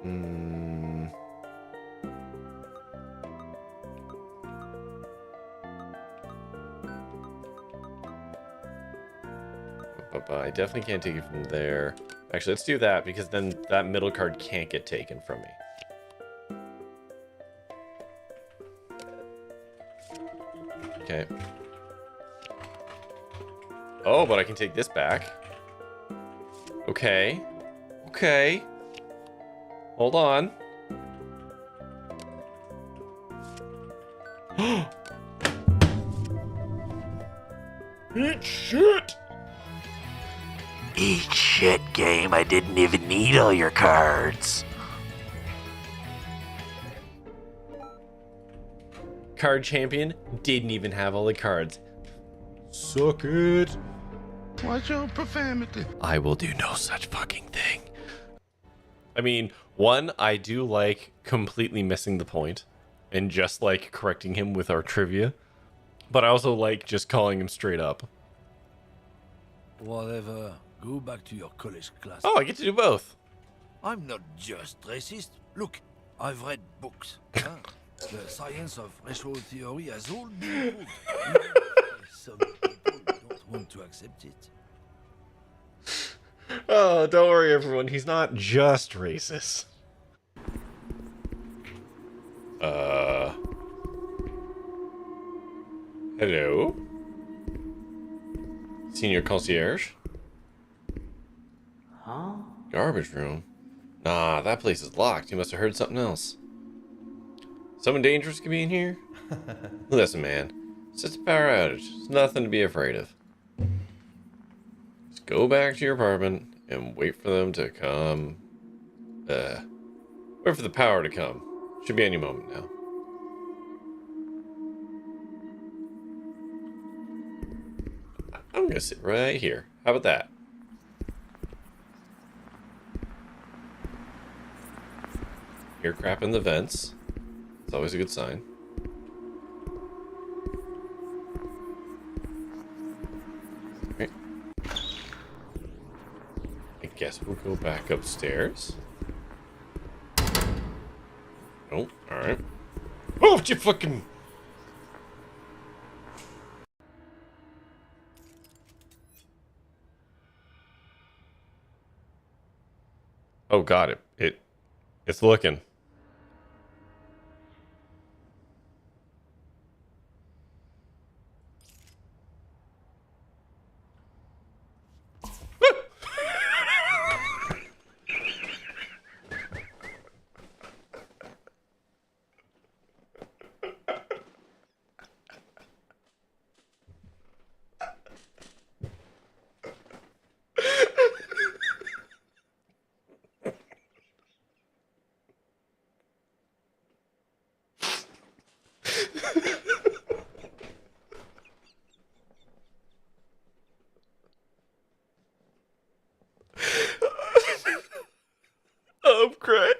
Hmm. But I definitely can't take it from there. Actually, let's do that, because then that middle card can't get taken from me. Okay. Oh, but I can take this back. Okay. Okay. Hold on. Eat shit! Eat shit, game. I didn't even need all your cards. Card champion didn't even have all the cards. Suck it. Watch your profanity. I will do no such fucking thing. I mean, one, I do like completely missing the point and just like correcting him with our trivia, but I also like just calling him straight up. Whatever. Go back to your college class. Oh, I get to do both. I'm not just racist. Look, I've read books. Huh? The science of racial theory has all been proved. Some people don't want to accept it. Oh, don't worry, everyone. He's not just racist. Hello? Senior concierge? Huh? Garbage room? Nah, that place is locked. You must have heard something else. Someone dangerous could be in here? Listen, man. It's just a power outage. It's nothing to be afraid of. Just go back to your apartment and wait for them to come. Wait for the power to come. Should be any moment now. I'm gonna sit right here. How about that? Hear crap in the vents. It's always a good sign. Okay. I guess we'll go back upstairs. Oh, alright. Oh, you fucking... Oh god, it's looking. I'm crying.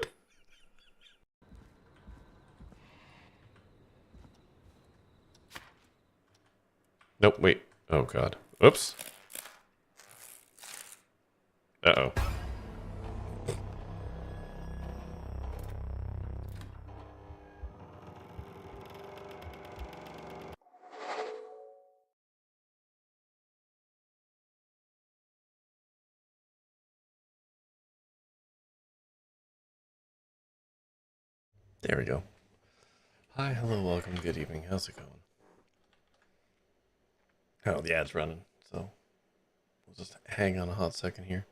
Nope, wait. Oh god. Oops. Uh-oh. There we go. Hi, hello, welcome, good evening. How's it going? Oh, the ad's running, so we'll just hang on a hot second here.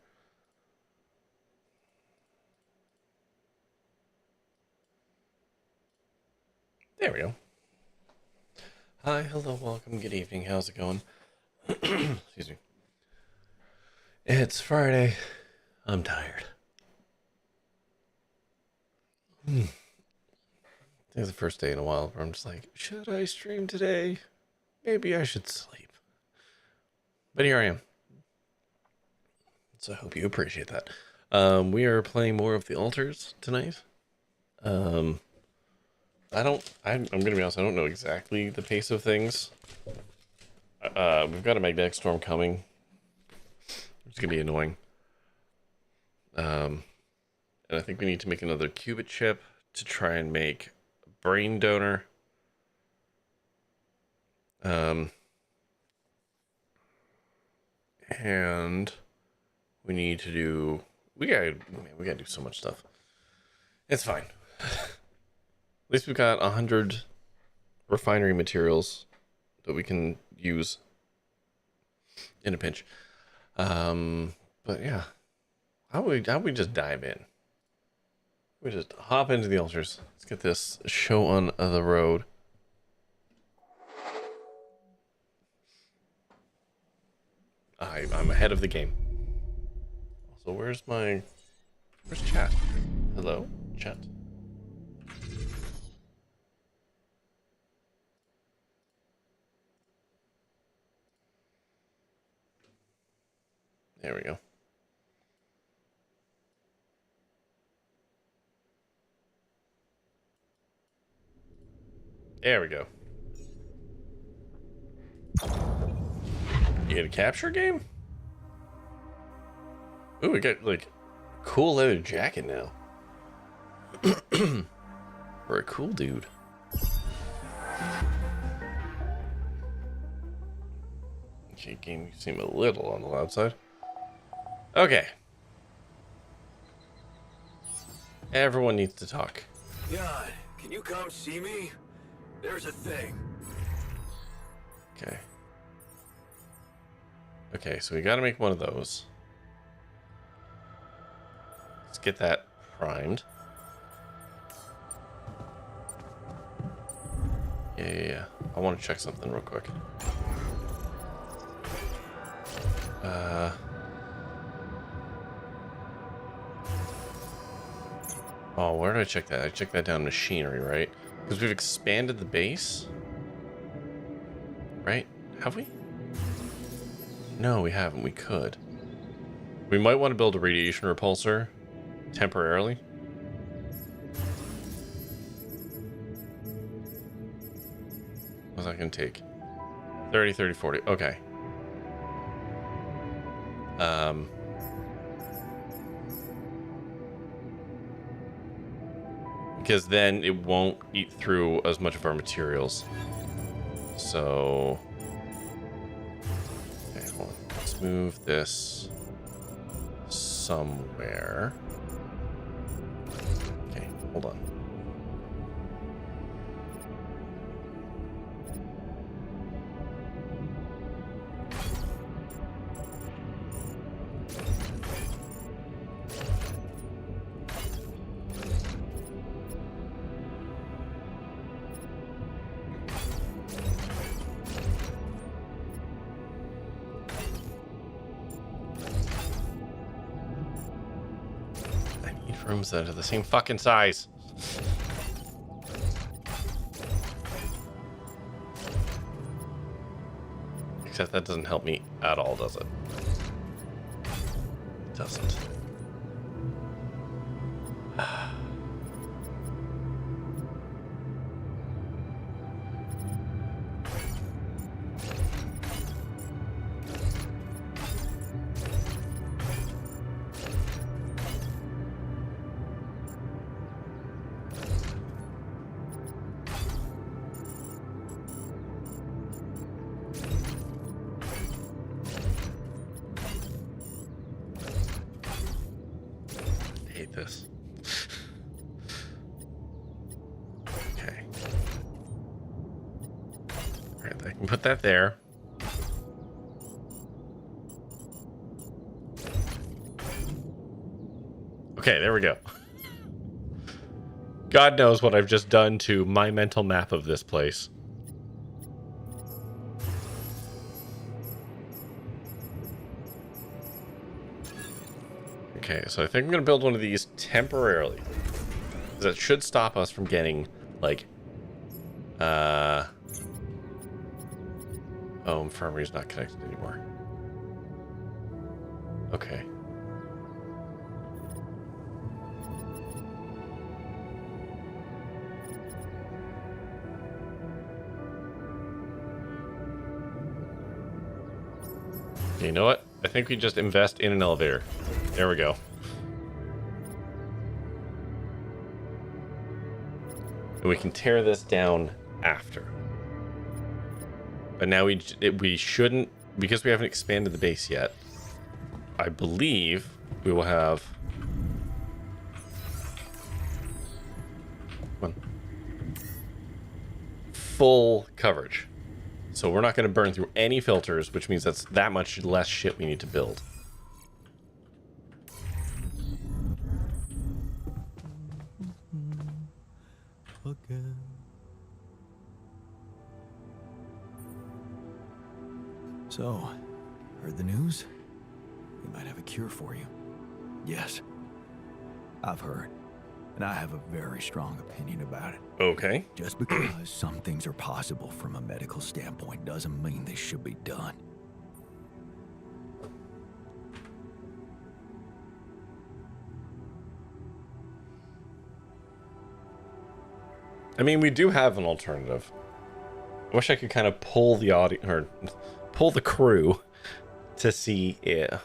There we go. Hi, hello, welcome, good evening. How's it going? Excuse me. It's Friday. I'm tired. It's the first day in a while where I'm just like, should I stream today? Maybe I should sleep. But here I am. So I hope you appreciate that. We are playing more of the altars tonight. I'm gonna be honest, I don't know exactly the pace of things. We've got a magnetic storm coming. It's gonna be annoying. And And I think we need to make another qubit chip to try and make a brain donor. And we need to do... we gotta do so much stuff. It's fine. At least we've got 100 refinery materials that we can use in a pinch. But yeah, how would we just dive in? We just hop into the altars. Let's get this show on the road. I'm ahead of the game. Also, where's chat? Hello, chat. There we go. There we go. You get a capture game? Ooh, we got like a cool leather jacket now. We're a cool dude. Okay, game, you seem a little on the loud side. Okay. Everyone needs to talk. God, can you come see me? There's a thing. Okay. Okay, so we gotta make one of those. Let's get that primed. Yeah. I want to check something real quick. Oh, where did I check that? I checked that down machinery, right? Because we've expanded the base. Right? Have we? No, we haven't. We could. We might want to build a radiation repulsor temporarily. What's that going to take? 30, 30, 40. Okay. Because then it won't eat through as much of our materials. So... okay, hold on. Let's move this somewhere. Okay, hold on. Rooms that are the same fucking size. Except that doesn't help me at all, does it? It doesn't. This. Okay. Alright, I can put that there. Okay, there we go. God knows what I've just done to my mental map of this place. Okay, so I think I'm going to build one of these temporarily. That should stop us from getting, like, oh, infirmary's not connected anymore. Okay. Okay, you know what? I think we just invest in an elevator. There we go. and we can tear this down after. But now we shouldn't, because we haven't expanded the base yet. I believe we will have full coverage. So we're not going to burn through any filters, which means that's that much less shit we need to build. Again. So, heard the news? We might have a cure for you. Yes, I've heard, and I have a very strong opinion about it. Okay. Just because some things are possible from a medical standpoint doesn't mean they should be done. I mean, we do have an alternative. I wish I could kind of pull the audience, or pull the crew to see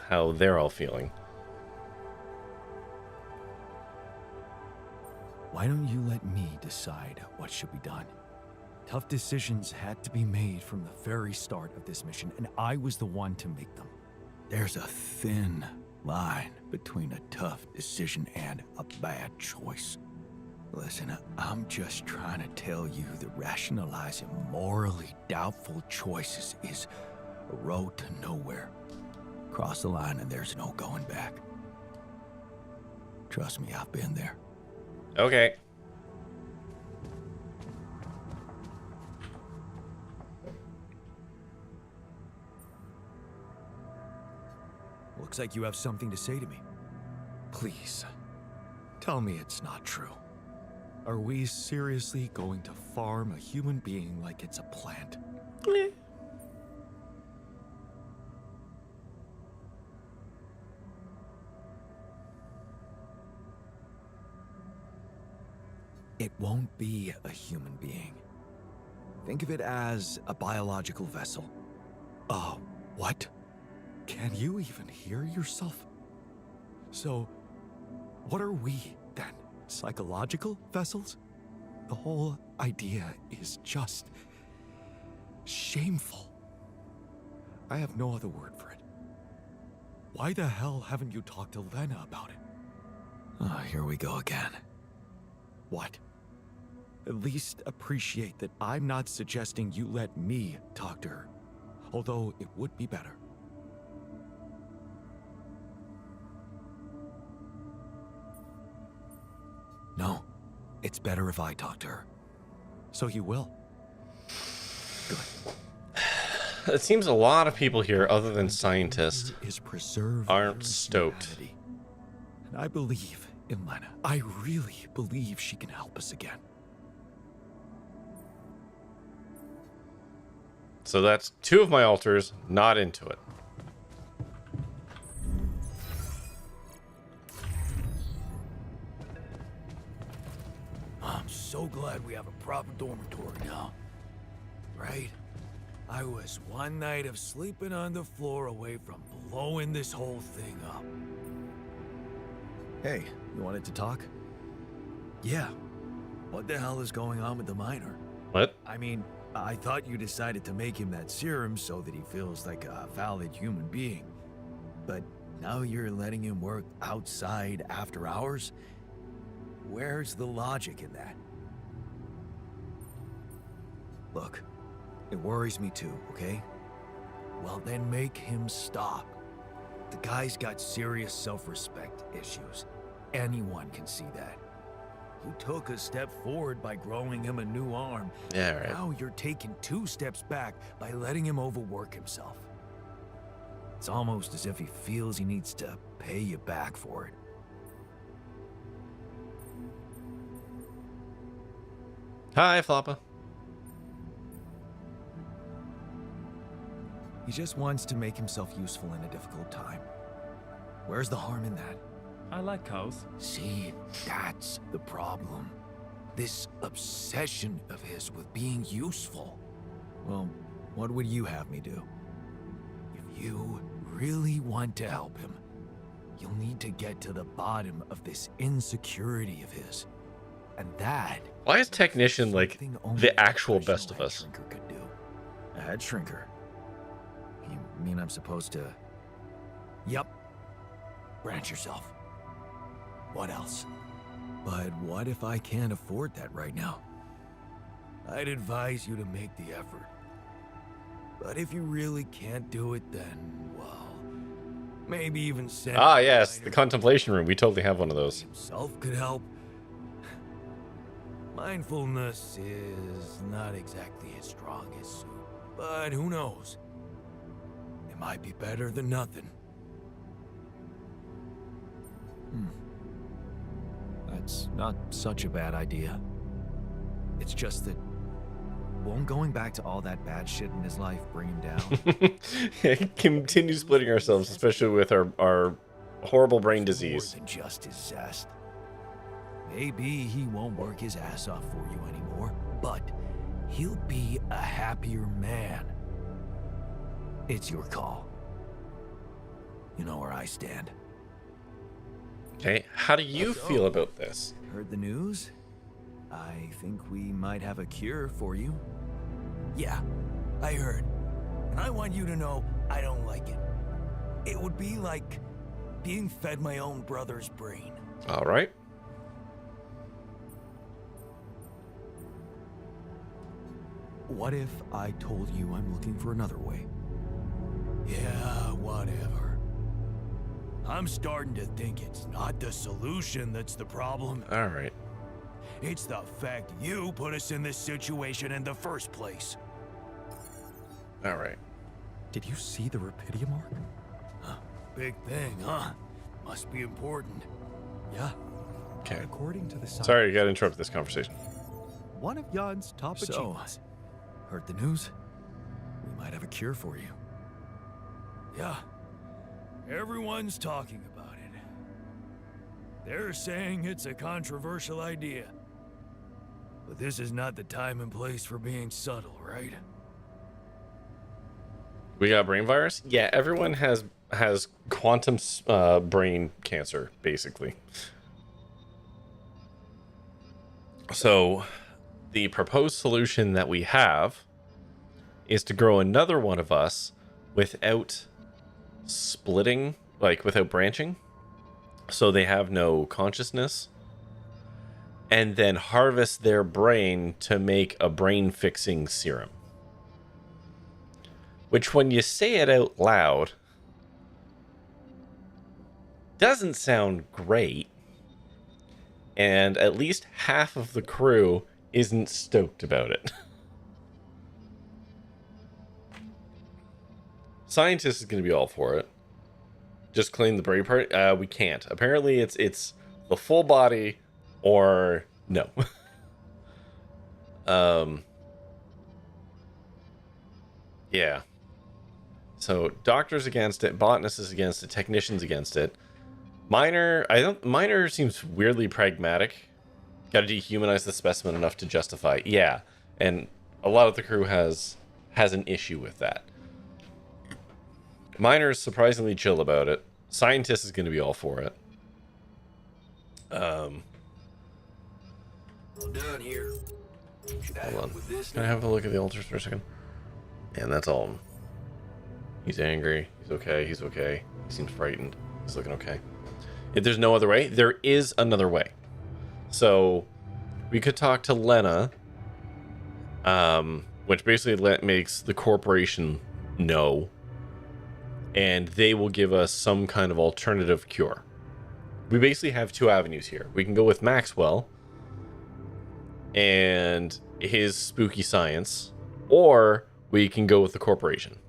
how they're all feeling. Why don't you let me decide what should be done? Tough decisions had to be made from the very start of this mission, and I was the one to make them. There's a thin line between a tough decision and a bad choice. Listen, I'm just trying to tell you that rationalizing morally doubtful choices is a road to nowhere. Cross the line and there's no going back. Trust me, I've been there. Okay. Looks like you have something to say to me. Please, tell me it's not true. Are we seriously going to farm a human being like it's a plant? It won't be a human being. Think of it as a biological vessel. Oh, what? Can you even hear yourself? So, what are we then? Psychological vessels? The whole idea is just shameful. I have no other word for it. Why the hell haven't you talked to Lena about it? Oh, here we go again. What? At least appreciate that I'm not suggesting you let me talk to her, although it would be better. No, it's better if I talk to her. So you will. Good. It seems a lot of people here, other than scientists, Is preserve aren't her stoked. humanity. And I believe in Lena. I really believe she can help us again. So that's two of my altars not into it. I'm so glad we have a proper dormitory now. Right? I was one night of sleeping on the floor away from blowing this whole thing up. Hey, you wanted to talk? Yeah. What the hell is going on with the miner? What? I mean, I thought you decided to make him that serum so that he feels like a valid human being. But now you're letting him work outside after hours? Where's the logic in that? Look, it worries me too, okay? Well, then make him stop. The guy's got serious self-respect issues. Anyone can see that. You took a step forward by growing him a new arm. Yeah, right. Now you're taking 2 steps back by letting him overwork himself. It's almost as if he feels he needs to pay you back for it. Hi, Floppa. He just wants to make himself useful in a difficult time. Where's the harm in that? I like cows. See, that's the problem. This obsession of his with being useful. Well, what would you have me do? If you really want to help him, you'll need to get to the bottom of this insecurity of his. And that Why is technician like something only the a actual best of professional us? head shrinker could do. A head shrinker? You mean I'm supposed to... Yep. Branch yourself. What else? But what if I can't afford that right now? I'd advise you to make the effort. But if you really can't do it, then, well, maybe even send... Ah, yes, the contemplation room. We totally have one of those. Himself could help. Mindfulness is not exactly his strongest suit, but who knows? It might be better than nothing. That's not such a bad idea. It's just that won't going back to all that bad shit in his life bring him down? Continue splitting ourselves, especially with our horrible brain More disease. than just his zest. Maybe he won't work his ass off for you anymore, but he'll be a happier man. It's your call. You know where I stand. Okay, how do you feel about this? Heard the news? I think we might have a cure for you. Yeah, I heard. And I want you to know I don't like it. It would be like being fed my own brother's brain. All right. What if I told you I'm looking for another way? Yeah, whatever. I'm starting to think it's not the solution that's the problem. All right. It's the fact you put us in this situation in the first place. All right. Did you see the Rapidia mark? Huh. Big thing, huh? Must be important. Yeah. Okay. According to the science. Sorry, I got to interrupt this conversation. One of Jan's top achievements. Heard the news? We might have a cure for you. Yeah. Everyone's talking about it. They're saying it's a controversial idea. But this is not the time and place for being subtle, right? We got brain virus? Yeah, everyone has quantum brain cancer, basically. So, the proposed solution that we have is to grow another one of us without splitting, like without branching, so they have no consciousness, and then harvest their brain to make a brain fixing serum. Which, when you say it out loud, doesn't sound great. And at least half of the crew isn't stoked about it. Scientist is going to be all for it. Just clean the brain part? We can't. Apparently it's the full body or no. Yeah. So doctors against it, botanists is against it, technicians against it. Miner seems weirdly pragmatic. Got to dehumanize the specimen enough to justify. Yeah, and a lot of the crew has an issue with that. Miner is surprisingly chill about it. Scientist is going to be all for it. All done here. Should I Hold help on. with this Can I now? have a look at the altars for a second? And that's all. He's angry. He's okay. He's okay. He seems frightened. He's looking okay. If there's no other way, there is another way. So we could talk to Lena, which basically makes the corporation know, and they will give us some kind of alternative cure. We basically have two avenues here. We can go with Maxwell and his spooky science, or we can go with the corporation.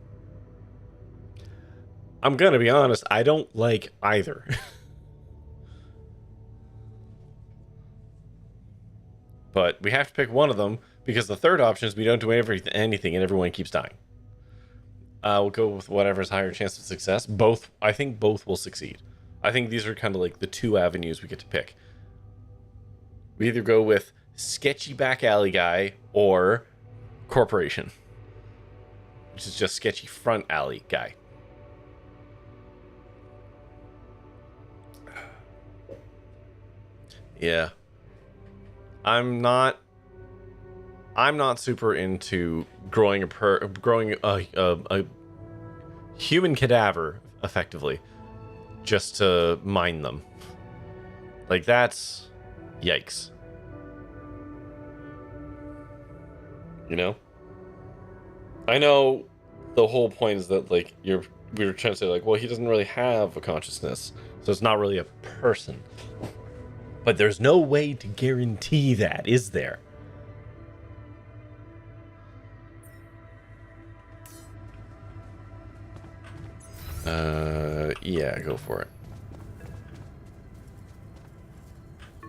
I'm gonna be honest, I don't like either. But we have to pick one of them, because the third option is we don't do anything and everyone keeps dying. We'll go with whatever's higher chance of success. I think both will succeed. I think these are kind of like the two avenues we get to pick. We either go with sketchy back alley guy or corporation, which is just sketchy front alley guy. Yeah. I'm not super into growing a human cadaver effectively just to mine them. Like, that's yikes. You know? I know the whole point is that, like, we were trying to say, like, well, he doesn't really have a consciousness, so it's not really a person. But there's no way to guarantee that, is there? Yeah, go for it.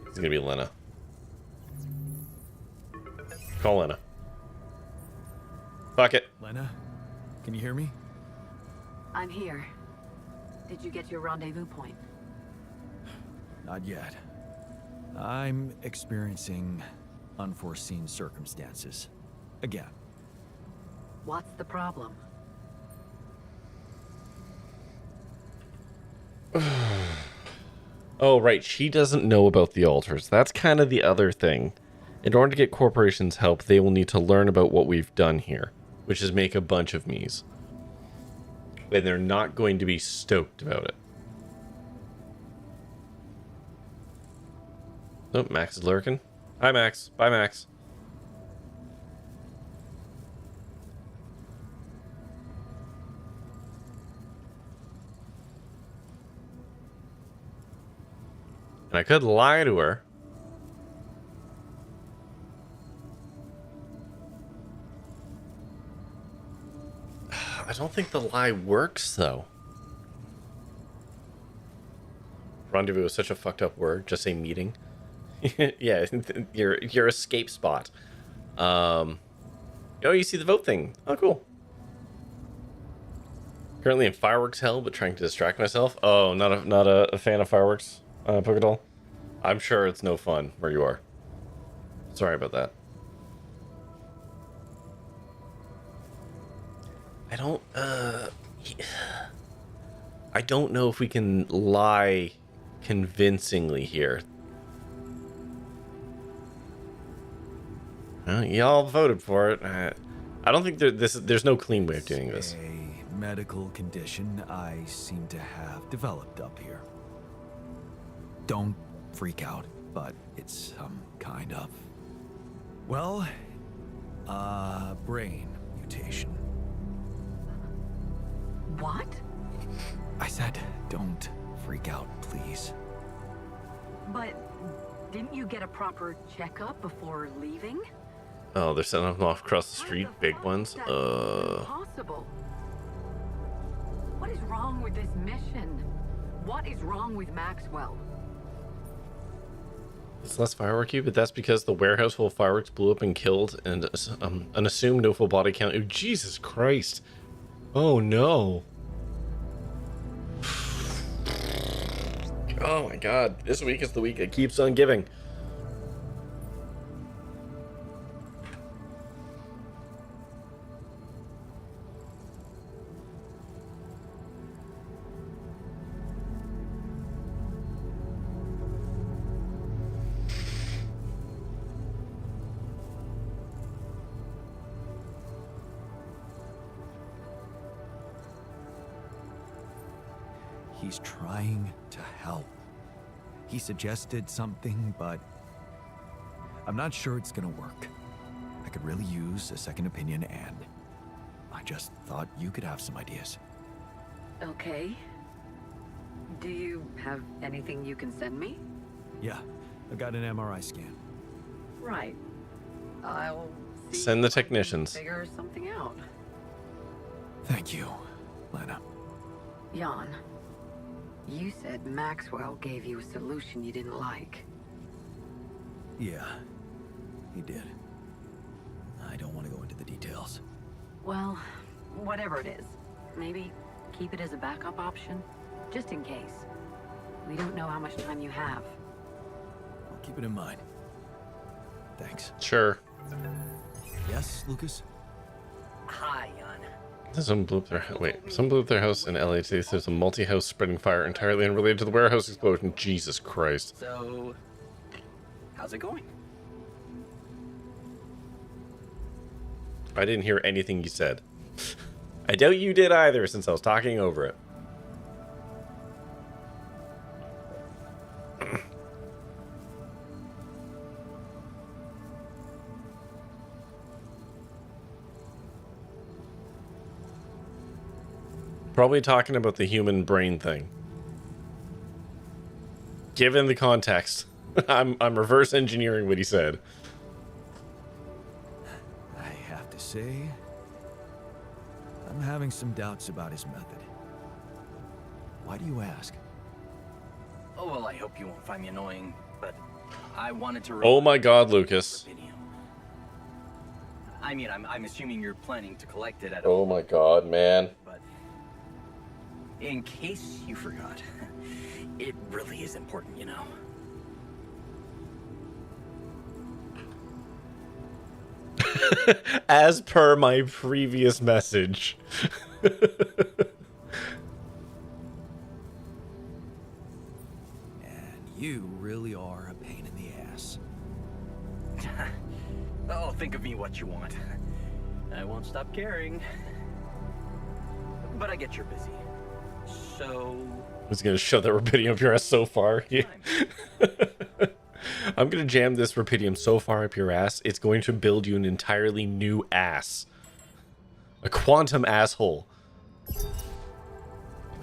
It's gonna be Lena. Call Lena. Fuck it. Lena, can you hear me? I'm here. Did you get your rendezvous point? Not yet. I'm experiencing unforeseen circumstances. Again. What's the problem? Oh, right. She doesn't know about the altars. That's kind of the other thing. In order to get corporations' help, they will need to learn about what we've done here, which is make a bunch of me's. And they're not going to be stoked about it. Oh, Max is lurking. Hi, Max. Bye, Max. And I could lie to her. I don't think the lie works, though. Rendezvous is such a fucked up word. Just say meeting. Yeah, your escape spot. Oh, you see the vote thing. Oh, cool. Currently in fireworks hell, but trying to distract myself. Oh, not a fan of fireworks, Pokedol. I'm sure it's no fun where you are. Sorry about that. I don't know if we can lie convincingly here. Y'all voted for it. I don't think there's no clean way of doing this. A medical condition I seem to have developed up here. Don't freak out, but it's some kind of, well, brain mutation. What? I said, don't freak out, please. But didn't you get a proper checkup before leaving? Oh, they're sending them off across the street, big ones. Impossible. What is wrong with this mission? What is wrong with Maxwell? It's less fireworky, but that's because the warehouse full of fireworks blew up and killed and an assumed no full body count. Oh, Jesus Christ. Oh, no. Oh, my God. This week is the week that keeps on giving. He's trying to help. He suggested something, but I'm not sure it's gonna work. I could really use a second opinion, and I just thought you could have some ideas. Okay. Do you have anything you can send me? Yeah, I've got an MRI scan. Right. I'll Send the technicians. figure something out. Thank you, Lena. Jan, you said Maxwell gave you a solution you didn't like. Yeah, he did. I don't want to go into the details. Well, whatever it is, maybe keep it as a backup option, just in case. We don't know how much time you have. I'll keep it in mind. Thanks. Sure. Yes, Lucas? Hi, Jan. Someone blew up their house in LA today. There's a multi-house spreading fire entirely unrelated to the warehouse explosion. Jesus Christ. So, how's it going? I didn't hear anything you said. I doubt you did either, since I was talking over it. Probably talking about the human brain thing. Given the context, I'm reverse engineering what he said. I have to say, I'm having some doubts about his method. Why do you ask? Oh, well, I hope you won't find me annoying, but I wanted to... Oh my god, Lucas. I mean, I'm assuming you're planning to collect it at... Oh my god, man. But in case you forgot, it really is important, you know. As per my previous message. And you really are a pain in the ass. Oh, think of me what you want. I won't stop caring. But I get you're busy. So... I was going to shove that Rapidium up your ass so far. Yeah. I'm going to jam this Rapidium so far up your ass, it's going to build you an entirely new ass. A quantum asshole.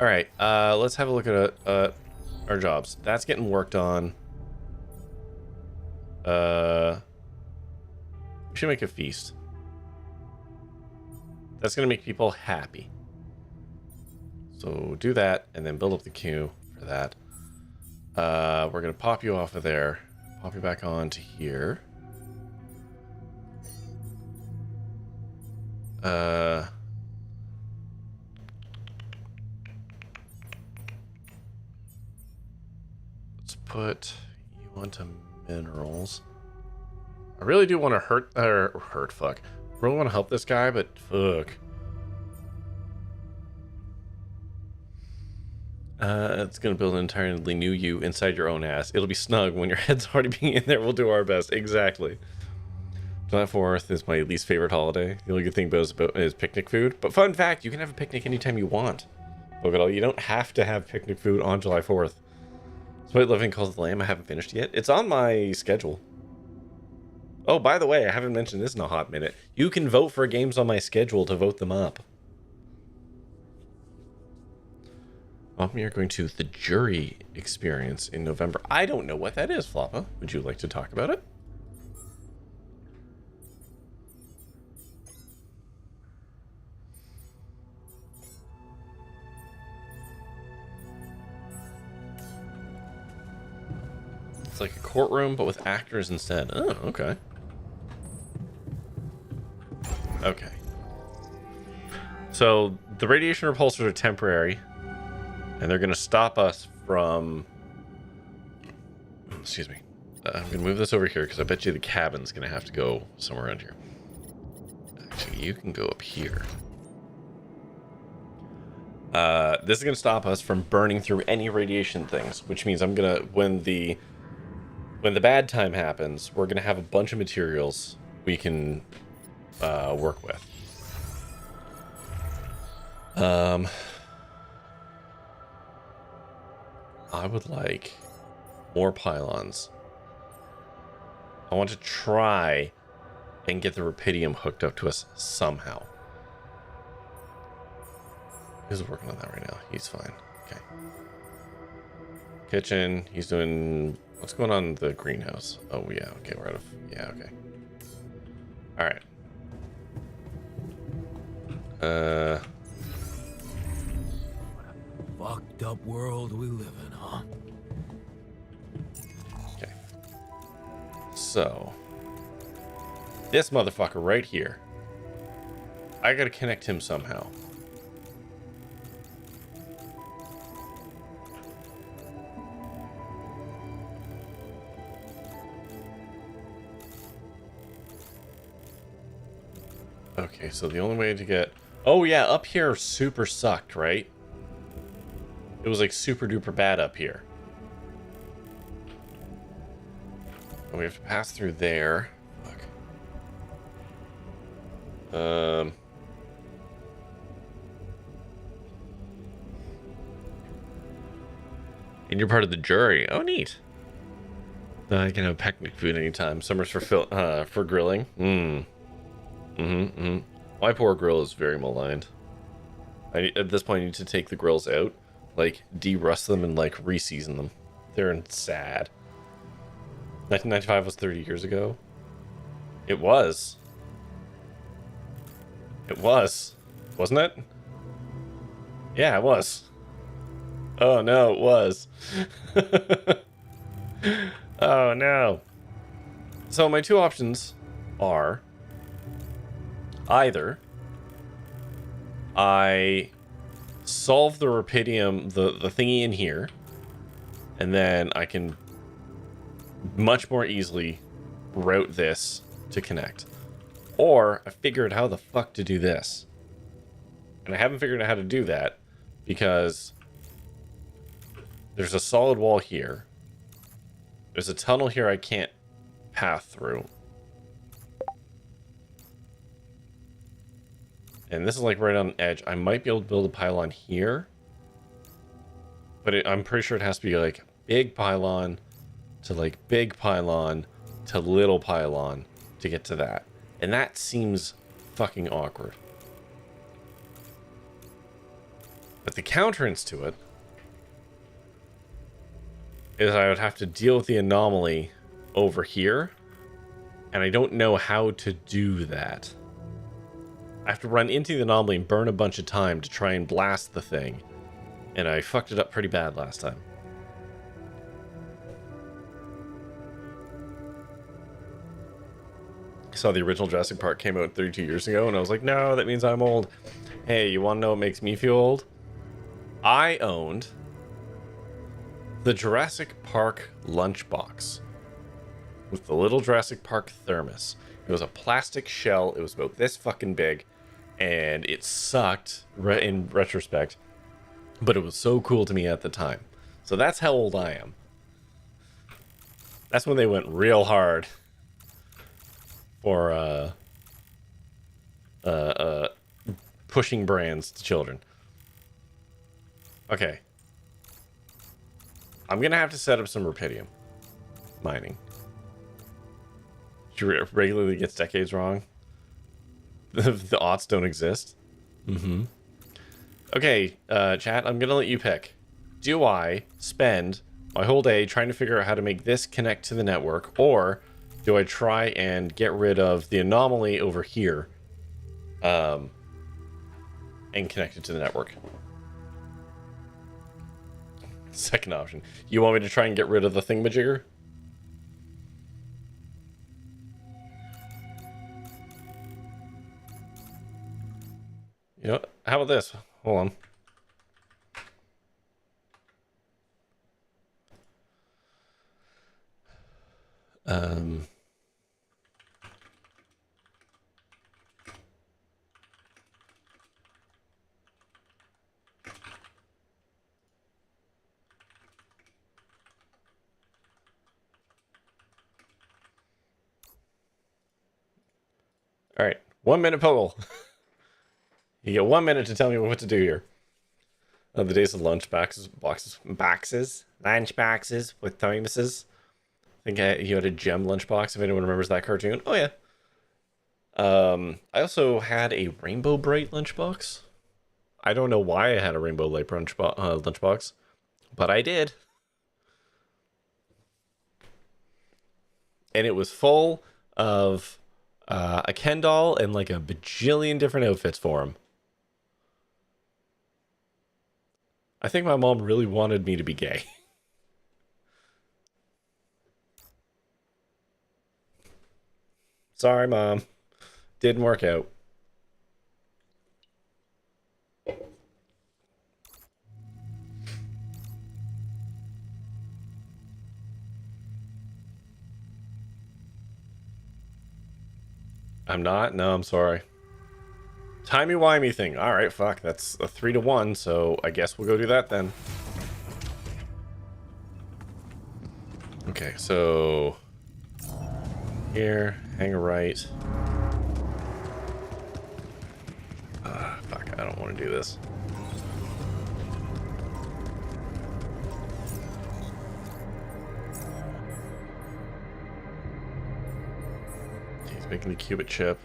Alright, let's have a look at our jobs. That's getting worked on. We should make a feast. That's going to make people happy. So do that, and then build up the queue for that. We're going to pop you off of there. Pop you back on to here. Let's put you onto minerals. I really do want to fuck. I really want to help this guy, but fuck. It's gonna build an entirely new you inside your own ass. It'll be snug when your head's already being in there. We'll do our best. Exactly. July 4th is my least favorite holiday. The only good thing about it is picnic food. But fun fact, you can have a picnic anytime you want. You don't have to have picnic food on July 4th. Sweet Living Calls the Lamb. I haven't finished yet. It's on my schedule. Oh, by the way, I haven't mentioned this in a hot minute. You can vote for games on my schedule to vote them up. We are going to the jury experience in November. I don't know what that is, Floppa. Would you like to talk about it? It's like a courtroom, but with actors instead. Oh, okay. Okay. So, the radiation repulsors are temporary. And they're going to stop us from... Excuse me. I'm going to move this over here because I bet you the cabin's going to have to go somewhere around here. Actually, you can go up here. This is going to stop us from burning through any radiation things, which means I'm going to... When the bad time happens, we're going to have a bunch of materials we can work with. I would like more pylons. I want to try and get the Rapidium hooked up to us somehow. He's working on that right now. He's fine. Okay. Kitchen. He's doing... What's going on in the greenhouse? Oh, yeah. Okay, we're out of... Yeah, okay. Alright. Fucked up world we live in, huh? Okay. So, this motherfucker right here. I gotta connect him somehow. Okay, so the only way to get... Oh yeah, up here super sucked, right? It was like super duper bad up here. And we have to pass through there. Fuck. And you're part of the jury. Oh, neat. I can have picnic food anytime. Summer's for grilling. My poor grill is very maligned. At this point, I need to take the grills out, like de-rust them and like re-season them. They're sad. 1995 was 30 years ago. It was. It was. Wasn't it? Yeah, it was. Oh no, it was. Oh no. So my two options are either I solve the rupidium, the thingy in here, and then I can much more easily route this to connect. Or I figured how the fuck to do this. And I haven't figured out how to do that because there's a solid wall here. There's a tunnel here I can't path through. And this is like right on the edge. I might be able to build a pylon here. But I'm pretty sure it has to be like big pylon to like big pylon to little pylon to get to that. And that seems fucking awkward. But the counterance to it is I would have to deal with the anomaly over here. And I don't know how to do that. I have to run into the anomaly and burn a bunch of time to try and blast the thing. And I fucked it up pretty bad last time. I saw the original Jurassic Park came out 32 years ago, and I was like, no, that means I'm old. Hey, you want to know what makes me feel old? I owned the Jurassic Park lunchbox with the little Jurassic Park thermos. It was a plastic shell. It was about this fucking big, and it sucked in retrospect, but it was so cool to me at the time. So that's how old I am. That's when they went real hard for pushing brands to children. Okay. I'm gonna have to set up some rupidium mining. She regularly gets decades wrong. The aughts don't exist. Okay, chat, I'm gonna let you pick. Do I spend my whole day trying to figure out how to make this connect to the network, or do I try and get rid of the anomaly over here and connect it to the network? Second option. You want me to try and get rid of the thingamajigger? You know, how about this? Hold on. All right, 1 minute poll. You get 1 minute to tell me what to do here. The days of lunch boxes with thermoses. I think you had a gem lunchbox, if anyone remembers that cartoon. Oh yeah. I also had a Rainbow Bright lunchbox. I don't know why I had a Rainbow Light lunchbox, but I did. And it was full of a Ken doll and like a bajillion different outfits for him. I think my mom really wanted me to be gay. Sorry, Mom. Didn't work out. I'm not? No, I'm sorry. Timey-wimey thing. Alright, fuck. That's a 3-to-1, so I guess we'll go do that then. Okay, so... here, hang a right. want to do this. He's making the qubit chip.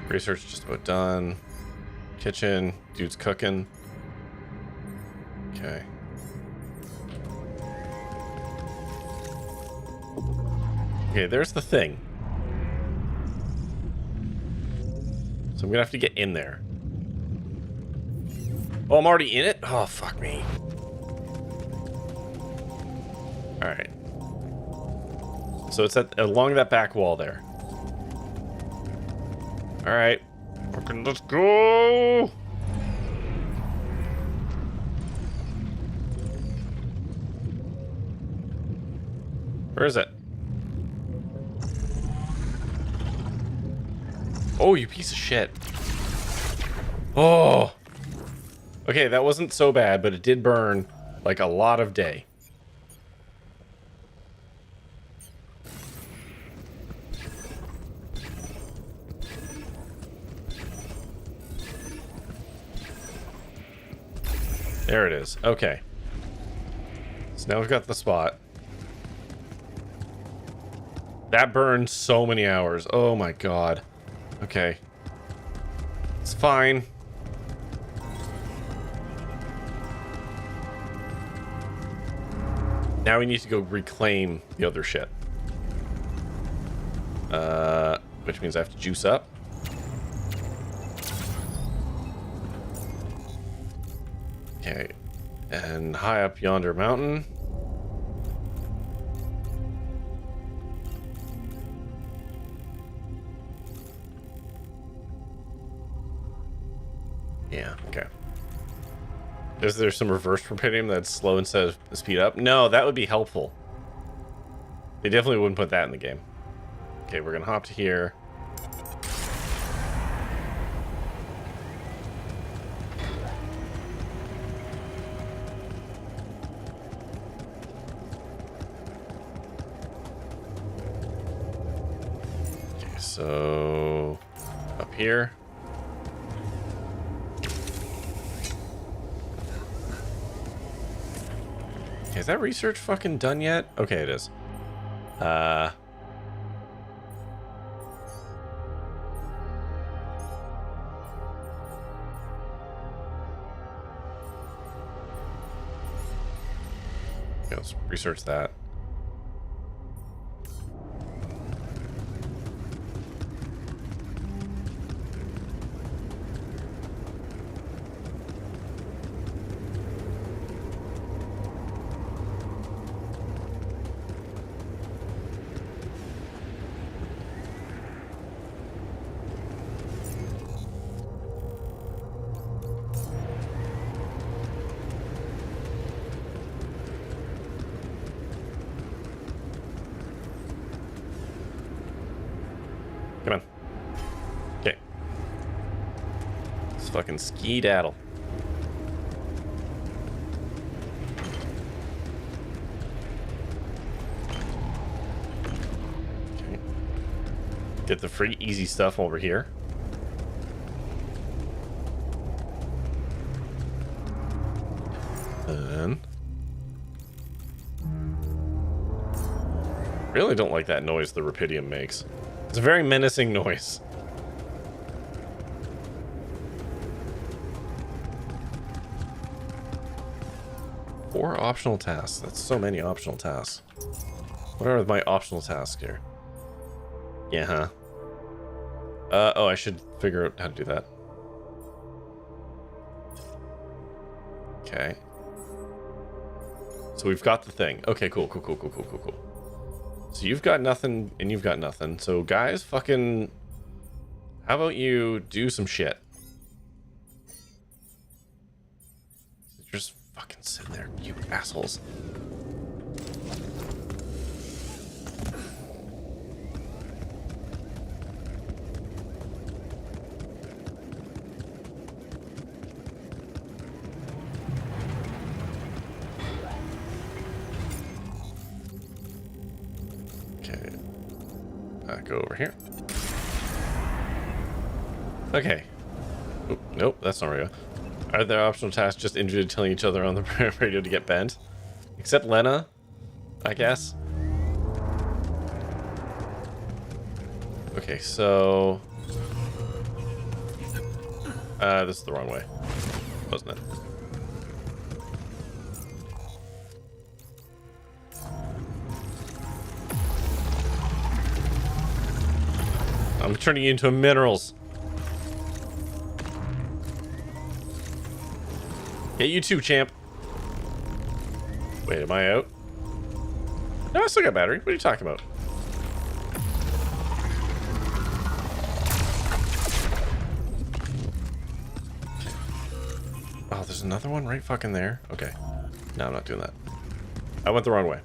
Research just about done. Kitchen, dude's cooking. Okay. Okay, there's the thing. So I'm gonna have to get in there. Oh, I'm already in it? Oh, fuck me. Alright. So it's along that back wall there. Alright. Fucking let's go! Where is it? Oh, you piece of shit. Oh! Okay, that wasn't so bad, but it did burn like a lot of day. There it is. Okay. So now we've got the spot. That burned so many hours. Oh my god. Okay. It's fine. Now we need to go reclaim the other shit. Which means I have to juice up. Okay. And high up yonder mountain. Yeah, okay. Is there some reverse propitium that's slow instead of speed up? No, that would be helpful. They definitely wouldn't put that in the game. Okay, we're gonna hop to here. Okay, so up here. Is that research fucking done yet? Okay, it is. Okay, let's research that. Come on. Okay. Let's fucking ski-daddle. Okay. Get the free easy stuff over here. And really don't like that noise the Rapidium makes. It's a very menacing noise. Four optional tasks. That's so many optional tasks. What are my optional tasks here? Yeah, huh? Oh, I should figure out how to do that. Okay. So we've got the thing. Okay, cool. So you've got nothing, and you've got nothing. So guys, fucking... How about you do some shit? You're just fucking sitting there, you assholes. Go over here. Okay. Oop, nope, that's not radio. Are there optional tasks just individually telling each other on the radio to get bent? Except Lena, I guess. Okay, so... this is the wrong way, wasn't it? I'm turning you into minerals. Yeah, you too, champ. Wait, am I out? No, I still got battery. What are you talking about? Oh, there's another one right fucking there. Okay. No, I'm not doing that. I went the wrong way.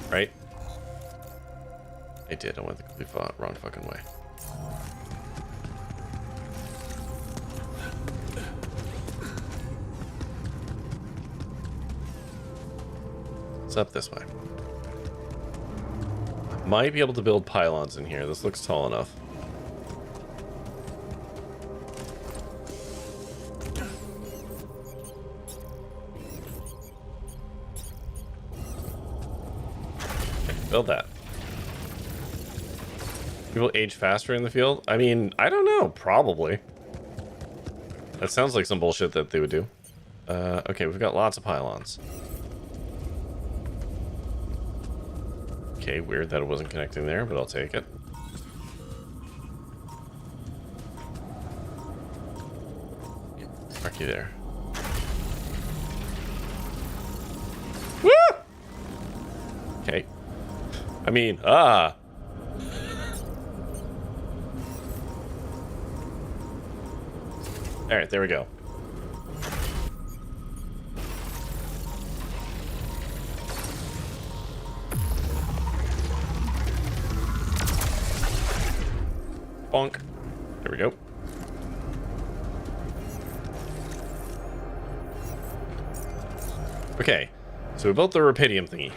Right? I did. I went the complete wrong fucking way. It's up this way. Might be able to build pylons in here. This looks tall enough. Okay, build that. People age faster in the field? I mean, I don't know. Probably. That sounds like some bullshit that they would do. Okay, we've got lots of pylons. Okay, weird that it wasn't connecting there, but I'll take it. Mark you there. Woo! Okay. I mean, Alright, there we go. Bonk. There we go. Okay, so we built the rupidium thingy.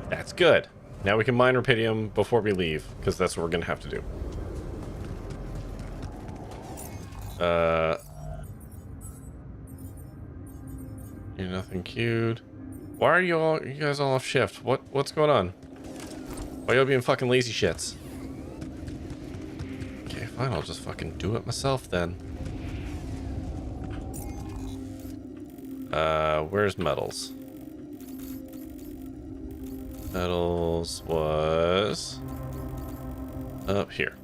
That's good. Now we can mine rupidium before we leave, because that's what we're gonna have to do. You're nothing queued. Why are you guys all off shift? What's going on? Why y'all being fucking lazy shits? Okay, fine, I'll just fucking do it myself then. Where's metals? Metals was up here.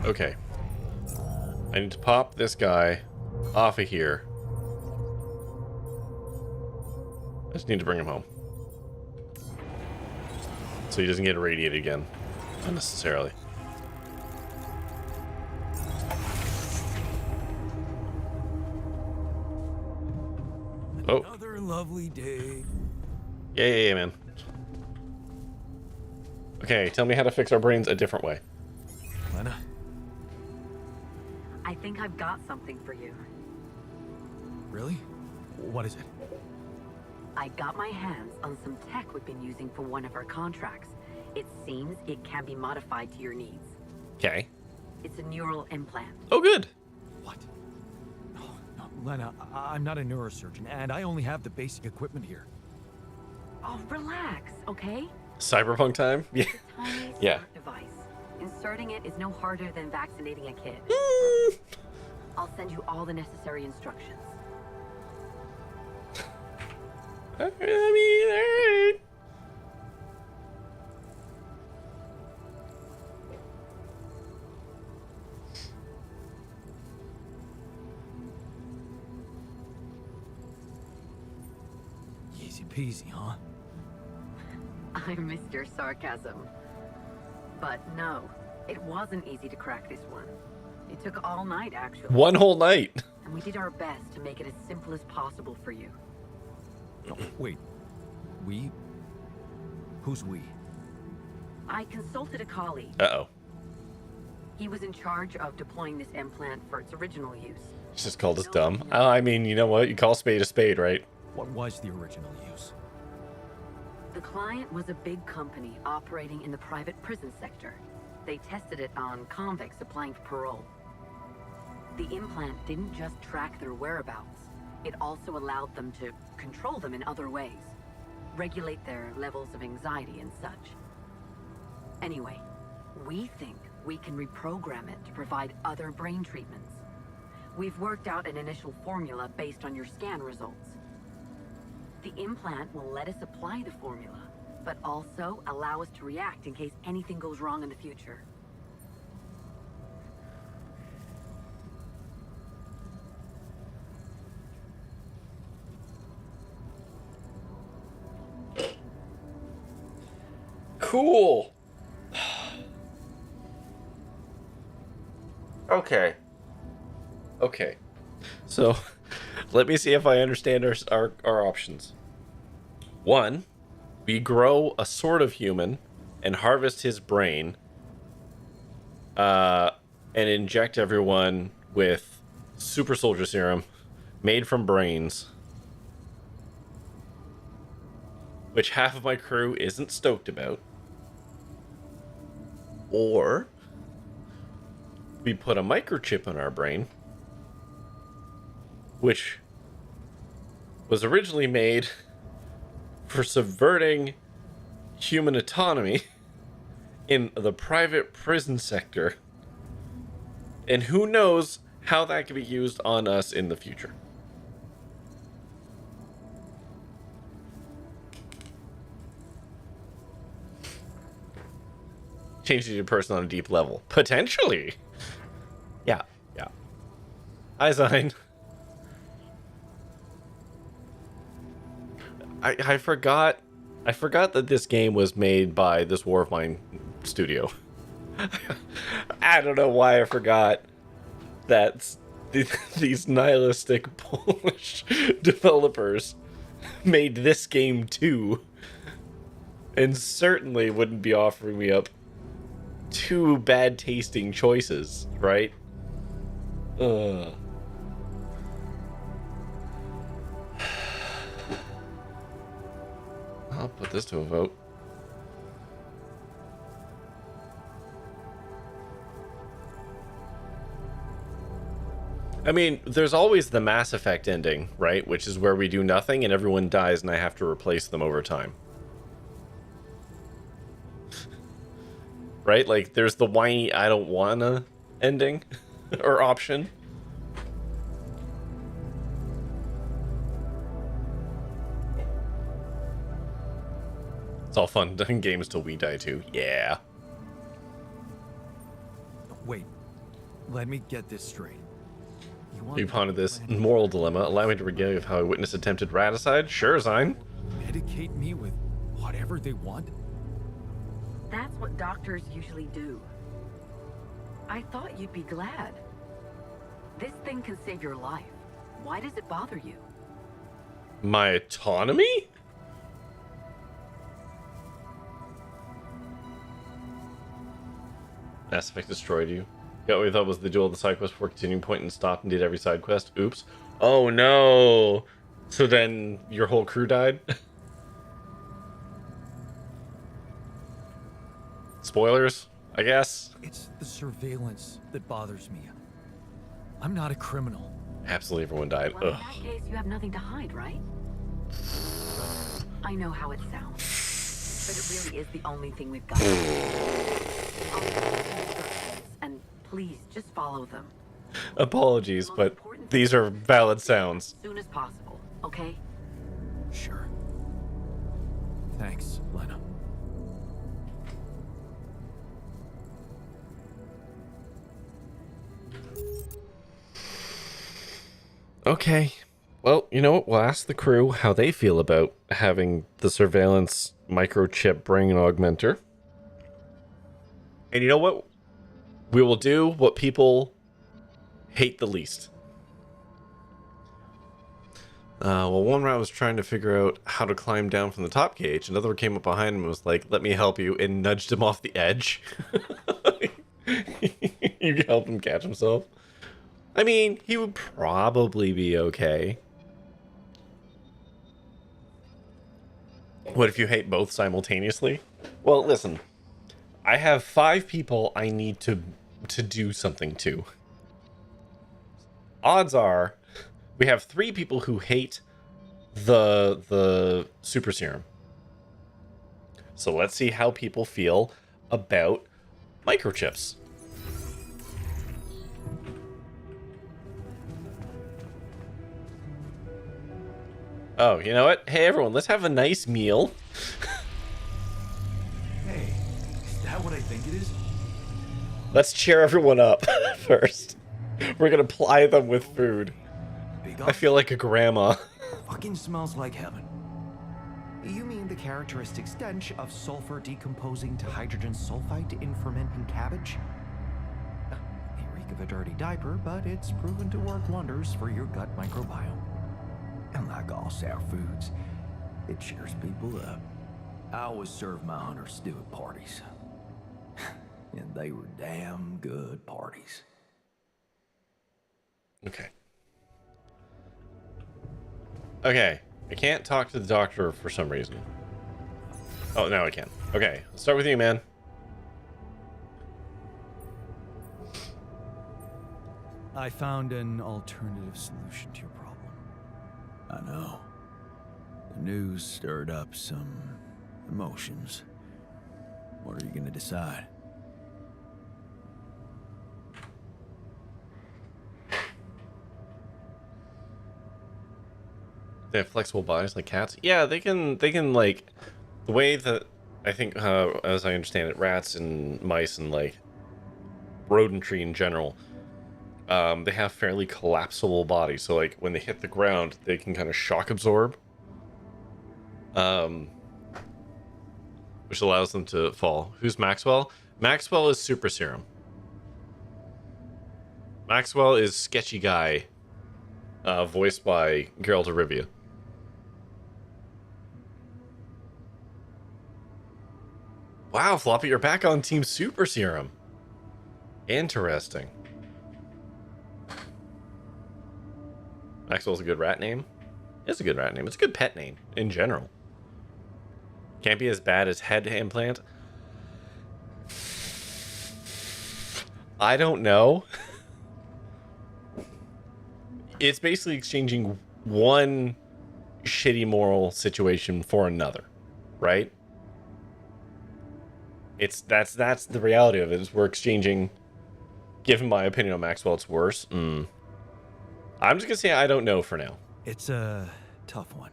Okay. I need to pop this guy off of here. I just need to bring him home. So he doesn't get irradiated again. Unnecessarily. Oh. Another lovely day. Yeah, man. Okay, tell me how to fix our brains a different way. Lena? I think I've got something for you. Really? What is it? I got my hands on some tech we've been using for one of our contracts. It seems it can be modified to your needs. Okay. It's a neural implant. Oh, good. What? No, Lena, I'm not a neurosurgeon, and I only have the basic equipment here. Oh, relax, okay? Cyberpunk time? Yeah. It's a tiny Yeah. smart device. Inserting it is no harder than vaccinating a kid. I'll send you all the necessary instructions. I mean, alright. Easy peasy, huh? I missed your sarcasm. But no, it wasn't easy to crack this one. It took all night, actually. One whole night. And we did our best to make it as simple as possible for you. No, wait. We? Who's we? I consulted a colleague. Uh-oh. He was in charge of deploying this implant for its original use. It's just called us dumb. I mean, you know what? You call a spade, right? What was the original use? The client was a big company operating in the private prison sector. They tested it on convicts applying for parole. The implant didn't just track their whereabouts. It also allowed them to control them in other ways. Regulate their levels of anxiety and such. Anyway, we think we can reprogram it to provide other brain treatments. We've worked out an initial formula based on your scan results. The implant will let us apply the formula, but also allow us to react in case anything goes wrong in the future. Cool. Okay. Okay. So, let me see if I understand our options. One, we grow a sort of human and harvest his brain, and inject everyone with super soldier serum made from brains, which half of my crew isn't stoked about. Or we put a microchip in our brain, which was originally made for subverting human autonomy in the private prison sector. And who knows how that can be used on us in the future. Change you to a person on a deep level. Potentially. Yeah. I sign. I forgot that this game was made by this War of Mine studio. I don't know why I forgot that these nihilistic Polish developers made this game too. And certainly wouldn't be offering me up two bad tasting choices, right? I'll put this to a vote. I mean, there's always the Mass Effect ending, right? Which is where we do nothing and everyone dies and I have to replace them over time. Right? Like, there's the whiny I don't wanna ending or option. It's all fun in games till we die too. Yeah. Wait, let me get this straight. You pondered this moral dilemma. Allow me to regale you of how I witnessed attempted raticide. Sure, Zine. Medicate me with whatever they want? That's what doctors usually do. I thought you'd be glad. This thing can save your life. Why does it bother you? My autonomy? Mass Effect destroyed you. Got what we thought was the duel of the side quest before continuing point and stopped and did every side quest. Oops. Oh no! So then your whole crew died? Spoilers, I guess. It's the surveillance that bothers me. I'm not a criminal. Absolutely everyone died. Well, in Ugh. that case, you have nothing to hide, right? I know how it sounds, but it really is the only thing we've got. I'll give you instructions, and please just follow them. Apologies, but these are valid sounds. As soon as possible, okay? Sure. Thanks, Lena. Okay. Well, you know what? We'll ask the crew how they feel about having the surveillance microchip brain augmenter. And you know what? We will do what people hate the least. Well, one rat was trying to figure out how to climb down from the top cage. Another came up behind him and was like, "Let me help you," and nudged him off the edge. You can help him catch himself. I mean, he would probably be okay. What if you hate both simultaneously? Well, listen. I have 5 people I need to do something to. Odds are we have 3 people who hate the super serum. So let's see how people feel about microchips. Oh, you know what? Hey everyone, let's have a nice meal. Hey, is that what I think it is? Let's cheer everyone up first. We're gonna ply them with food. Big I feel like a grandma. fucking smells like heaven. You mean the characteristic stench of sulfur decomposing to hydrogen sulfide in fermenting cabbage? May reek of a dirty diaper, but it's proven to work wonders for your gut microbiome. And like all sour foods, it cheers people up. I always serve my hunter stew at parties. And they were damn good parties. Okay. Okay. I can't talk to the doctor for some reason. Oh, now I can. Okay. Let's start with you, man. I found an alternative solution to your problem. I know. The news stirred up some emotions. What are you gonna decide? They have flexible bodies like cats. Yeah, they can like the way that I think as I understand it, rats and mice and like rodentry in general, they have fairly collapsible bodies. So like when they hit the ground, they can kind of shock absorb, which allows them to fall. Who's Maxwell? Maxwell is super serum. Maxwell is sketchy guy, voiced by Geralt of Rivia. Wow, Floppy, you're back on Team Super Serum. Interesting. Maxwell's a good rat name. It's a good rat name. It's a good pet name in general. Can't be as bad as head implant. I don't know. It's basically exchanging one shitty moral situation for another, right? That's the reality of it. Is we're exchanging. Given my opinion on Maxwell, it's worse. I'm just gonna say I don't know for now. It's a tough one.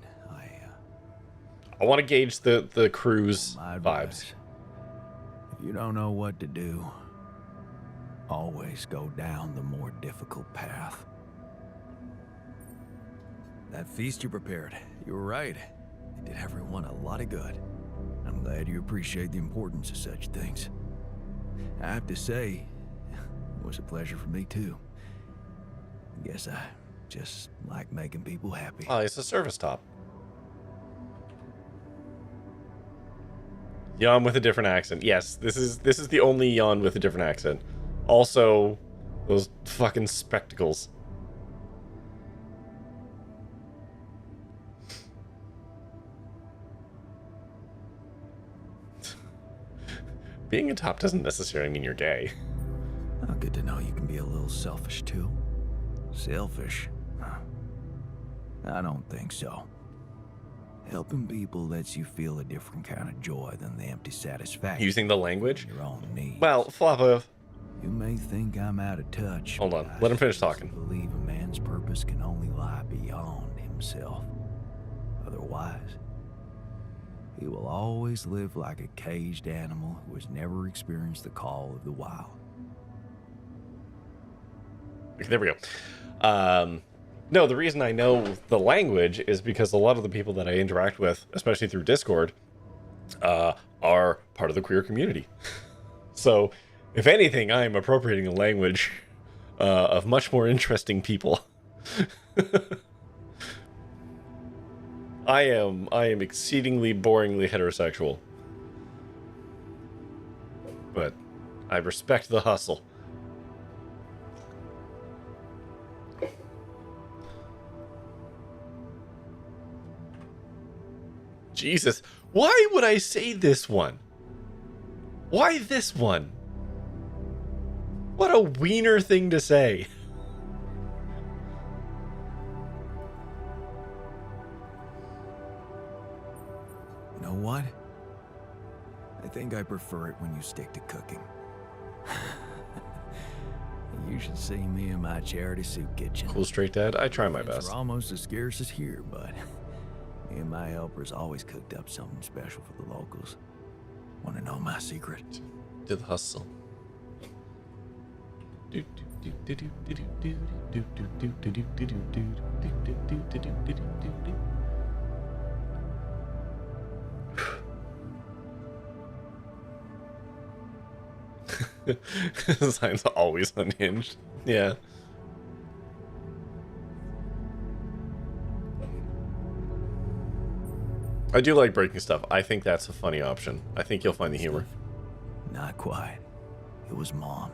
I want to gauge the crew's My vibes. advice, if you don't know what to do, always go down the more difficult path. That feast you prepared, you were right. It did everyone a lot of good. I'm glad you appreciate the importance of such things. I have to say, it was a pleasure for me too. I guess I just like making people happy. Oh, it's a service top. Yawn with a different accent. Yes, this is the only yawn with a different accent. Also, those fucking spectacles. Being a top doesn't necessarily mean you're gay. Oh, good to know you can be a little selfish too. Selfish? Huh. I don't think so. Helping people lets you feel a different kind of joy than the empty satisfaction. Using the language? Your own needs. Well, Floppa. You may think I'm out of touch. Hold on. but Let him I finish seriously talking. believe a man's purpose can only lie beyond himself. Otherwise, he will always live like a caged animal who has never experienced the call of the wild. There we go. No, the reason I know the language is because a lot of the people that I interact with, especially through Discord, are part of the queer community. So, if anything, I am appropriating a language of much more interesting people. I am exceedingly boringly heterosexual. But I respect the hustle. Jesus. Why would I say this one? Why this one? What a wiener thing to say. You know what? I think I prefer it when you stick to cooking. You should see me in my charity soup kitchen. Cool straight dad. I try my best. We're almost as scarce as here, but me and my helpers always cooked up something special for the locals. Want to know my secret? To the hustle. The sign's always unhinged. Yeah. I do like breaking stuff. I think that's a funny option. I think you'll find the humor. Not quite. It was Mom.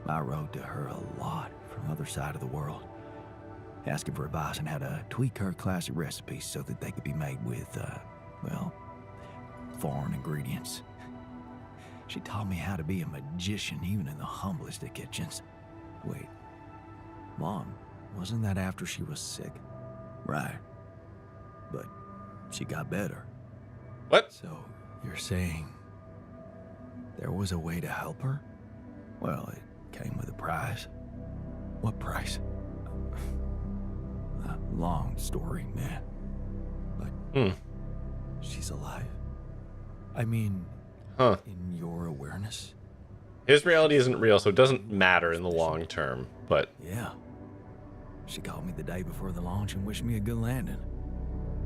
I wrote to her a lot from the other side of the world, asking for advice on how to tweak her classic recipes so that they could be made with, well, foreign ingredients. She taught me how to be a magician even in the humblest of kitchens. Wait, Mom, wasn't that after she was sick? Right. But she got better. What? So, you're saying there was a way to help her? Well, it came with a price. What price? A long story, man. But she's alive. I mean, in your awareness? His reality isn't real, so it doesn't matter in the long term, but... Yeah. She called me the day before the launch and wished me a good landing.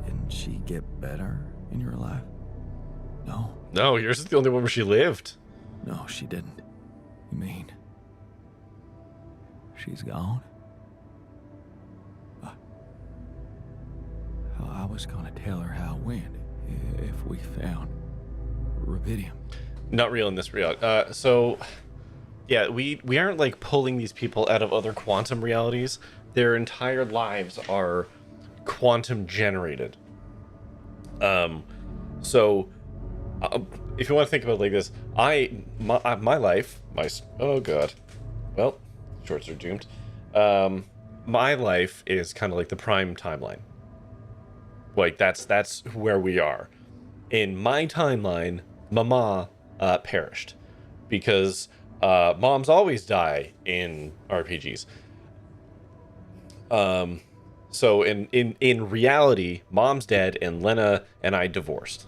Didn't she get better in your life? No. No, yours is the only one where she lived. No, she didn't. You mean... she's gone? I was gonna tell her how it went if we found rubidium. Not real in this reality. So, yeah, we aren't like pulling these people out of other quantum realities. Their entire lives are quantum generated. So, if you want to think about it like this, my life, oh god, well, shorts are doomed. My life is kind of like the prime timeline. Like that's where we are. In my timeline, Mama perished because moms always die in RPGs. So in reality, Mom's dead and Lena and I divorced.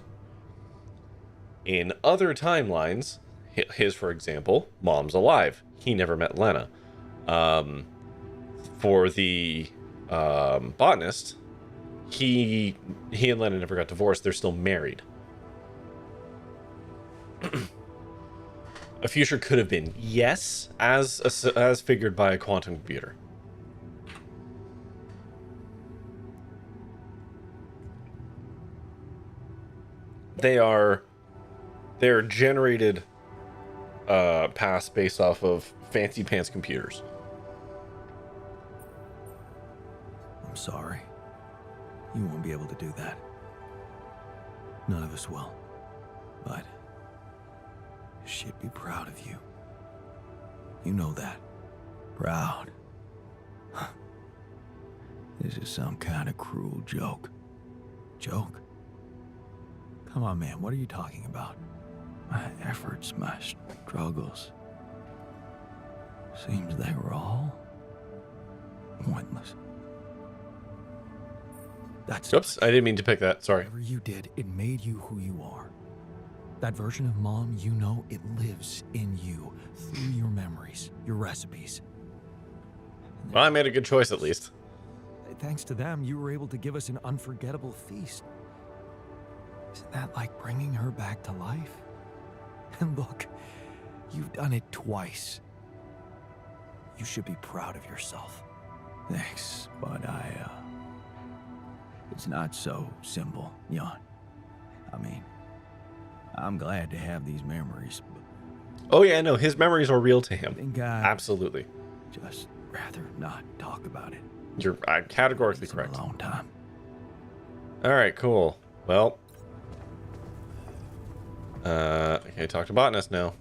In other timelines, his for example, Mom's alive. He never met Lena. For the botanist, he and Lena never got divorced. They're still married. A future could have been yes, as figured by a quantum computer. They're generated paths based off of fancy pants computers. I'm sorry. You won't be able to do that. None of us will. But she'd be proud of you. You know that. Proud. This is some kind of cruel joke. Joke? Come on, man, what are you talking about? My efforts, my struggles. Seems they were all pointless. That's Oops, I didn't mean to pick that. Sorry. whatever you did, it made you who you are. That version of Mom, you know, it lives in you through your memories, your recipes. Well, I made a good choice at least. Thanks to them, you were able to give us an unforgettable feast. Isn't that like bringing her back to life? And look, you've done it twice. You should be proud of yourself. Thanks, but it's not so simple, Jan. I mean, I'm glad to have these memories, but Oh yeah, no, his memories are real to I him. think I Absolutely. just rather not talk about it. You're categorically It's been correct. a long time. All right, cool. Well. Okay, talk to botanist now.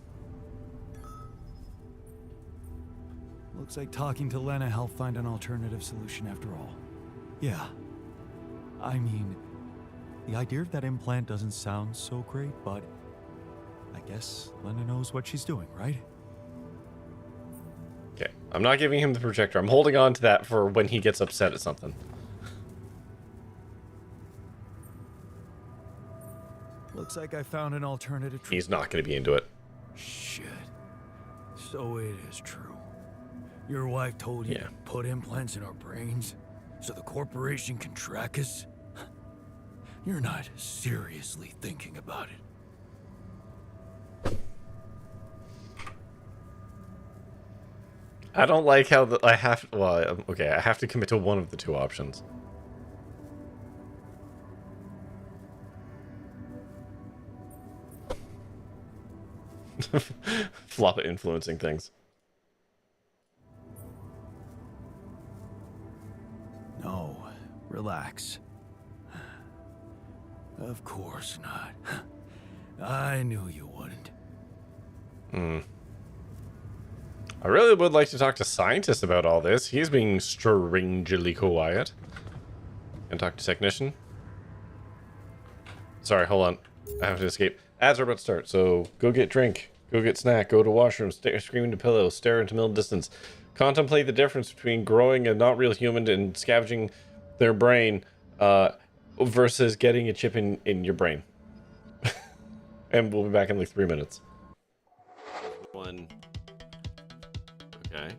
Looks like talking to Lena helped find an alternative solution after all. Yeah. I mean, the idea of that implant doesn't sound so great, but I guess Lena knows what she's doing, right? Okay, I'm not giving him the projector. I'm holding on to that for when he gets upset at something. Looks like I found an alternative. He's not going to be into it. Shit. So it is true. Your wife told you to put implants in our brains so the corporation can track us? You're not seriously thinking about it. I don't like how I have. Well, okay, I have to commit to one of the two options. Flop influencing things. No, relax. Of course not. I knew you wouldn't. I really would like to talk to scientists about all this. He's being strangely quiet. And talk to technician. Sorry, hold on. I have to escape. Ads are about to start, so go get drink. Go get snack. Go to washroom. Scream into pillow. Stare into middle distance. Contemplate the difference between growing a not real human and scavenging their brain versus getting a chip in your brain. And we'll be back in like 3 minutes. One. Okay.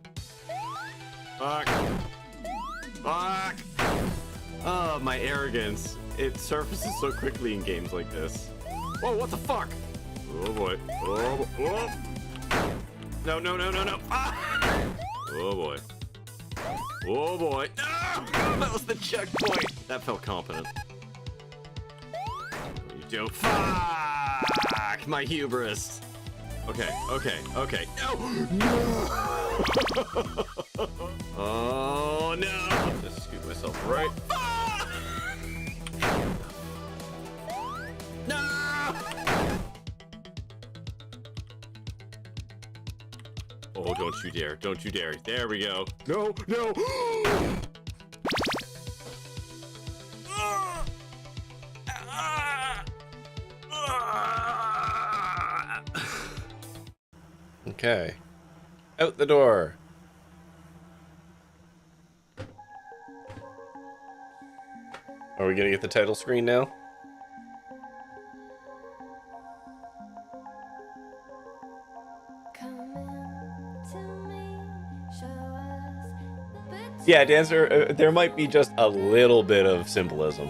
Fuck. Fuck. Oh, my arrogance. It surfaces so quickly in games like this. Whoa, what the fuck? Oh boy. Oh, oh. No, no, no, no, no. Ah! Oh boy. Oh boy. No! That was the checkpoint. That felt competent. What you do? Fuck! My hubris. Okay, okay, okay. No! No! Oh no! Just scoot myself right. Ah! No! Oh, don't you dare. Don't you dare. There we go. No, no. Okay. Out the door. Are we gonna get the title screen now? Yeah, Dancer, there might be just a little bit of symbolism.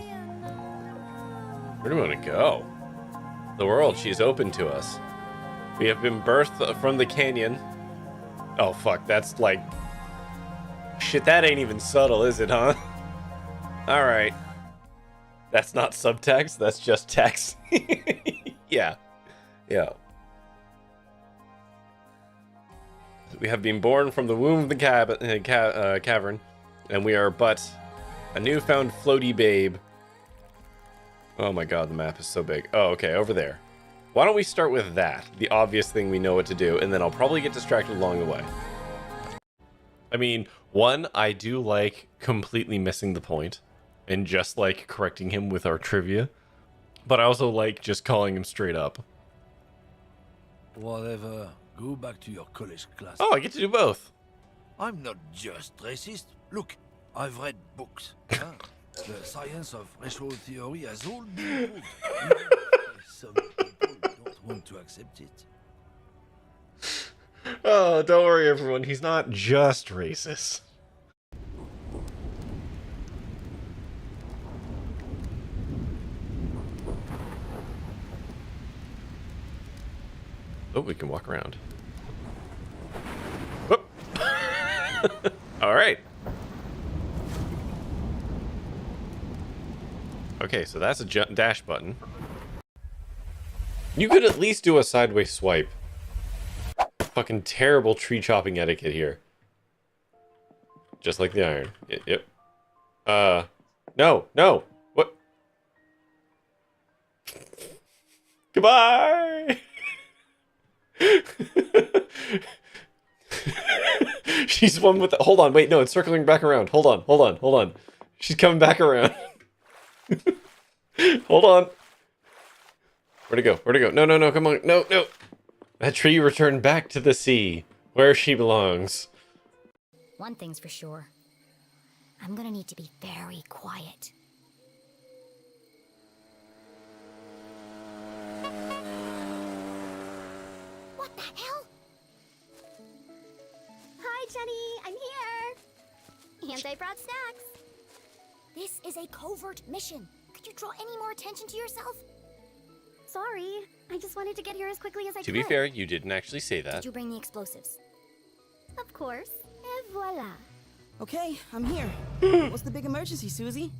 Where do we want to go? The world, she's open to us. We have been birthed from the canyon. Oh, fuck, that's like... Shit, that ain't even subtle, is it, huh? Alright. That's not subtext, that's just text. Yeah. Yeah. We have been born from the womb of the cavern, and we are but a newfound floaty babe. Oh my god, the map is so big. Oh, okay, over there. Why don't we start with that, the obvious thing we know what to do, and then I'll probably get distracted along the way. I mean, one, I do like completely missing the point, and just like correcting him with our trivia, but I also like just calling him straight up. Whatever. Go back to your college class. Oh, I get to do both. I'm not just racist. Look, I've read books. Huh? The science of racial theory has all been proved. Some people don't want to accept it. Oh, don't worry, everyone. He's not just racist. Oh, we can walk around. Whoop. All right. Okay, so that's a dash button. You could at least do a sideways swipe. Fucking terrible tree chopping etiquette here. Just like the iron. Yep. No, no. What? Goodbye. She's one with the... Hold on, wait, no, it's circling back around. Hold on. She's coming back around. Hold on. Where'd it go? No, come on. No. That tree returned back to the sea, where she belongs. One thing's for sure. I'm gonna need to be very quiet. What the hell? Hi, Jenny. I'm here. And I brought snacks. This is a covert mission. Could you draw any more attention to yourself? Sorry. I just wanted to get here as quickly as I could. To be fair, you didn't actually say that. Did you bring the explosives? Of course. Et voila. Okay, I'm here. What's the big emergency, Susie?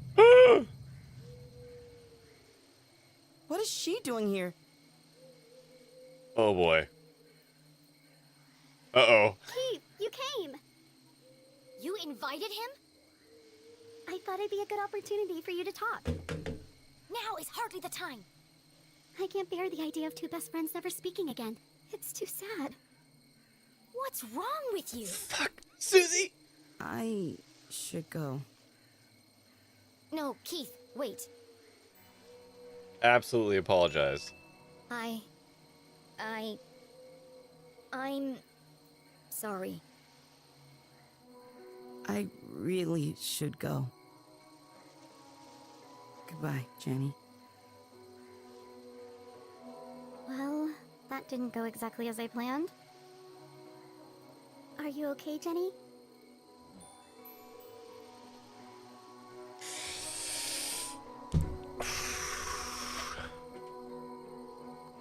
What is she doing here? Oh boy. Uh-oh. Keith, you came. You invited him? I thought it'd be a good opportunity for you to talk. Now is hardly the time. I can't bear the idea of two best friends never speaking again. It's too sad. What's wrong with you? Fuck, Susie! I should go. No, Keith, wait. Absolutely apologize. I'm sorry. I really should go. Goodbye, Jenny. Well, that didn't go exactly as I planned. Are you okay, Jenny?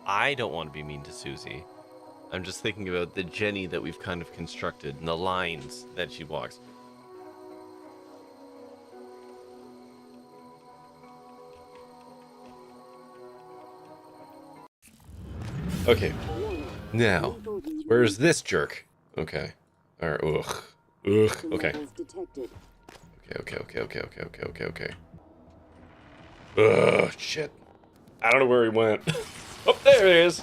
I don't want to be mean to Susie. I'm just thinking about the Jenny that we've kind of constructed and the lines that she walks. Okay. Now, where's this jerk? Okay. Alright, ugh. Okay. Okay. Ugh, shit. I don't know where he went. Oh, there he is.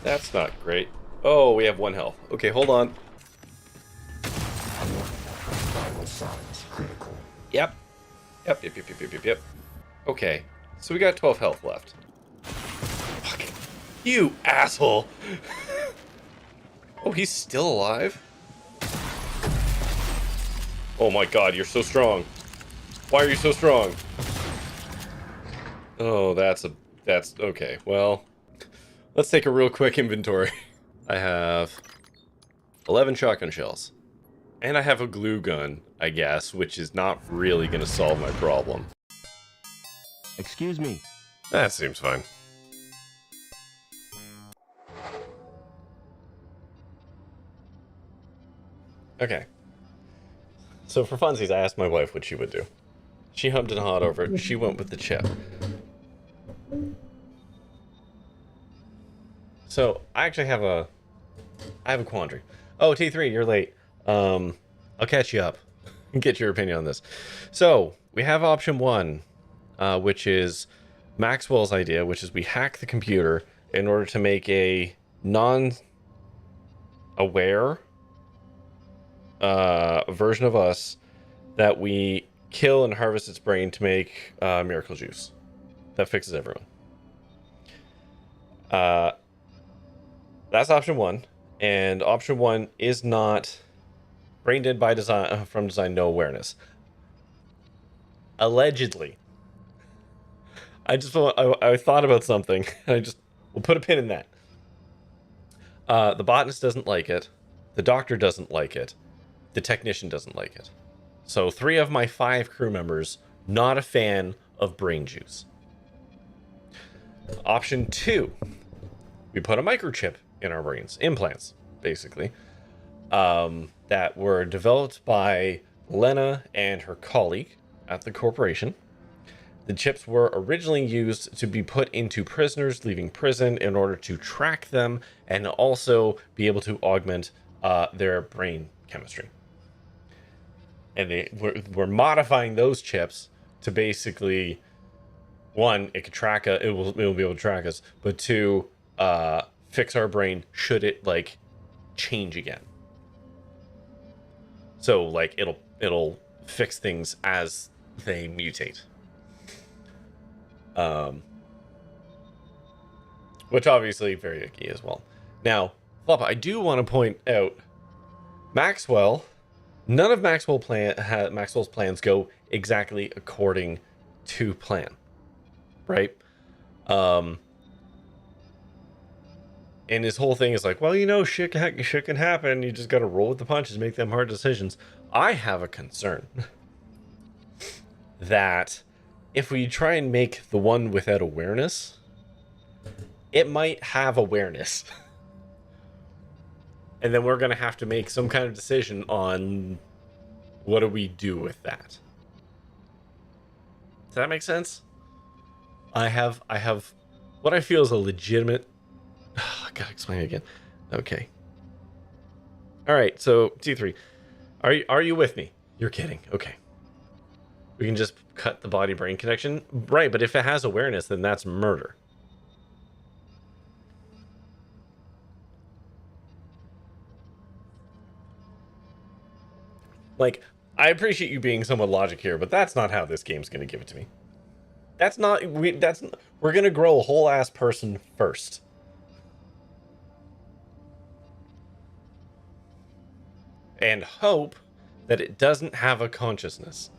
That's not great. Oh, we have 1 health. Okay, hold on. Yep. Okay, so we got 12 health left. Fuck. You asshole. Oh, he's still alive? Oh my god, you're so strong. Why are you so strong? Oh, that's okay. Well, let's take a real quick inventory. I have 11 shotgun shells. And I have a glue gun, I guess, which is not really going to solve my problem. Excuse me. That seems fine. Okay. So for funsies, I asked my wife what she would do. She hummed and hawed over it. She went with the chip. So I actually have a quandary. Oh, T3, you're late. I'll catch you up and get your opinion on this. So we have option 1, which is Maxwell's idea, which is we hack the computer in order to make a non-aware version of us that we kill and harvest its brain to make miracle juice that fixes everyone. That's option 1, and option 1 is not brain dead by design, from design, no awareness. Allegedly. I thought about something, and we'll put a pin in that. The botanist doesn't like it, the doctor doesn't like it, the technician doesn't like it. So 3 of my 5 crew members, not a fan of brain juice. Option 2, we put a microchip in our brains, implants, basically, that were developed by Lena and her colleague at the corporation. The chips were originally used to be put into prisoners leaving prison in order to track them and also be able to augment their brain chemistry. And we're modifying those chips to basically, one, it could track it will be able to track us, but two, fix our brain should it like change again. So like it'll fix things as they mutate. Which obviously very icky as well. Now, Floppa, I do want to point out Maxwell. None of Maxwell's plans go exactly according to plan, right? And his whole thing is like, well, you know, shit can happen. You just got to roll with the punches, make them hard decisions. I have a concern that if we try and make the one without awareness, it might have awareness. And then we're going to have to make some kind of decision on what do we do with that. Does that make sense? I have what I feel is a legitimate... I gotta explain it again. Okay. All right, so T3, are you with me? You're kidding. Okay. We can just cut the body-brain connection. Right, but if it has awareness, then that's murder. Like, I appreciate you being somewhat logic here, but that's not how this game's gonna give it to me. We're gonna grow a whole ass person first. And hope that it doesn't have a consciousness.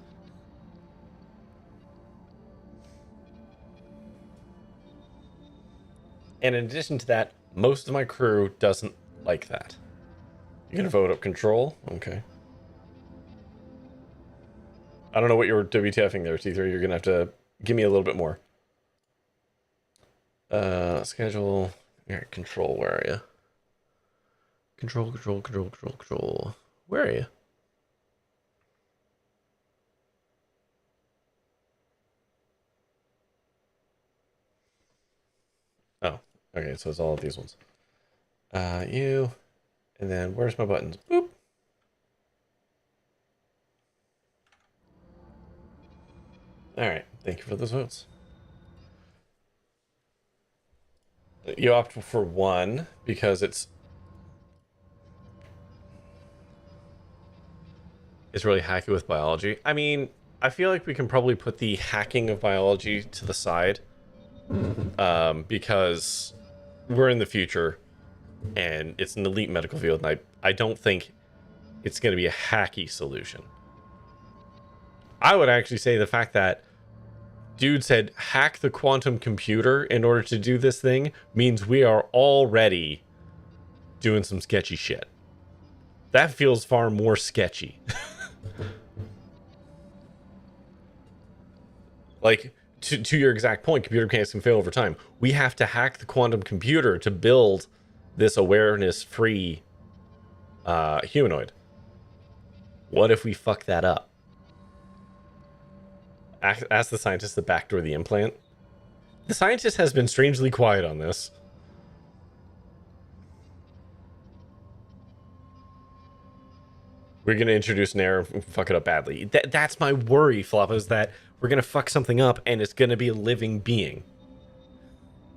And in addition to that, most of my crew doesn't like that. You're gonna vote up control? Okay. I don't know what you were WTFing there, T3. You're gonna have to give me a little bit more. Schedule. Alright, control, where are you? Control. Where are you? Oh, okay, so it's all of these ones. You, and then where's my buttons? Boop. Alright, thank you for those votes. You opt for one because it's really hacky with biology. I mean, I feel like we can probably put the hacking of biology to the side. Because we're in the future and it's an elite medical field, and I don't think it's going to be a hacky solution. I would actually say the fact that dude said hack the quantum computer in order to do this thing means we are already doing some sketchy shit. That feels far more sketchy. Like, to your exact point, computer mechanics can fail over time. We have to hack the quantum computer to build this awareness-free humanoid. What if we fuck that up? Ask the scientist to backdoor the implant. The scientist has been strangely quiet on this. We're going to introduce an error and fuck it up badly. That's my worry, Floppa, is that we're going to fuck something up and it's going to be a living being.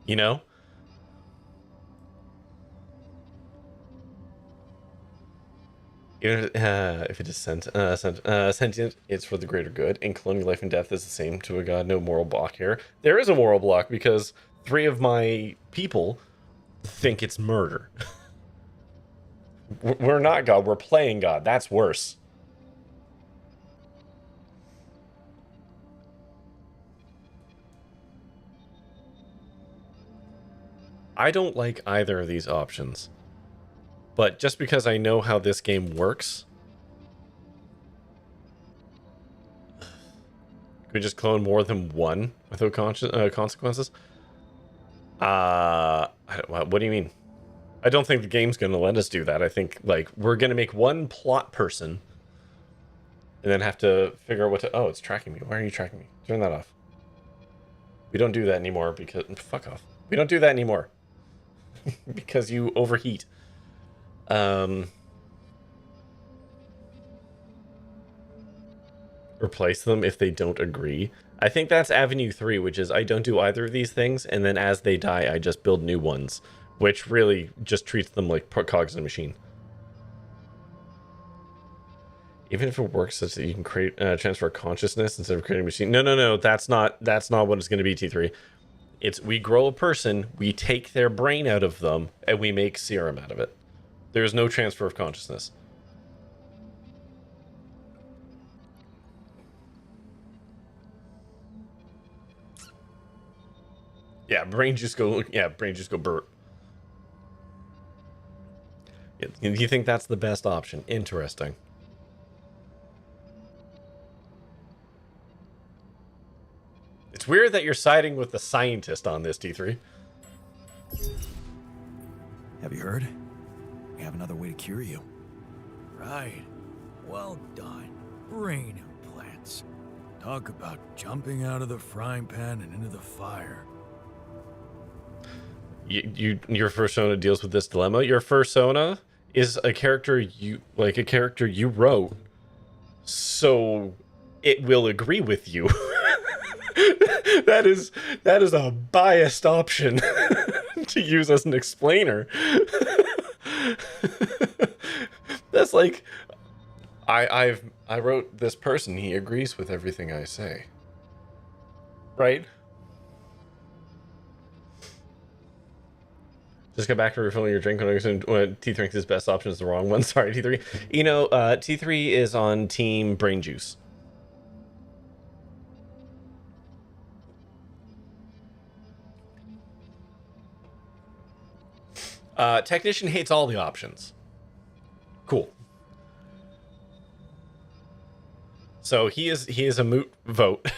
You know? Even if it is sentient, it's for the greater good, and cloning life and death is the same to a god. No moral block here. There is a moral block because 3 of my people think it's murder. We're not God, we're playing God. That's worse. I don't like either of these options. But just because I know how this game works... Can we just clone more than one without consequences? What do you mean? I don't think the game's going to let us do that. I think, like, we're going to make one plot person and then have to figure out what to... Oh, it's tracking me. Why are you tracking me? Turn that off. We don't do that anymore because... Fuck off. We don't do that anymore. Because you overheat. replace them if they don't agree. I think that's Avenue 3, which is I don't do either of these things, and then as they die, I just build new ones, which really just treats them like cogs in a machine. Even if it works such that you can create transfer consciousness instead of creating a machine. No, that's not what it's going to be, T3. It's we grow a person, we take their brain out of them, and we make serum out of it. There's no transfer of consciousness. Yeah, brain juice go Bert. You think that's the best option? Interesting. It's weird that you're siding with the scientist on this, T3. Have you heard? We have another way to cure you. Right. Well done. Brain implants. Talk about jumping out of the frying pan and into the fire. Your persona deals with this dilemma. Your persona is a character you wrote, so it will agree with you. that is a biased option to use as an explainer. That's like I wrote this person, he agrees with everything I say. Right? Just get back to refilling your drink when T3 thinks his best option is the wrong one. Sorry, T3. You know, T3 is on team brain juice. Technician hates all the options. Cool. So he is a moot vote.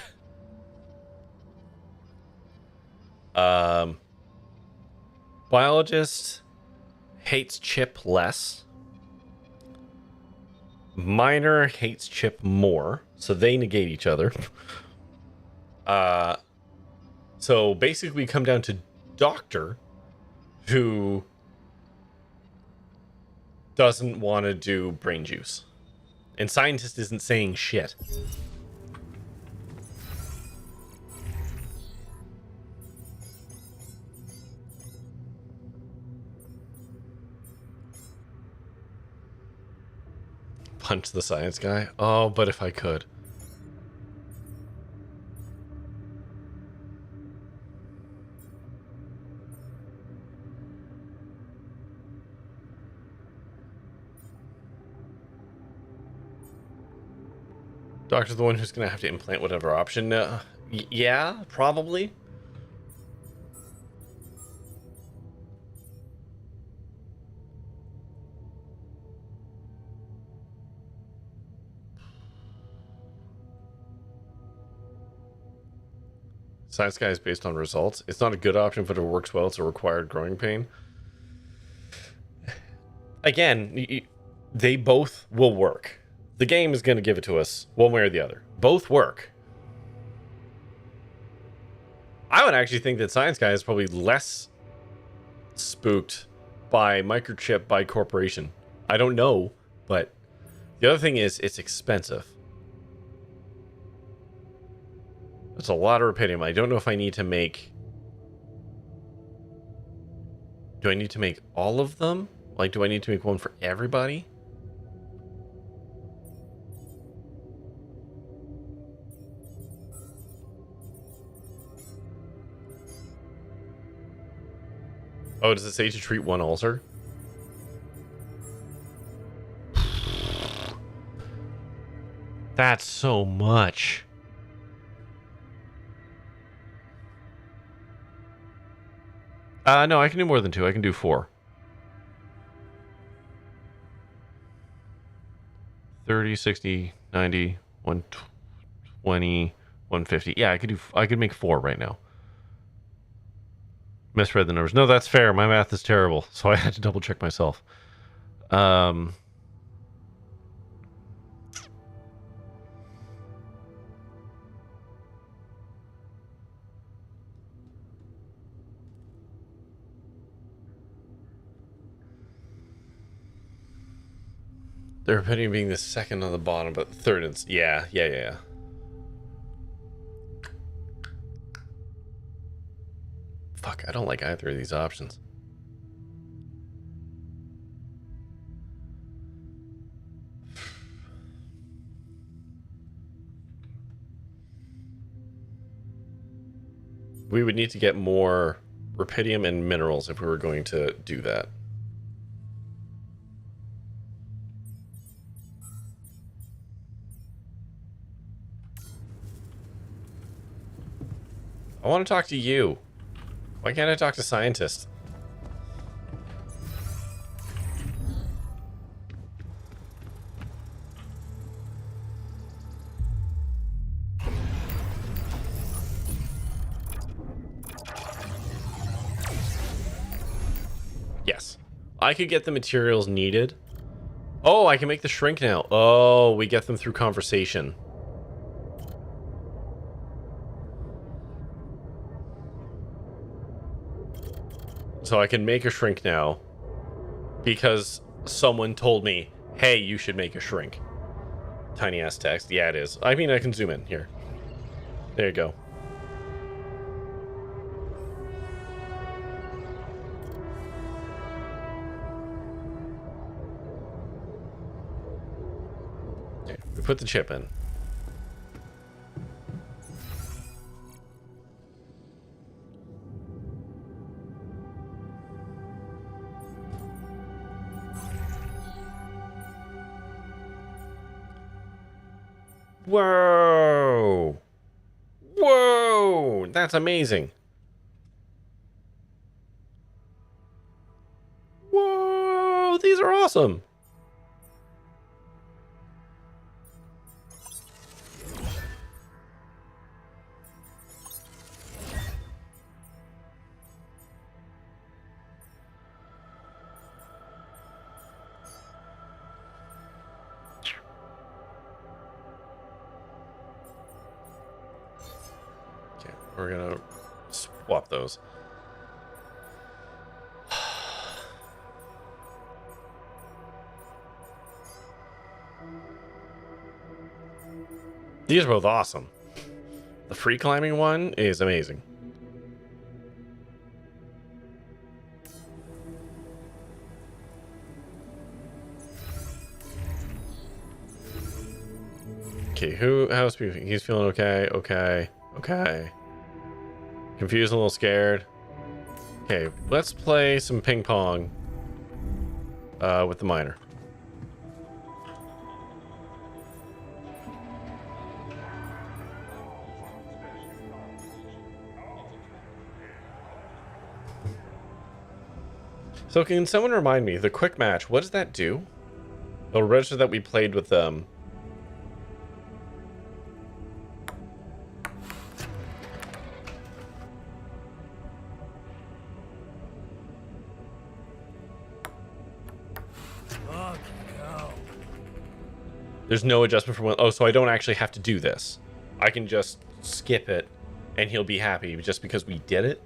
Biologist hates Chip less. Miner hates Chip more, so they negate each other. So basically we come down to Doctor, who doesn't want to do brain juice. And Scientist isn't saying shit. Punch the science guy? Oh, but if I could. Doctor's the one who's going to have to implant whatever option. Yeah, probably. Science guy is based on results. It's not a good option, but it works well. It's a required growing pain. Again, they both will work. The game is going to give it to us one way or the other. Both work. I would actually think that Science Guy is probably less spooked by microchip by corporation. I don't know, but the other thing is it's expensive. It's a lot of rubidium. I don't know if I need to make... Do I need to make all of them? Like, do I need to make one for everybody? Oh, does it say to treat one ulcer? That's so much. No, I can do more than 2. I can do 4. 30, 60, 90, 120, 150. Yeah, I could make 4 right now. Misread the numbers. No, that's fair. My math is terrible, so I had to double check myself. The rubidium being the second on the bottom, but third and... Yeah. I don't like either of these options. We would need to get more rupidium and minerals if we were going to do that. I want to talk to you. Why can't I talk to scientists? Yes. I could get the materials needed. Oh, I can make the shrink now. Oh, we get them through conversation. So I can make a shrink now because someone told me, hey, you should make a shrink. Tiny ass text. Yeah, it is. I mean, I can zoom in here. There you go. Okay, we put the chip in. Whoa! Whoa! That's amazing. Whoa! These are awesome. Okay, we're gonna swap those. These are both awesome. The free climbing one is amazing. Okay, how's he's feeling okay, okay. Confused, a little scared. Okay, let's play some ping pong with the miner. So can someone remind me, the quick match, what does that do? It'll register that we played with them. There's no adjustment for one. Oh, so I don't actually have to do this. I can just skip it and he'll be happy just because we did it.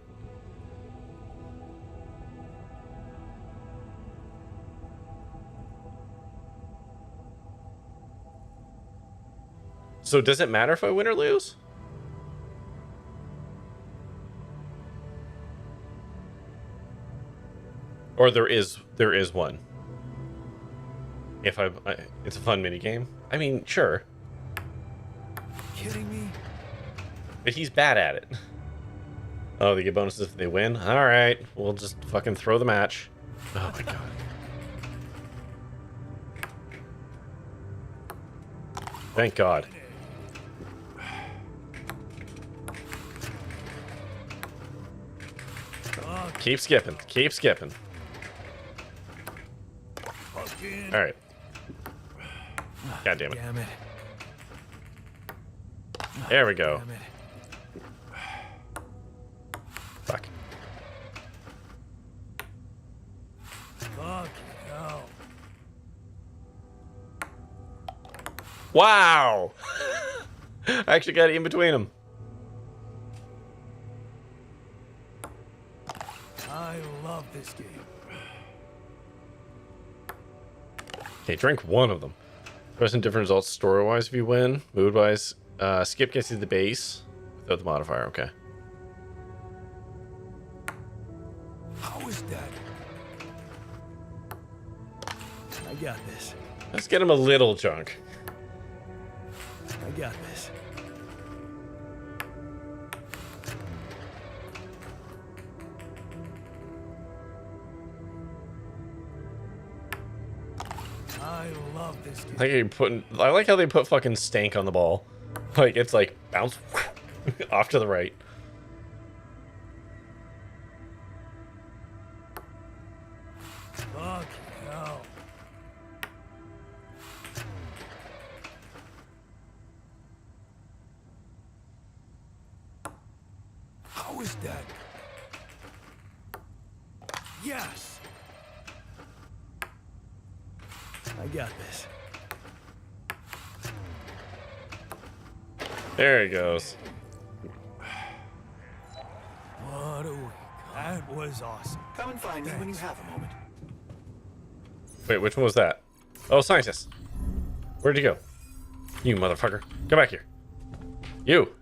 So does it matter if I win or lose? Or there is one. If it's a fun mini game. I mean, sure. Kidding me? But he's bad at it. Oh, they get bonuses if they win? Alright, we'll just fucking throw the match. Oh my god. Thank God. Keep skipping. Keep skipping. Alright. God damn it. There we go. Fuck. Wow! I actually got it in between them. I love this game. Okay, drink one of them. Present different results story-wise if you win. Mood-wise, skip gets you the base without the modifier. Okay. got this. Let's get him a little junk. I got this. I love this game. I like how they put fucking stank on the ball. Like it's like bounce off to the right. Fuck hell. How is that? Yes. I got this. There he goes. What a week. That was awesome. Come and find me when you have a moment. Wait, which one was that? Oh, scientist. Where'd you go? You motherfucker. Come back here. You.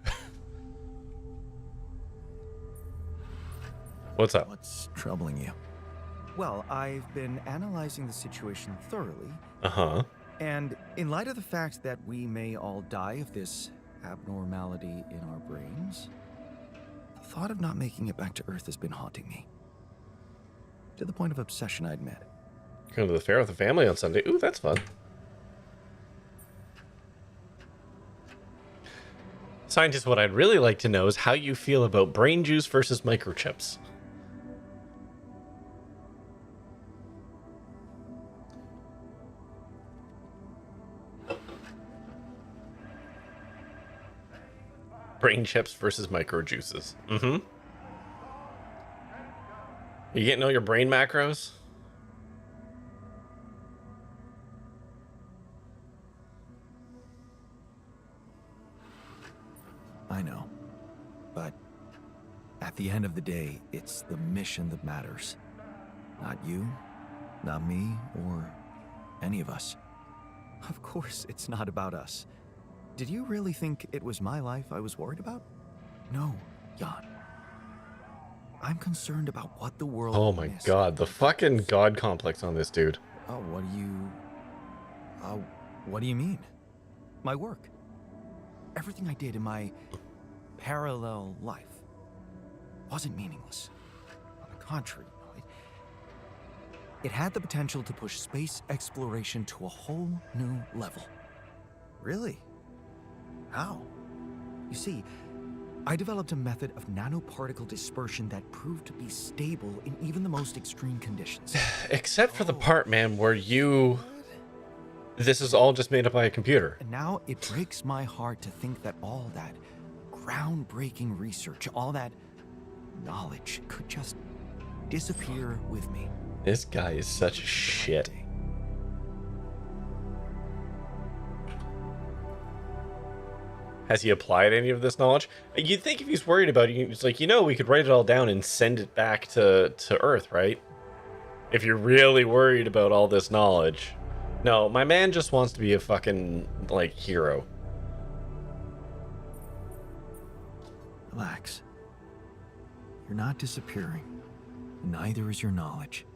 What's up? What's troubling you? Well, I've been analyzing the situation thoroughly. Uh-huh. And in light of the fact that we may all die of this abnormality in our brains, the thought of not making it back to Earth has been haunting me. To the point of obsession, I admit. Going to the fair with the family on Sunday. Ooh, that's fun. Scientist, what I'd really like to know is how you feel about brain juice versus microchips. Brain chips versus micro juices. Mm-hmm. You getting all your brain macros? I know. But at the end of the day, it's the mission that matters. Not you, not me, or any of us. Of course, it's not about us. Did you really think it was my life I was worried about? No, Jan. I'm concerned about what the world Oh my missed. god, the fucking god complex on this dude. Oh, what do you mean? My work. Everything I did in my parallel life wasn't meaningless. On the contrary, it had the potential to push space exploration to a whole new level. Really? How? You see, I developed a method of nanoparticle dispersion that proved to be stable in even the most extreme conditions. Except for the part, man, where you... This is all just made up by a computer. And now it breaks my heart to think that all that groundbreaking research, all that knowledge could just disappear with me. This guy is such a shit. Has he applied any of this knowledge? You'd think if he's worried about it, it's like, we could write it all down and send it back to Earth, right? If you're really worried about all this knowledge. No, my man just wants to be a fucking, hero. Relax. You're not disappearing. Neither is your knowledge.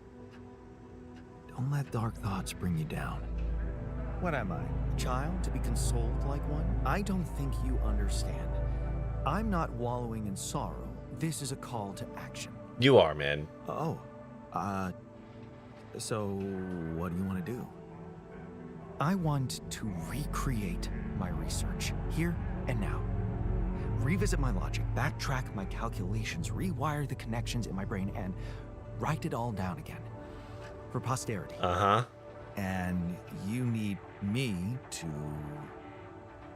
Don't let dark thoughts bring you down. What am I? A child to be consoled like one? I don't think you understand. I'm not wallowing in sorrow. This is a call to action. You are, man. Oh. So what do you want to do? I want to recreate my research, here and now. Revisit my logic, backtrack my calculations, rewire the connections in my brain, and write it all down again. For posterity. Uh-huh. And you need me to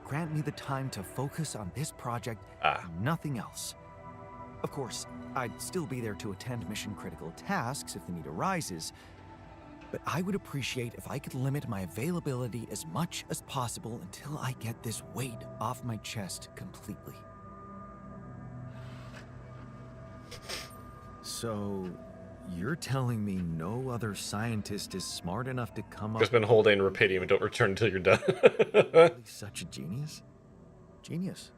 grant me the time to focus on this project and nothing else. Of course, I'd still be there to attend mission-critical tasks if the need arises, but I would appreciate if I could limit my availability as much as possible until I get this weight off my chest completely. So, you're telling me no other scientist is smart enough to come up... Just been whole day in Rapidium and don't return until you're done. Really such a genius? Genius?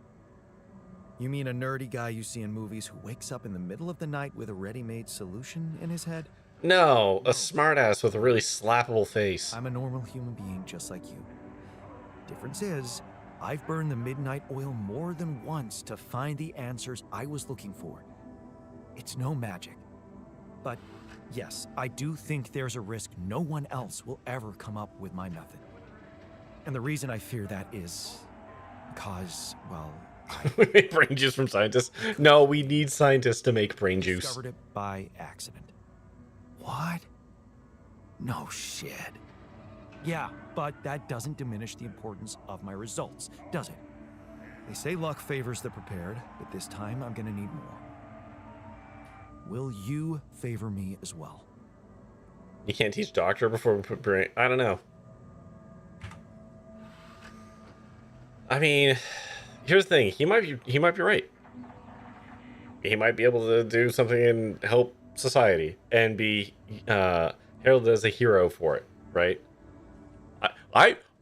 You mean a nerdy guy you see in movies who wakes up in the middle of the night with a ready-made solution in his head? No, a smartass with a really slappable face. I'm a normal human being just like you. Difference is, I've burned the midnight oil more than once to find the answers I was looking for. It's no magic. But yes, I do think there's a risk no one else will ever come up with my method. And the reason I fear that is because, well, We make brain juice from scientists. No, we need scientists to make brain juice. Discovered it by accident. What? No shit. Yeah, but that doesn't diminish the importance of my results, does it? They say luck favors the prepared, but this time I'm gonna need more. Will you favor me as well? You can't teach doctor before we put brain. I don't know. I mean, here's the thing. He might be right. He might be able to do something and help society and be heralded as a hero for it, right?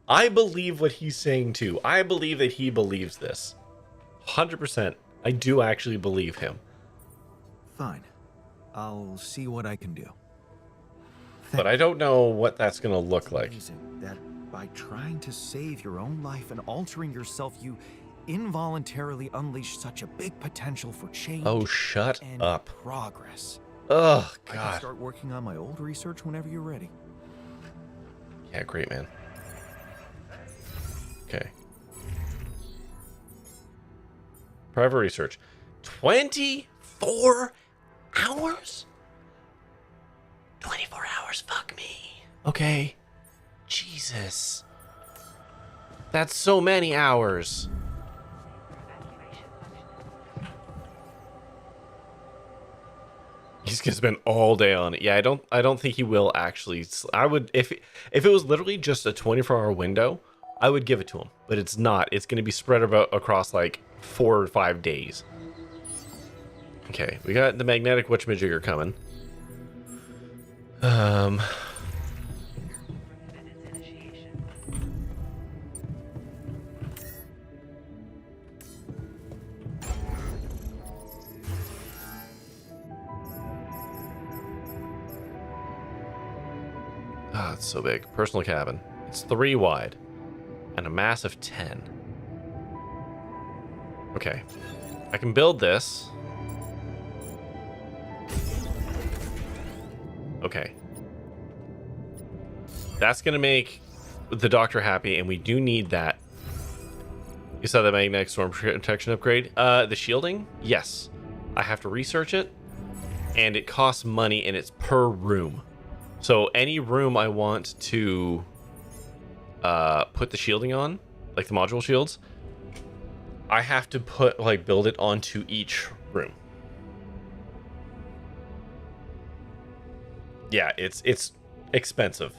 I believe what he's saying too. I believe that he believes this. 100%. I do actually believe him. Fine. I'll see what I can do. But I don't know what that's going to look like. That by trying to save your own life and altering yourself, you involuntarily unleash such a big potential for change. Oh, shut and up. Progress. Oh, I can God. start working on my old research whenever you're ready. Yeah, great, man. Okay. Private research. 24 hours? 24 hours, fuck me. Okay. Jesus. That's so many hours. He's gonna spend all day on it. Yeah, I don't think he will actually. I would if it was literally just a 24-hour window, I would give it to him. But it's not. It's gonna be spread about across like 4 or 5 days. Okay, we got the magnetic whatchamajigger coming. Ah, it's so big. Personal cabin. It's 3 wide and a mass of 10. Okay. I can build this. Okay. That's going to make the doctor happy, and we do need that. You saw the magnetic storm protection upgrade? The shielding? Yes. I have to research it, and it costs money, and it's per room. So any room I want to put the shielding on, like the module shields, I have to build it onto each room. Yeah, it's expensive.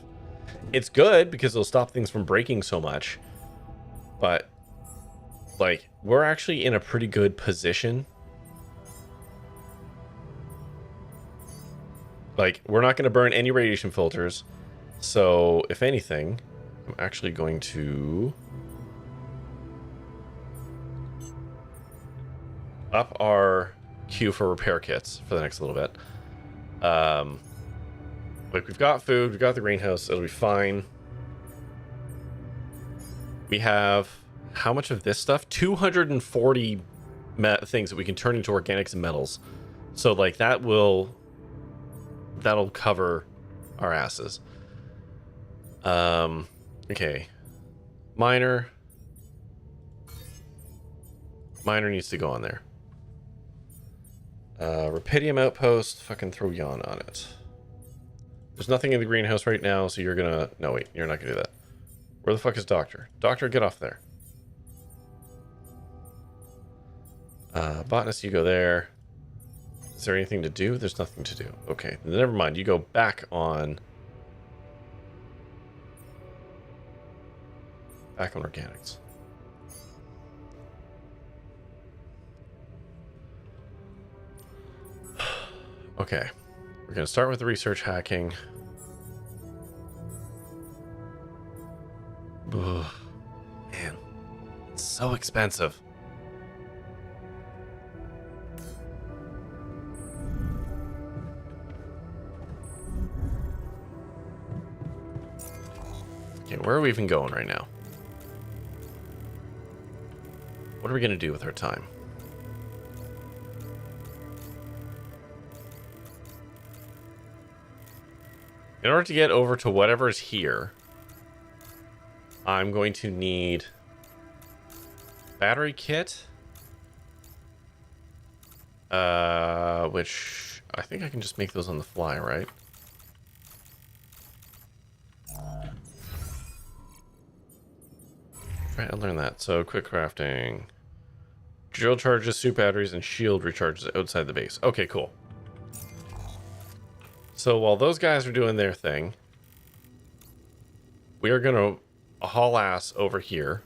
It's good because it'll stop things from breaking so much. But like, we're actually in a pretty good position. Like, we're not going to burn any radiation filters. So, if anything, I'm actually going to up our queue for repair kits for the next little bit. Like, we've got food, we've got the greenhouse, it'll be fine. We have how much of this stuff? 240 things that we can turn into organics and metals. So, like, that'll cover our asses. Okay. Miner needs to go on there. Rapidium outpost, fucking throw Yon on it. There's nothing in the greenhouse right now, so you're gonna... No, wait, you're not gonna do that. Where the fuck is Doctor? Doctor, get off there. Botanist, you go there. Is there anything to do? There's nothing to do. Okay, never mind. You go back on... Back on organics. Okay. We're going to start with the research hacking. Ugh. Man, it's so expensive. Okay, where are we even going right now? What are we going to do with our time? In order to get over to whatever is here, I'm going to need battery kit, which I think I can just make those on the fly, right? Right, I learned that. So quick crafting, drill charges, suit batteries, and shield recharges outside the base. Okay, cool. So while those guys are doing their thing, we are gonna haul ass over here,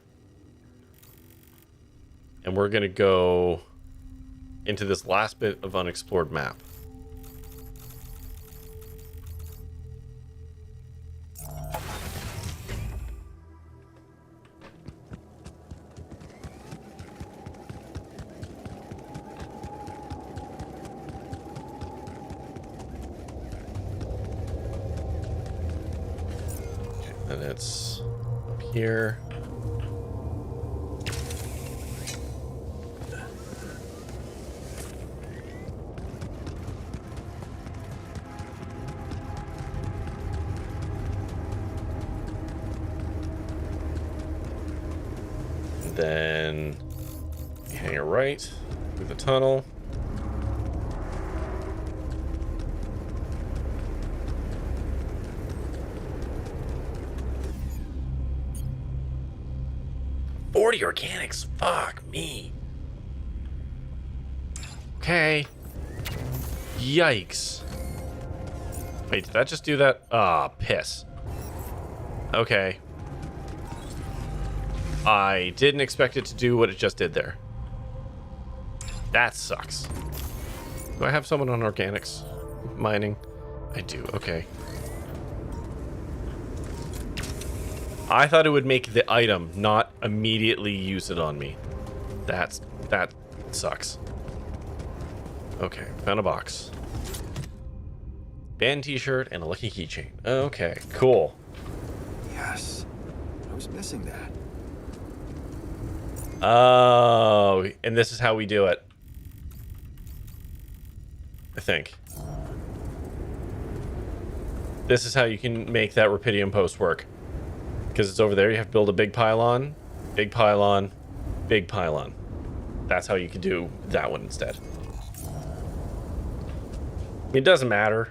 and we're gonna go into this last bit of unexplored map. Okay, and it's up here. Then you hang it right through the tunnel. Organics, fuck me. Okay. Yikes. Wait, did that just do that? Ah, piss. Okay. I didn't expect it to do what it just did there. That sucks. Do I have someone on organics mining? I do, okay. I thought it would make the item, not immediately use it on me. That sucks. Okay, found a box. Band t-shirt and a lucky keychain. Okay, cool. Yes. I was missing that. Oh, and this is how we do it. I think. This is how you can make that rupidium post work. Because it's over there, you have to build a big pylon, big pylon, big pylon. That's how you can do that one instead. It doesn't matter.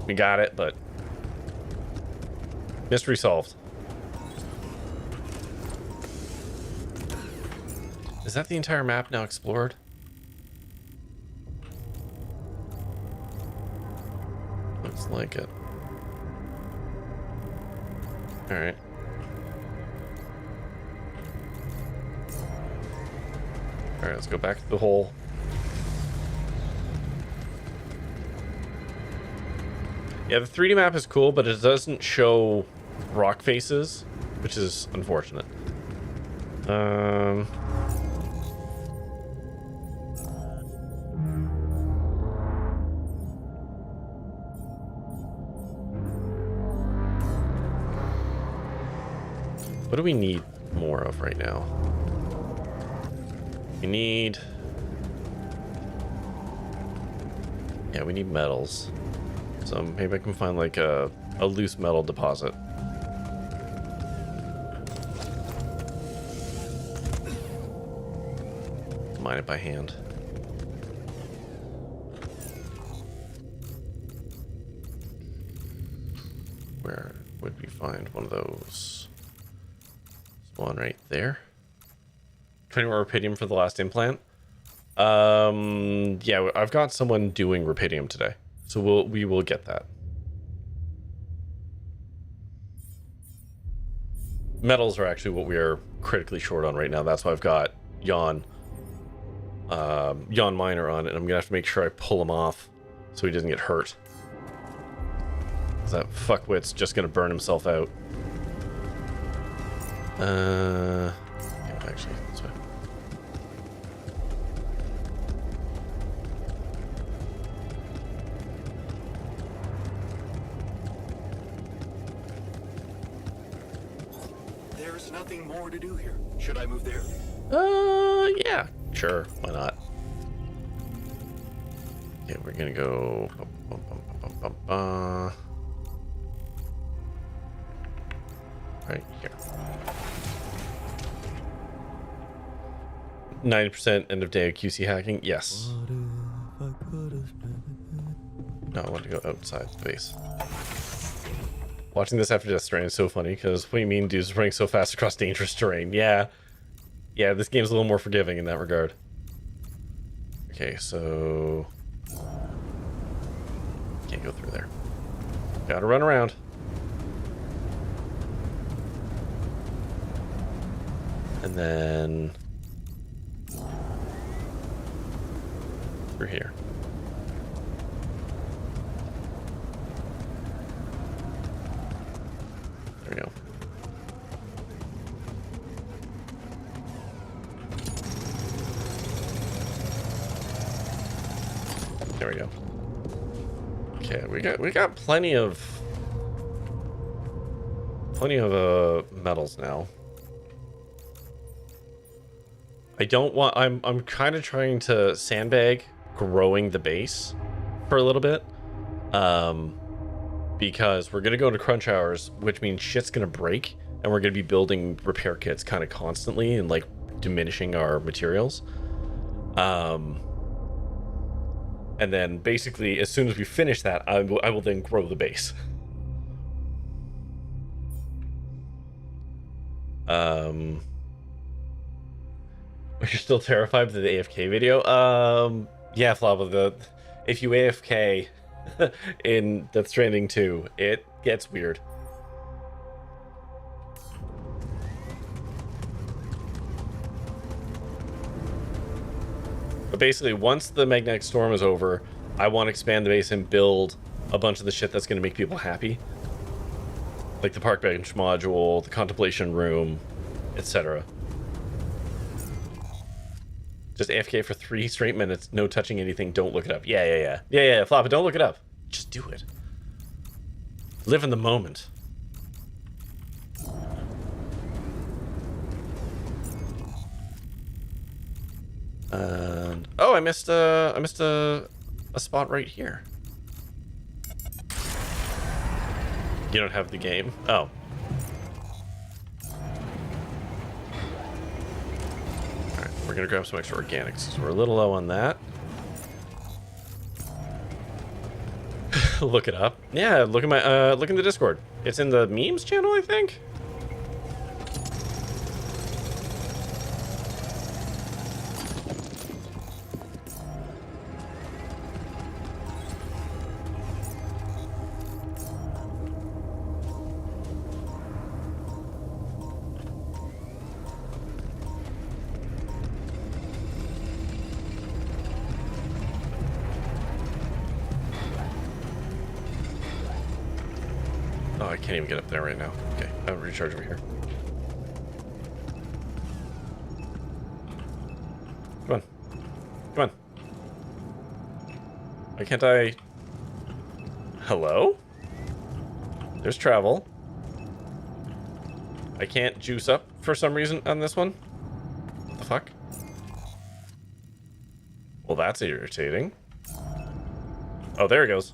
We got it, but mystery solved. Is that the entire map now explored? Looks like it. Alright. Alright, let's go back to the hole. Yeah, the 3D map is cool, but it doesn't show rock faces, which is unfortunate. What do we need more of right now? We need... Yeah, we need metals. So maybe I can find like a loose metal deposit. Mine it by hand. Where would we find one of those? There's one right there. 20 more rupidium for the last implant. Yeah, I've got someone doing rupidium today, so we will get that. Metals are actually what we are critically short on right now. That's why I've got Jan Miner on, and I'm gonna have to make sure I pull him off so he doesn't get hurt. 'Cause that fuckwit's just gonna burn himself out. Yeah, actually, this way. There's nothing more to do here. Should I move there? Yeah, sure. Why not? Yeah, we're gonna go. Right here. 90% end of day QC hacking. Yes. No, I want to go outside the base. Watching this after Death Stranding is so funny because what do you mean dudes running so fast across dangerous terrain? Yeah. Yeah, this game's a little more forgiving in that regard. Okay, so... Can't go through there. Gotta run around. And then... through here. There we go. There we go. Okay, we got plenty of metals now. I don't want I'm kind of trying to sandbag growing the base for a little bit. Because we're gonna go into crunch hours, which means shit's gonna break, and we're gonna be building repair kits kind of constantly and like diminishing our materials. And then basically, as soon as we finish that, I will then grow the base. You're still terrified of the AFK video? Yeah, Flava, if you AFK in Death Stranding 2, it gets weird. But basically, once the magnetic storm is over, I want to expand the base and build a bunch of the shit that's going to make people happy. Like the park bench module, the contemplation room, etc. Just AFK for 3 straight minutes, no touching anything, don't look it up. Yeah, Floppa, don't look it up. Just do it. Live in the moment. And oh, I missed a spot right here. You don't have the game? Oh. Alright, we're gonna grab some extra organics because we're a little low on that. Look it up. Yeah, look at my look in the Discord. It's in the memes channel, I think. Oh, I can't even get up there right now. Okay, I'll recharge over here. Come on. Come on. Why can't I... Hello? There's travel. I can't juice up for some reason on this one. What the fuck? Well, that's irritating. Oh, there it goes.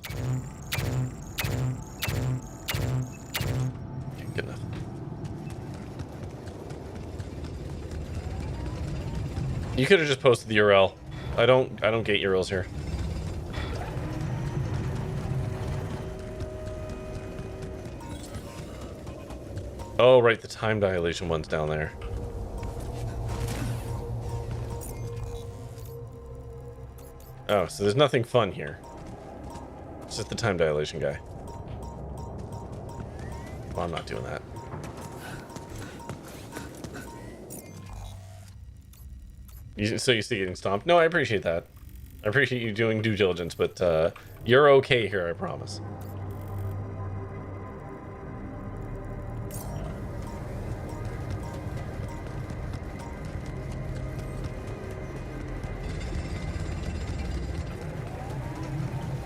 Good enough. You could have just posted the URL. I don't get URLs here. Oh, right, the time dilation one's down there. Oh, so there's nothing fun here. It's just the time dilation guy. Well, I'm not doing that. So you see getting stomped? No, I appreciate that. I appreciate you doing due diligence, but you're okay here, I promise.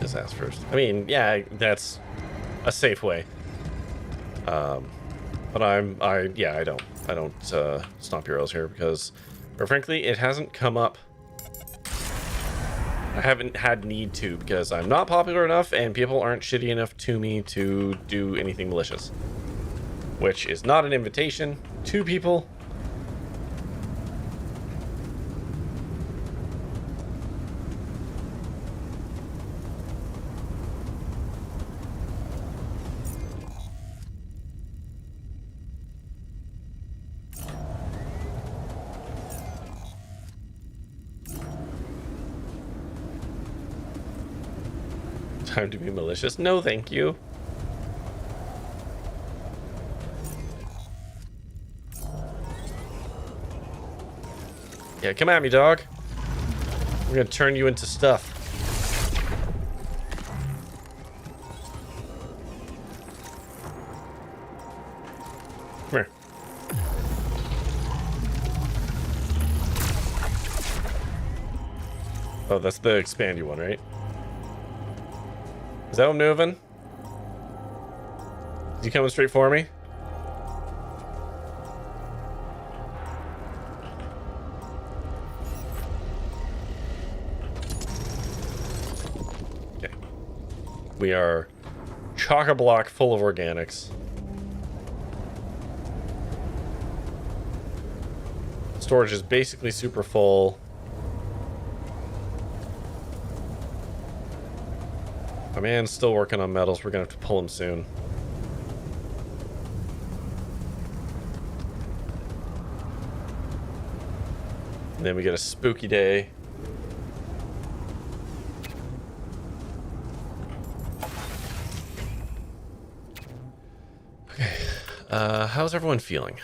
Just ask first. I mean, yeah, that's a safe way. But I don't. I don't stomp your arrows here because, or frankly, it hasn't come up. I haven't had need to because I'm not popular enough and people aren't shitty enough to me to do anything malicious. Which is not an invitation to people. Time to be malicious? No, thank you. Yeah, come at me, dog. We're gonna turn you into stuff. Come here. Oh, that's the expandy one, right? Is that one moving? Is he coming straight for me? Okay. We are chock-a-block full of organics. Storage is basically super full. My man's still working on metals. We're gonna have to pull him soon. And then we get a spooky day. Okay. How's everyone feeling?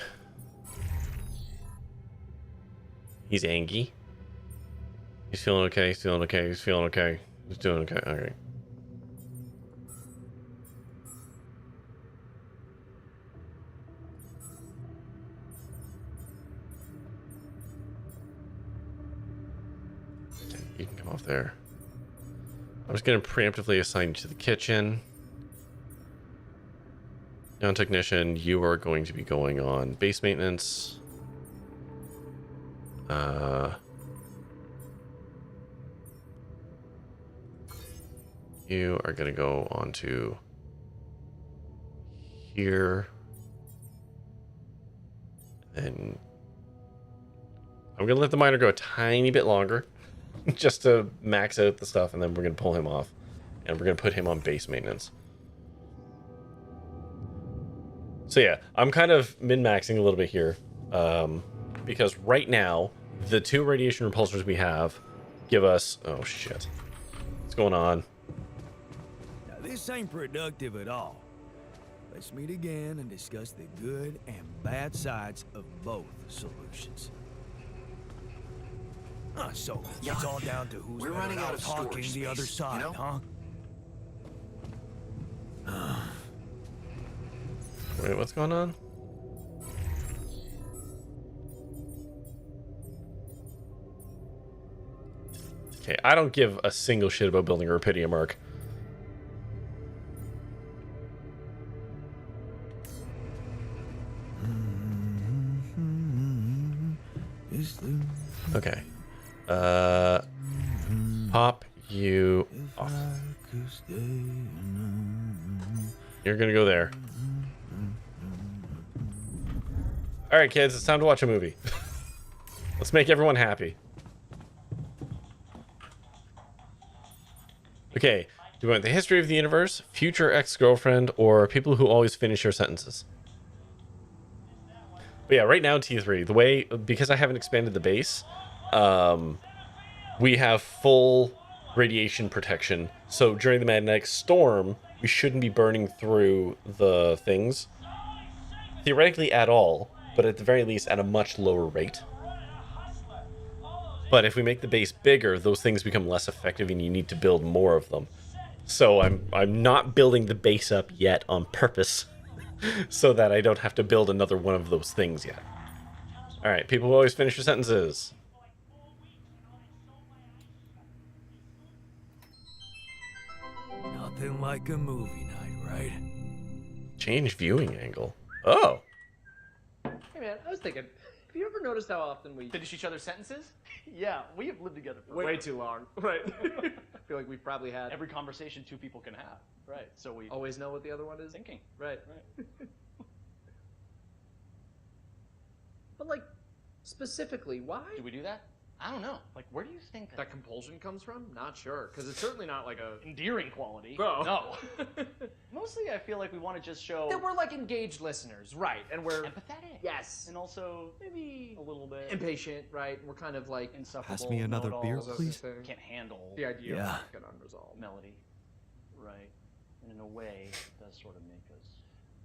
He's angry. He's feeling okay. He's feeling okay. He's feeling okay. He's doing okay. Okay. You can come off there. I'm just going to preemptively assign you to the kitchen. Young technician, you are going to be going on base maintenance. You are going to go on to here. And I'm going to let the miner go a tiny bit longer. Just to max out the stuff, and then we're going to pull him off. And we're going to put him on base maintenance. So yeah, I'm kind of min-maxing a little bit here. Because right now, the 2 radiation repulsors we have give us... Oh, shit. What's going on? Now, this ain't productive at all. Let's meet again and discuss the good and bad sides of both solutions. So it's all down to who's we're running out of talking storage the other space, side, you know? huh? Wait, what's going on? Okay, I don't give a single shit about building a Rapidium arc. Okay. Pop you off. You're gonna go there. Alright, kids, it's time to watch a movie. Let's make everyone happy. Okay, do you want the history of the universe, future ex-girlfriend, or people who always finish your sentences? But yeah, right now, T3, the way, because I haven't expanded the base, we have full radiation protection. So during the magnetic storm, we shouldn't be burning through the things. Theoretically at all, but at the very least at a much lower rate. But if we make the base bigger, those things become less effective and you need to build more of them. So I'm not building the base up yet on purpose so that I don't have to build another one of those things yet. Alright, people who always finish your sentences. Nothing like a movie night, right? Change viewing angle. Oh. Hey man, I was thinking, have you ever noticed how often we Finish each other's sentences? Yeah, we have lived together for Way too long. Right. I feel like we've probably had Every conversation two people can have. Right. So we always know what the other one is. thinking. Right. But like, specifically, why? Do we do that? I don't know. Like, where do you think that compulsion comes from? Not sure, because it's certainly not like a endearing quality? No. No. Mostly, I feel like we want to just show that we're like engaged listeners, right? And we're empathetic. Yes. And also maybe a little bit impatient, right? We're kind of like insufferable. Pass me another beer, know-it-alls. please. Can't handle the idea Yeah. of like an unresolved melody. Right. And in a way, it does sort of make us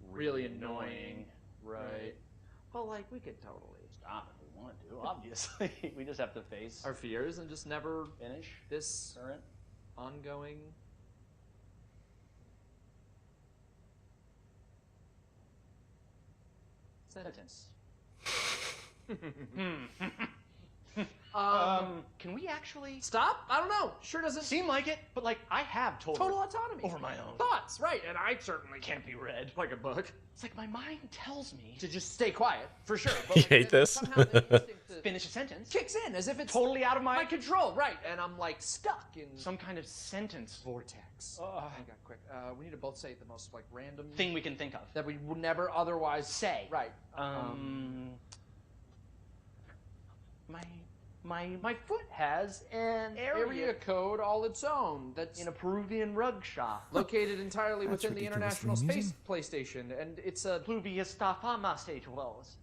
really annoying. Right. Well, like we could totally stop if we want to. Obviously, we just have to face our fears and just never finish this current ongoing. sentence. Can we actually stop? I don't know. Sure doesn't seem like it, but like I have total autonomy over my own thoughts, right? And I certainly can't be read like a book. It's like my mind tells me To just stay quiet, for sure. You hate this? Somehow the instinct to finish a sentence kicks in as if it's totally out of my control, right? And I'm like stuck in some kind of sentence vortex. Hang on, quick. We need to both say the most like random thing we can think of that we would never otherwise say. Right. My foot has an Area code all its own. That's in a Peruvian rug shop located entirely That's within the ridiculously International Space amusing. PlayStation, and it's a. Pluvius fama stage wells.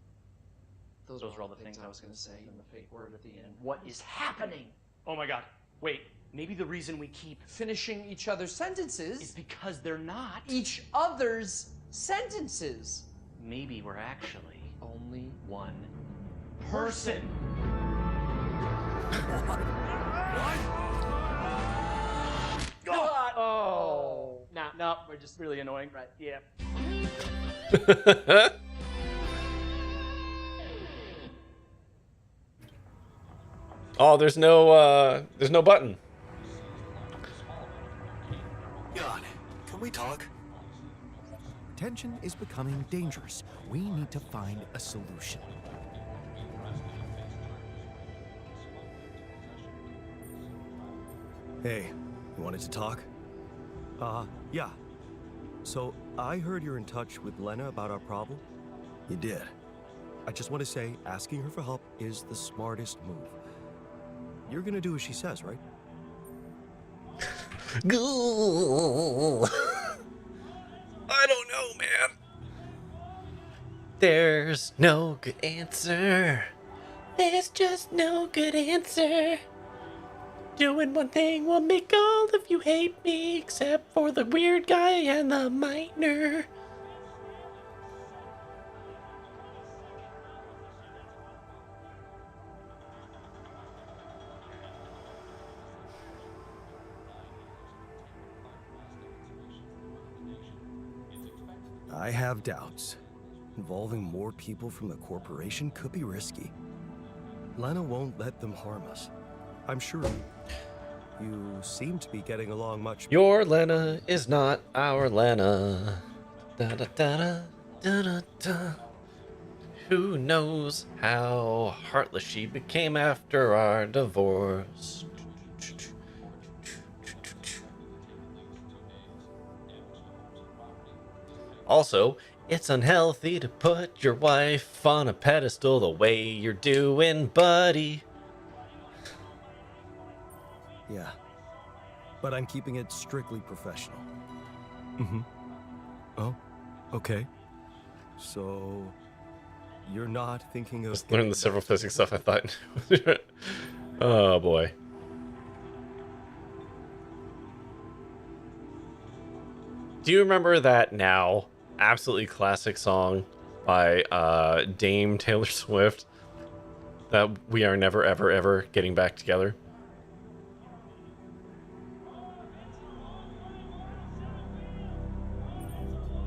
Those are all the things I was going to say. and the fake word at the end. What is happening? Oh my god. Wait, maybe the reason we keep Finishing each other's sentences is because they're not. each other's sentences. Maybe we're actually Only one person. God. Oh. No, we're just really annoying. Right. Yeah. Oh, there's no button. God, can we talk? Tension is becoming dangerous. We need to find a solution. Hey, you wanted to talk? Yeah. So, I heard you're in touch with Lena about our problem? You did. I just want to say, asking her for help is the smartest move. You're gonna do as she says, right? I don't know, man. There's no good answer. There's just no good answer. Doing one thing will make all of you hate me, except for the weird guy and the minor. I have doubts. Involving more people from the corporation could be risky. Lena won't let them harm us. I'm sure you seem to be getting along much. Your Lena is not our Lena. Da da da da da da da. Who knows how heartless she became after our divorce? Also, it's unhealthy to put your wife on a pedestal the way you're doing, buddy. Yeah. But I'm keeping it strictly professional. Oh, okay. So, you're not thinking of... Just learned the several physics stuff I thought. Oh boy. Do you remember that now absolutely classic song by Dame Taylor Swift? That we are never ever ever getting back together?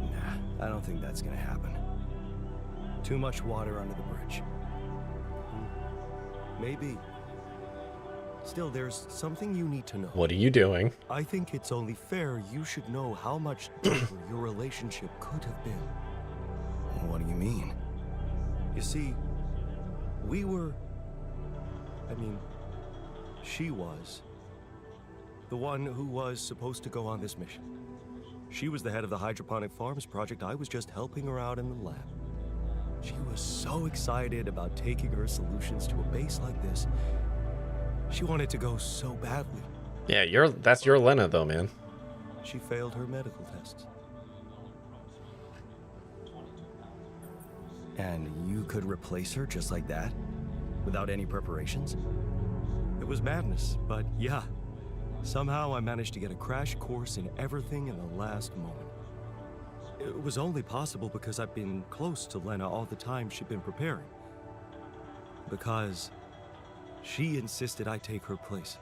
Nah, I don't think that's gonna happen. Too much water under the bridge. Maybe. Still, there's something you need to know. What are you doing? I think it's only fair you should know how much deeper your relationship could have been. What do you mean? You see, we were... she was the one who was supposed to go on this mission. She was the head of the hydroponic farms project. I was just helping her out in the lab. She was so excited about taking her solutions to a base like this. She wanted to go so badly. Yeah, that's your Lena though, man. She failed her medical tests. And you could replace her just like that? Without any preparations? It was madness, but yeah. Somehow I managed to get a crash course in everything in the last moment. It was only possible because I've been close to Lena all the time she'd been preparing. Because she insisted I take her place.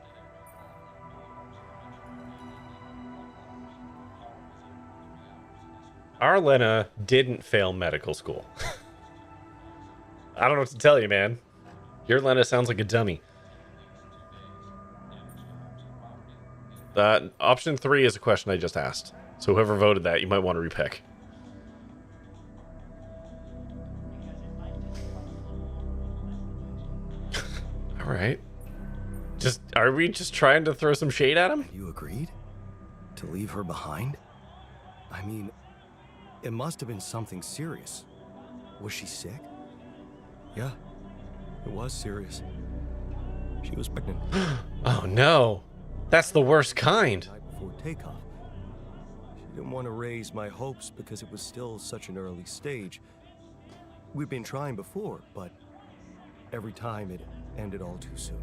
Our Lena didn't fail medical school. I don't know what to tell you, man. Your Lena sounds like a dummy. Option 3 is a question I just asked. So whoever voted that, you might want to repick. All right. Are we just trying to throw some shade at him? You agreed? To leave her behind? I mean, it must have been something serious. Was she sick? Yeah, it was serious. She was pregnant. Oh no. That's the worst kind. Before takeoff. She didn't want to raise my hopes because it was still such an early stage. We'd been trying before, but every time it ended all too soon.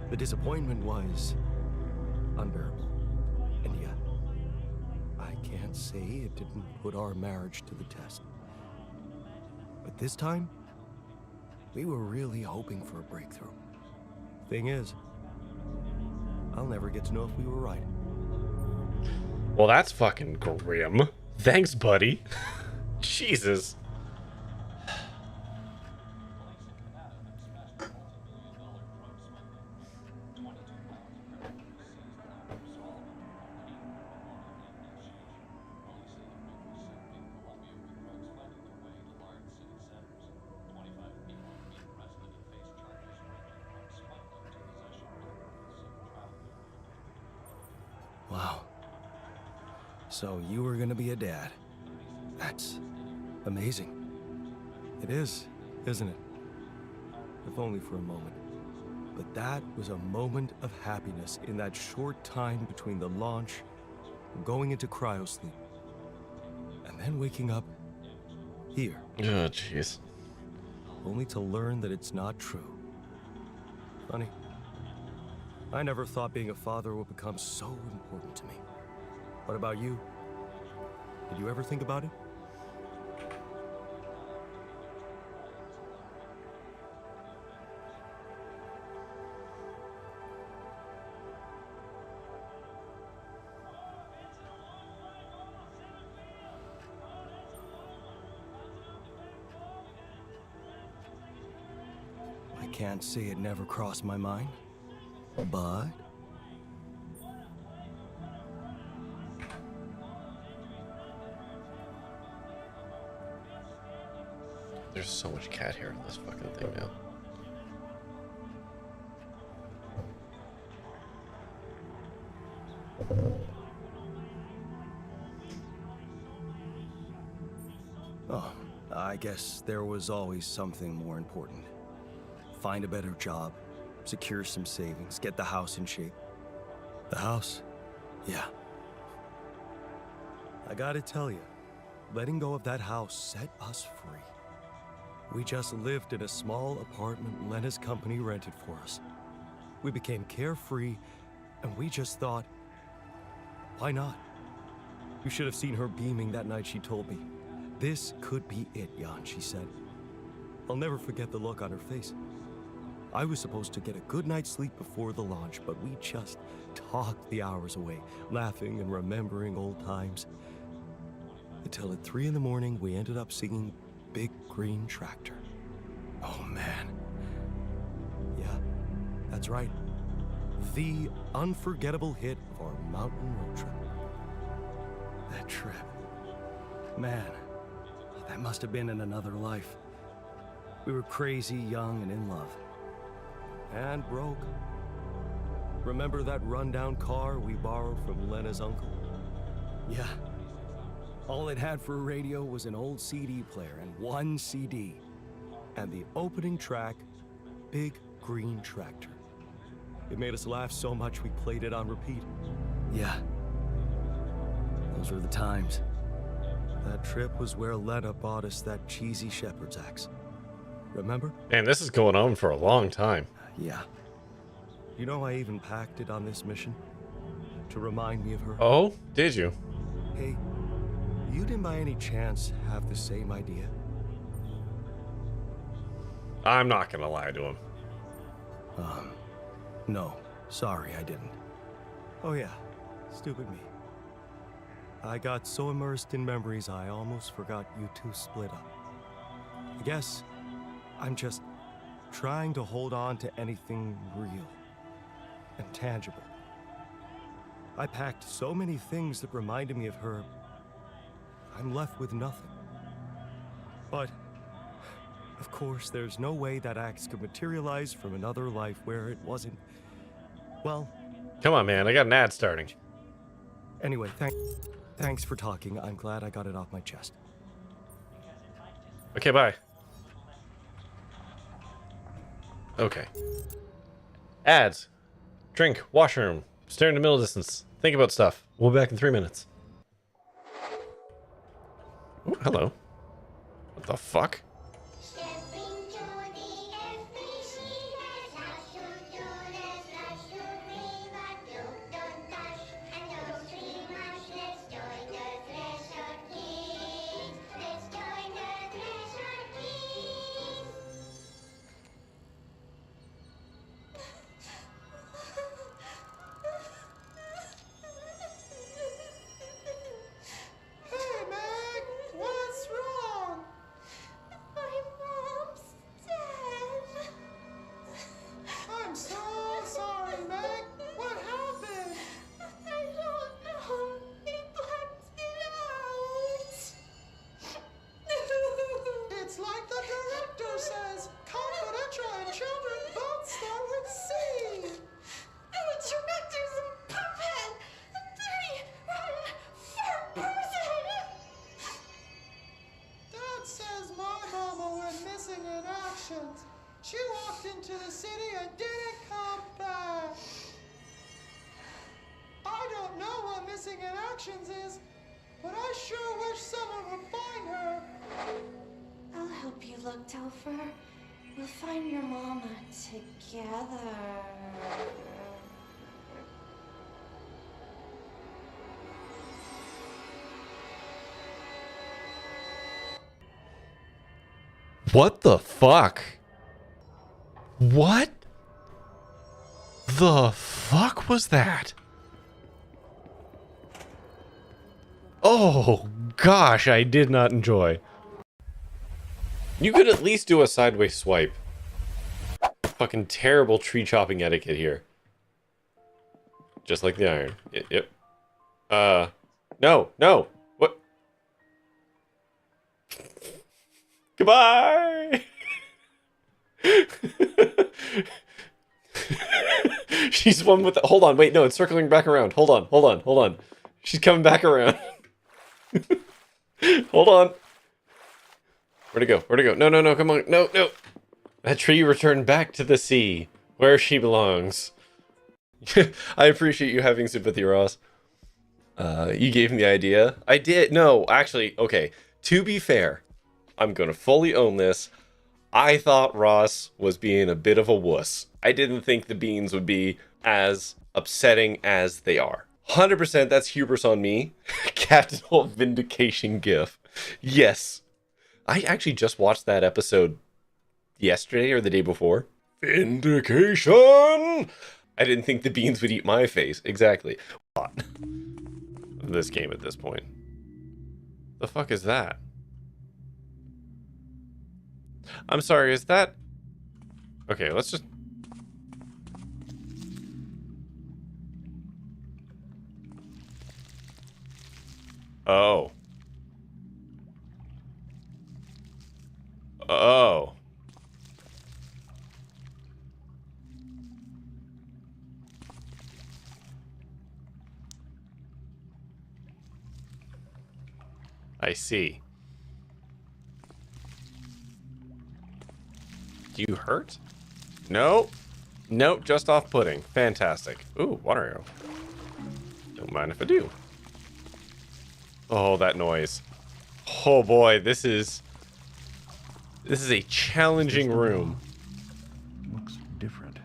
The disappointment was unbearable. And yet, I can't say it didn't put our marriage to the test. But this time, we were really hoping for a breakthrough. Thing is, I'll never get to know if we were right. Well, that's fucking grim. Thanks, buddy. Jesus. Wow. So you were gonna be a dad. That's amazing. It is, isn't it? If only for a moment. But that was a moment of happiness in that short time between the launch and going into cryosleep. And then waking up here. Oh, jeez. Only to learn that it's not true. Funny. I never thought being a father would become so important to me. What about you? Did you ever think about it? I can't say it never crossed my mind. But there's so much cat hair in this fucking thing now. oh, I guess there was always something more important. Find a better job. Secure some savings, get the house in shape. The house? Yeah. I gotta tell you, letting go of that house set us free. We just lived in a small apartment Lena's company rented for us. We became carefree, and we just thought, why not? You should have seen her beaming that night she told me. This could be it, Jan, she said. I'll never forget the look on her face. I was supposed to get a good night's sleep before the launch, but we just talked the hours away, laughing and remembering old times. Until at 3 in the morning, we ended up singing Big Green Tractor. Oh man. Yeah, that's right. The unforgettable hit of our mountain road trip. That trip. Man, that must have been in another life. We were crazy, young, and in love. And broke. Remember that rundown car we borrowed from Lena's uncle? Yeah. All it had for a radio was an old CD player and one CD. And the opening track, Big Green Tractor. It made us laugh so much we played it on repeat. Yeah. Those were the times. That trip was where Lena bought us that cheesy shepherd's axe. Remember? Man, this is going on for a long time. Yeah. You know, I even packed it on this mission to remind me of her. Oh, did you? Hey, you didn't by any chance have the same idea? I'm not gonna lie to him. No. Sorry, I didn't. Oh yeah, stupid me. I got so immersed in memories I almost forgot you two split up. I guess I'm just trying to hold on to anything real and tangible. I packed so many things that reminded me of her, I'm left with nothing. But, of course, there's no way that axe could materialize from another life where it wasn't, well... Come on, man, I got an ad starting. Anyway, thanks for talking. I'm glad I got it off my chest. Okay, bye. Okay. Ads. Drink. Washroom. Stare into middle distance. Think about stuff. We'll be back in 3 minutes. Ooh, hello. What the fuck? She walked into the city and didn't come back. I don't know what missing in actions is, but I sure wish someone would find her. I'll help you look, Topher. We'll find your mama together. What the fuck? What the fuck was that? Oh gosh, I did not enjoy. You could at least do a sideways swipe. Fucking terrible tree chopping etiquette here. Just like the iron. Yep. No, no. What? Goodbye. She's one with the, hold on, wait, no, it's circling back around. Hold on. She's coming back around. Hold on. Where'd it go? No, come on. No. That tree returned back to the sea, where she belongs. I appreciate you having sympathy, Ross. You gave me the idea. I did. No, actually, okay. To be fair, I'm gonna fully own this. I thought Ross was being a bit of a wuss. I didn't think the beans would be as upsetting as they are. 100% that's hubris on me. Captain Holt Vindication gif. Yes. I actually just watched that episode yesterday or the day before. Vindication! I didn't think the beans would eat my face. Exactly. This game at this point. The fuck is that? I'm sorry, is that... Okay, let's just... Oh. I see. Do you hurt? No. Nope, just off-putting. Fantastic. Ooh, water arrow. Don't mind if I do. Oh, that noise. Oh boy, this is a challenging room. Looks different.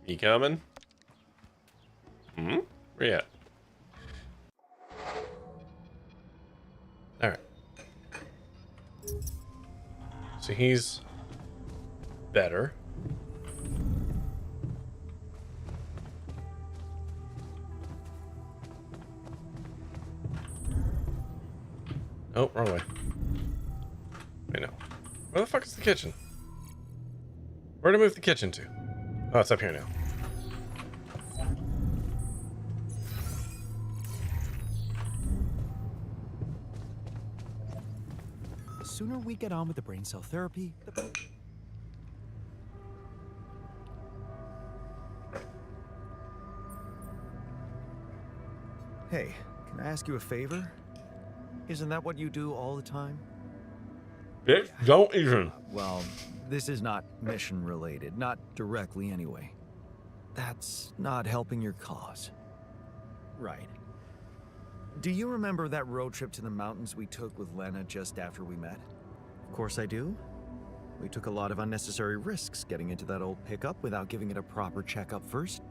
You coming? Hmm? Where you at? Alright. So he's better. Oh, wrong way. Wait, no. Where the fuck is the kitchen? Where did I move the kitchen to? Oh, it's up here now. The sooner we get on with the brain cell therapy, the better. Hey, can I ask you a favor? Isn't that what you do all the time? Bitch, don't even. Well, this is not mission related, not directly anyway. That's not helping your cause. Right. Do you remember that road trip to the mountains we took with Lena just after we met? Of course I do. We took a lot of unnecessary risks getting into that old pickup without giving it a proper checkup first.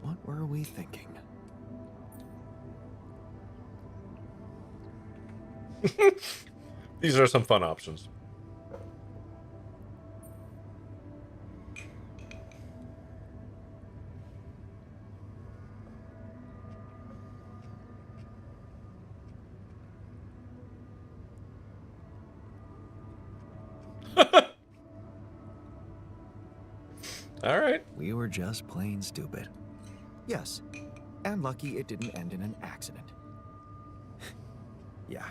What were we thinking? These are some fun options. All right. We were just plain stupid. Yes, and lucky it didn't end in an accident. Yeah.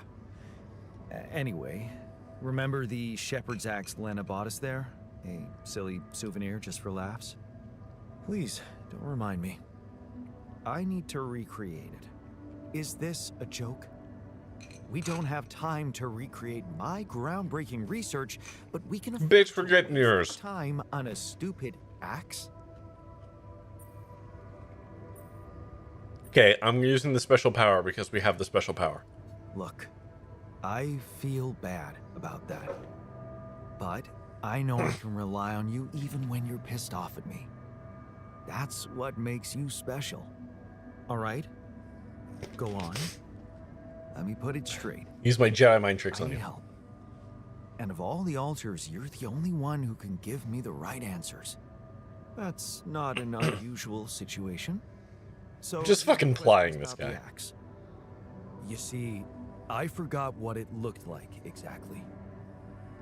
Anyway, remember the shepherd's axe Lena bought us there? A silly souvenir just for laughs? Please, don't remind me. I need to recreate it. Is this a joke? We don't have time to recreate my groundbreaking research, but we can afford Bitch, forget yours. time on a stupid axe? Okay, I'm using the special power because we have the special power. Look, I feel bad about that. But I know I can rely on you even when you're pissed off at me. That's what makes you special. All right? Go on. Let me put it straight. Use my Jedi mind tricks on you. Help. And of all the alters, you're the only one who can give me the right answers. That's not an unusual situation. So Just fucking plying this guy. You see, I forgot what it looked like exactly.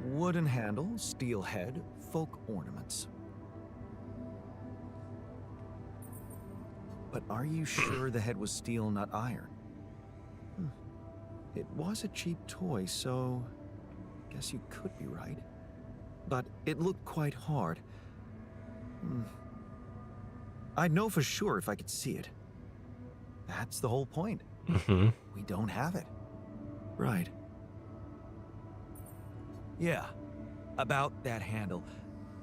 Wooden handle, steel head, folk ornaments. But are you sure the head was steel, not iron? It was a cheap toy, so guess you could be right. But it looked quite hard. I'd know for sure if I could see it. That's the whole point. We don't have it. Right. Yeah, about that handle.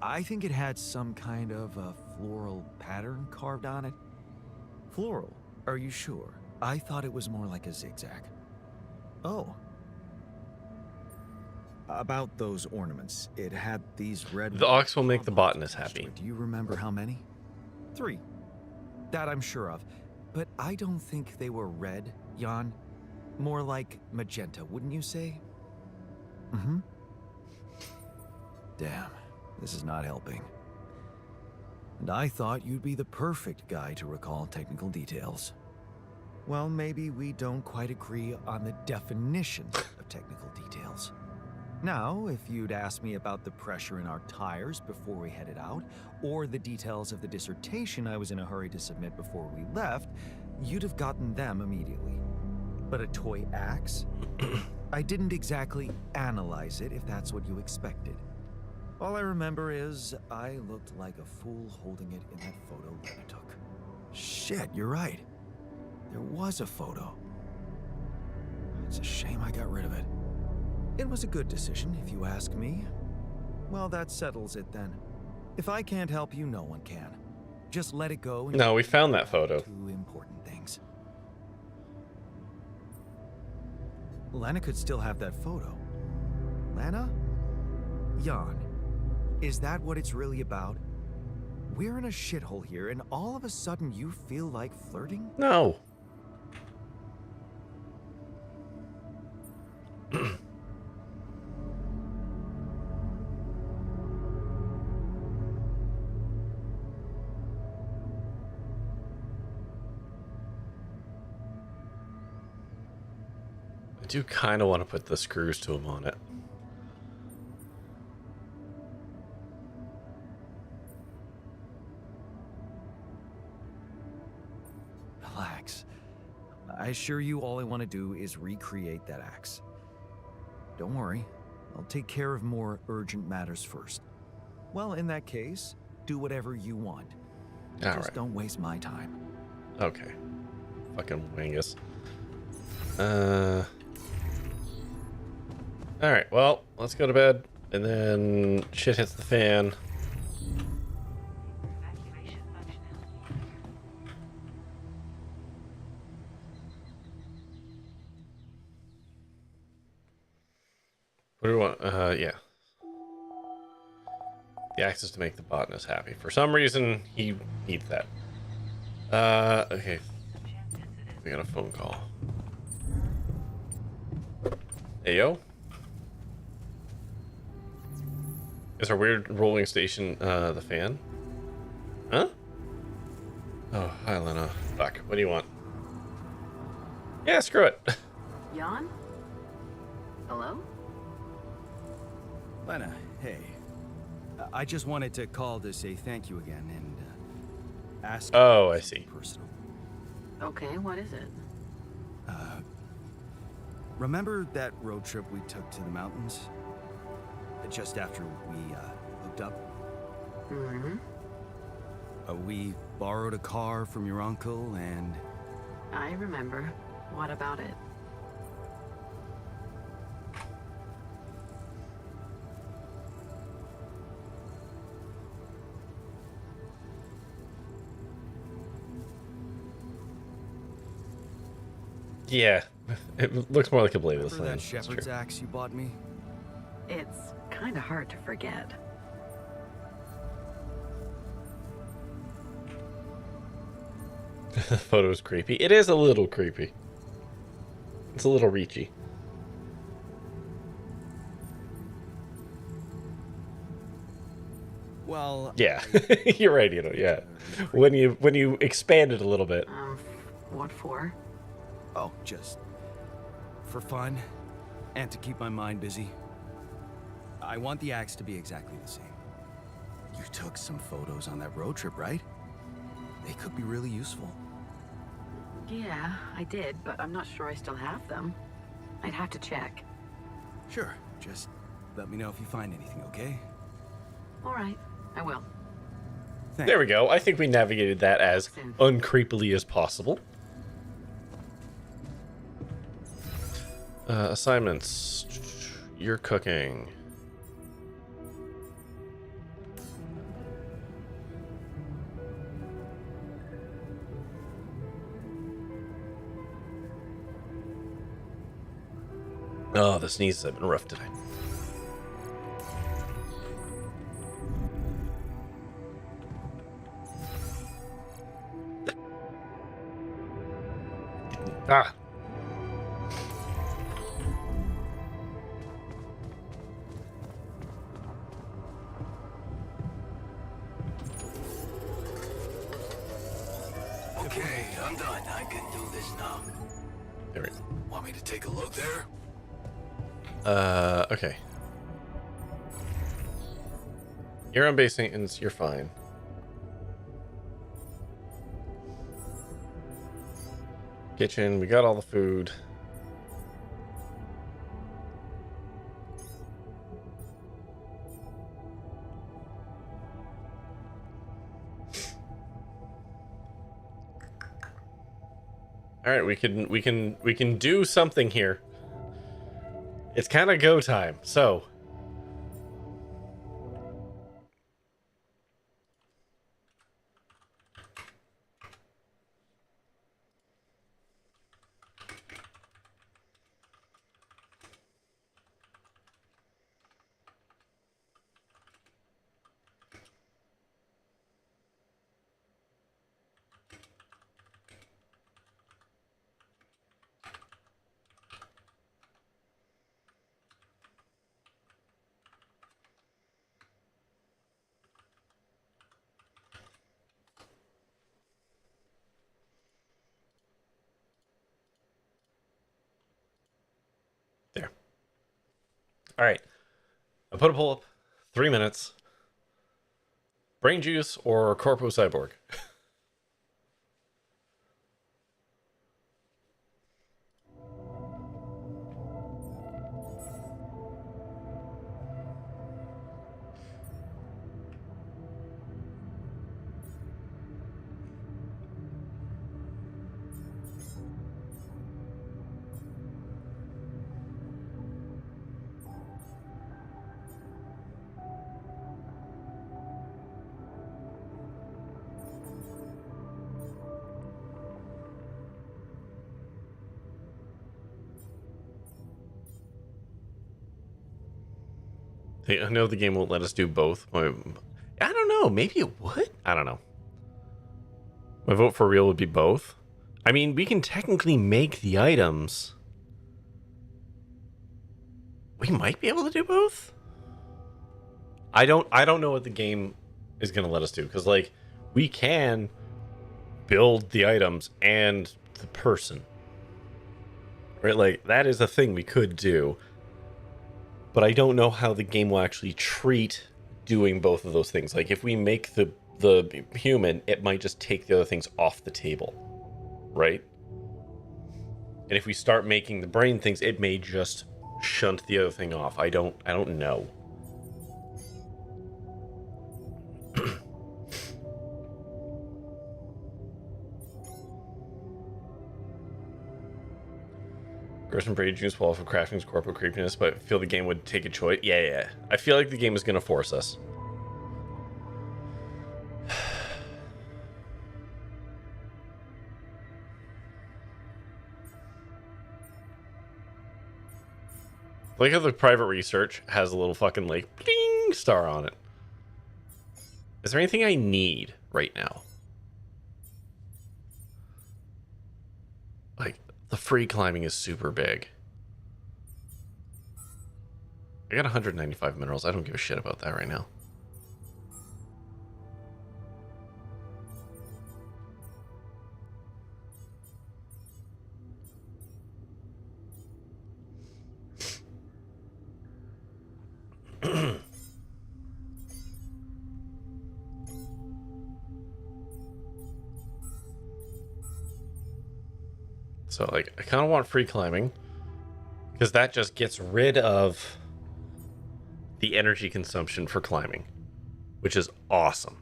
I think it had some kind of a floral pattern carved on it. Floral? Are you sure? I thought it was more like a zigzag. Oh. About those ornaments, it had these red... The ox will make the botanist happy. Do you remember how many? 3. That I'm sure of. But I don't think they were red, Jan. More like magenta, wouldn't you say? Damn, this is not helping. And I thought you'd be the perfect guy to recall technical details. Well, maybe we don't quite agree on the definitions of technical details. Now, if you'd asked me about the pressure in our tires before we headed out, or the details of the dissertation I was in a hurry to submit before we left, you'd have gotten them immediately. But a toy axe? I didn't exactly analyze it, if that's what you expected. All I remember is I looked like a fool holding it in that photo Lena took. Shit, you're right. There was a photo. It's a shame I got rid of it. It was a good decision, if you ask me. Well, that settles it then. If I can't help you, no one can. Just let it go. And No, we found that photo. two important things. Lena could still have that photo. Lena? Jan, is that what it's really about? We're in a shithole here, and all of a sudden you feel like flirting? No. I do kind of want to put the screws to him on it. Relax. I assure you all I want to do is recreate that axe. Don't worry, I'll take care of more urgent matters first. Well, in that case, do whatever you want. Just don't waste my time. Okay. Fucking Wangus. Alright, well, let's go to bed. And then shit hits the fan. What do we want? Yeah. The axe is to make the botanist happy. For some reason, he needs that. Okay. We got a phone call. Hey, yo. Is our weird rolling station, the fan? Huh? Oh, hi, Lena. Fuck. What do you want? Yeah, screw it. Jan? Hello? Lena, hey. I just wanted to call to say thank you again and ask. Oh, I see. Personal. Okay, what is it? Remember that road trip we took to the mountains? Just after we hooked up? Mm-hmm. We borrowed a car from your uncle and... I remember. What about it? Yeah, it looks more like a bladeless Remember land. that shepherd's axe you bought me? It's kind of hard to forget. The photo's creepy. It is a little creepy. It's a little reachy. Well, yeah, you're right. You know, yeah. When you expand it a little bit. What for? Oh, just for fun and to keep my mind busy. I want the axe to be exactly the same. You took some photos on that road trip, right? They could be really useful. Yeah, I did, but I'm not sure I still have them. I'd have to check. Sure, just let me know if you find anything, okay? All right, I will. Thanks. There we go. I think we navigated that as uncreepily as possible. Assignments. You're cooking. Oh, the sneezes have been rough today. Ah. Okay, I'm done. I can do this now. There we go. Want me to take a look there? Okay. You're on base maintenance, you're fine. Kitchen, we got all the food. All right, we can do something here. It's kind of go time. So, there. All right. I put a poll up. 3 minutes. Brain juice or corpo cyborg? I know the game won't let us do both. I don't know. Maybe it would. I don't know. My vote for real would be both. I mean, we can technically make the items. We might be able to do both. I don't know what the game is going to let us do, because like we can build the items and the person. Right? Like that is a thing we could do. But I don't know how the game will actually treat doing both of those things. Like if we make the human, it might just take the other things off the table, right? And if we start making the brain things, it may just shunt the other thing off. I don't know. Gerson Brady Juice will for crafting's corporate creepiness, but I feel the game would take a choice. Yeah. I feel like the game is going to force us. Like how the private research has a little fucking like bling star on it. Is there anything I need right now? Like the free climbing is super big. I got 195 minerals. I don't give a shit about that right now. So, like, I kind of want free climbing because that just gets rid of the energy consumption for climbing, which is awesome.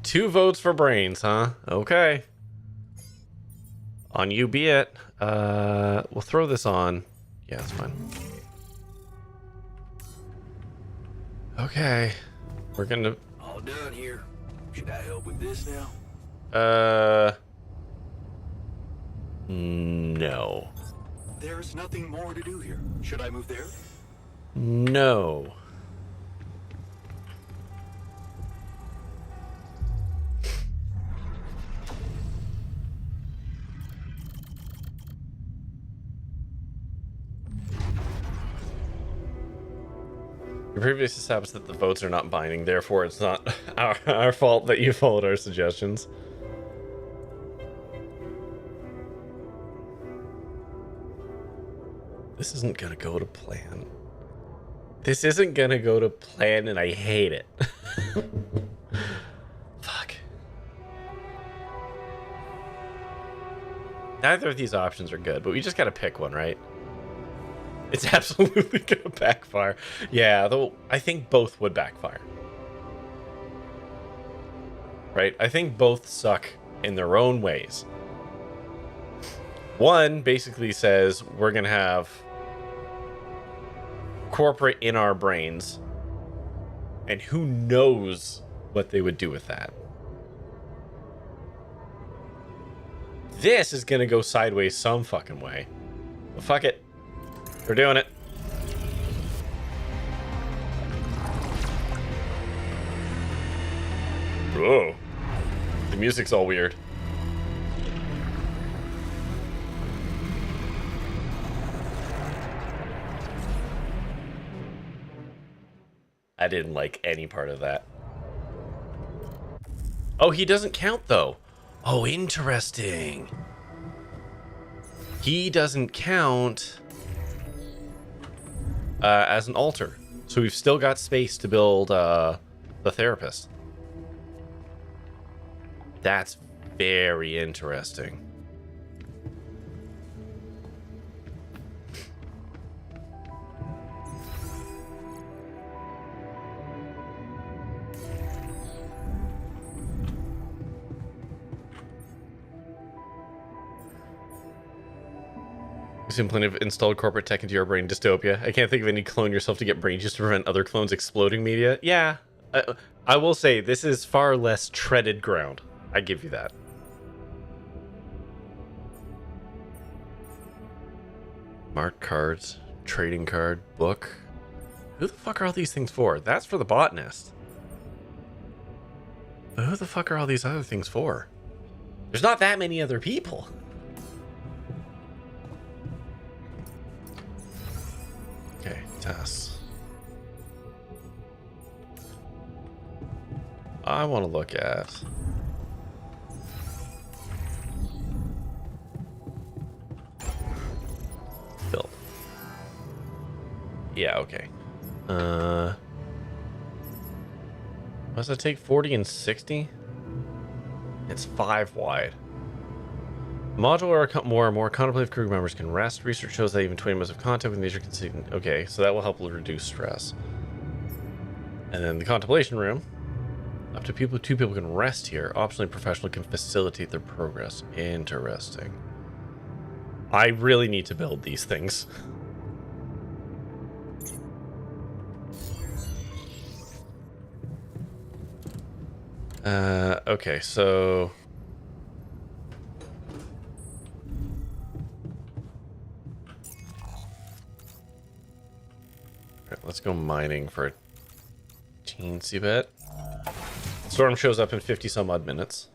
Two votes for brains, huh? Okay. On you be it. We'll throw this on. Yeah, that's fine. Okay. We're gonna... All done here. Should I help with this now? No. There's nothing more to do here. Should I move there? No. Your previous established that the votes are not binding, therefore it's not our fault that you followed our suggestions. This isn't gonna go to plan. This isn't gonna go to plan, and I hate it. Fuck. Neither of these options are good, but we just gotta pick one, right? It's absolutely gonna backfire. Yeah, though I think both would backfire. Right? I think both suck in their own ways. One basically says we're gonna have corporate in our brains, and who knows what they would do with that. This is gonna go sideways some fucking way. But fuck it. We're doing it. Whoa. The music's all weird. I didn't like any part of that. Oh, he doesn't count though. Oh, interesting. He doesn't count as an altar. So we've still got space to build the therapist. That's very interesting. You've plenty of installed corporate tech into your brain dystopia. I can't think of any clone yourself to get brain just to prevent other clones exploding media. Yeah, I will say this is far less treaded ground. I give you that. Marked cards, trading card, book. Who the fuck are all these things for? That's for the botanist. But who the fuck are all these other things for? There's not that many other people. Okay, Tess. I want to look at... build. Yeah, okay. Does it take 40 and 60? It's 5 wide. Modular or more contemplative crew members can rest. Research shows that even 20 minutes of contact with nature can see... Okay, so that will help reduce stress. And then the contemplation room. Up to two people can rest here. Optionally, professional can facilitate their progress. Interesting. I really need to build these things. Okay, so... Alright, let's go mining for a teensy bit. Storm shows up in 50 some odd minutes.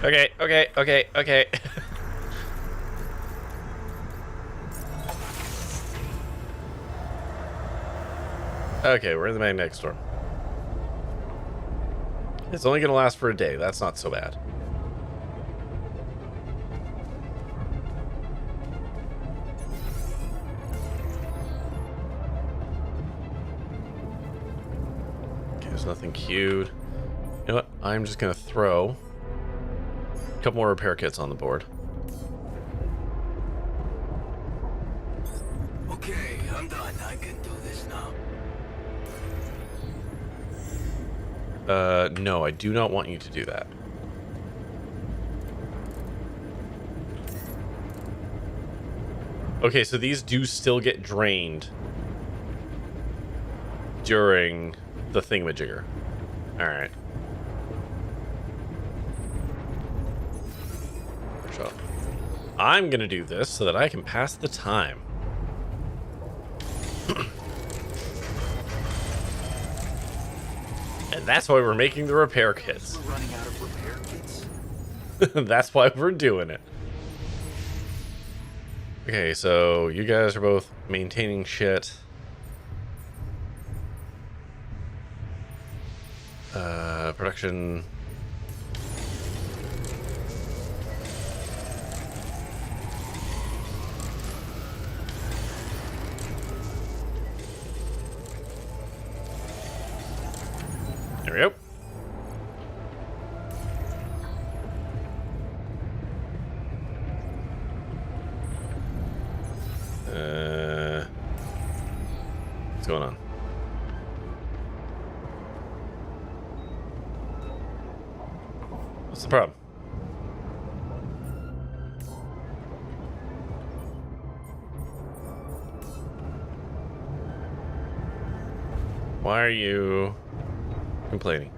Okay. Okay, we're in the magnetic storm. It's only gonna last for a day. That's not so bad. Okay, there's nothing queued. You know what? I'm just gonna throw a couple more repair kits on the board. Okay, I'm done. I can do this now. No, I do not want you to do that. Okay, so these do still get drained during the thingamajigger. Alright. So, I'm gonna do this so that I can pass the time. And that's why we're making the repair kits. We're running out of repair kits. That's why we're doing it. Okay, so you guys are both maintaining shit. Production. There we go. What's going on? What's the problem? Why are you complaining?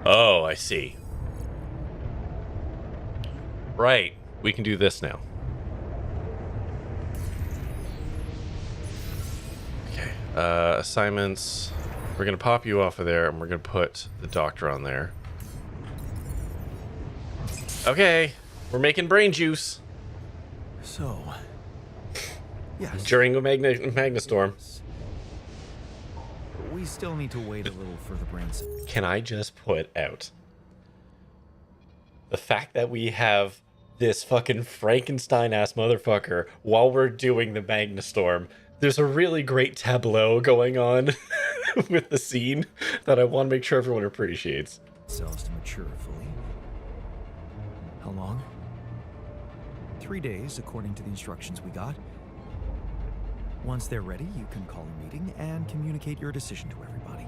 Oh, I see. Right. We can do this now. Okay. Assignments. We're going to pop you off of there, and we're going to put the doctor on there. Okay. We're making brain juice. So, yes. During a Magnestorm. We still need to wait a little for the brains. Can I just put out the fact that we have this fucking Frankenstein-ass motherfucker while we're doing the Magnestorm? There's a really great tableau going on with the scene that I want to make sure everyone appreciates. Cells to mature fully. How long? 3 days, according to the instructions we got. Once they're ready, you can call a meeting and communicate your decision to everybody.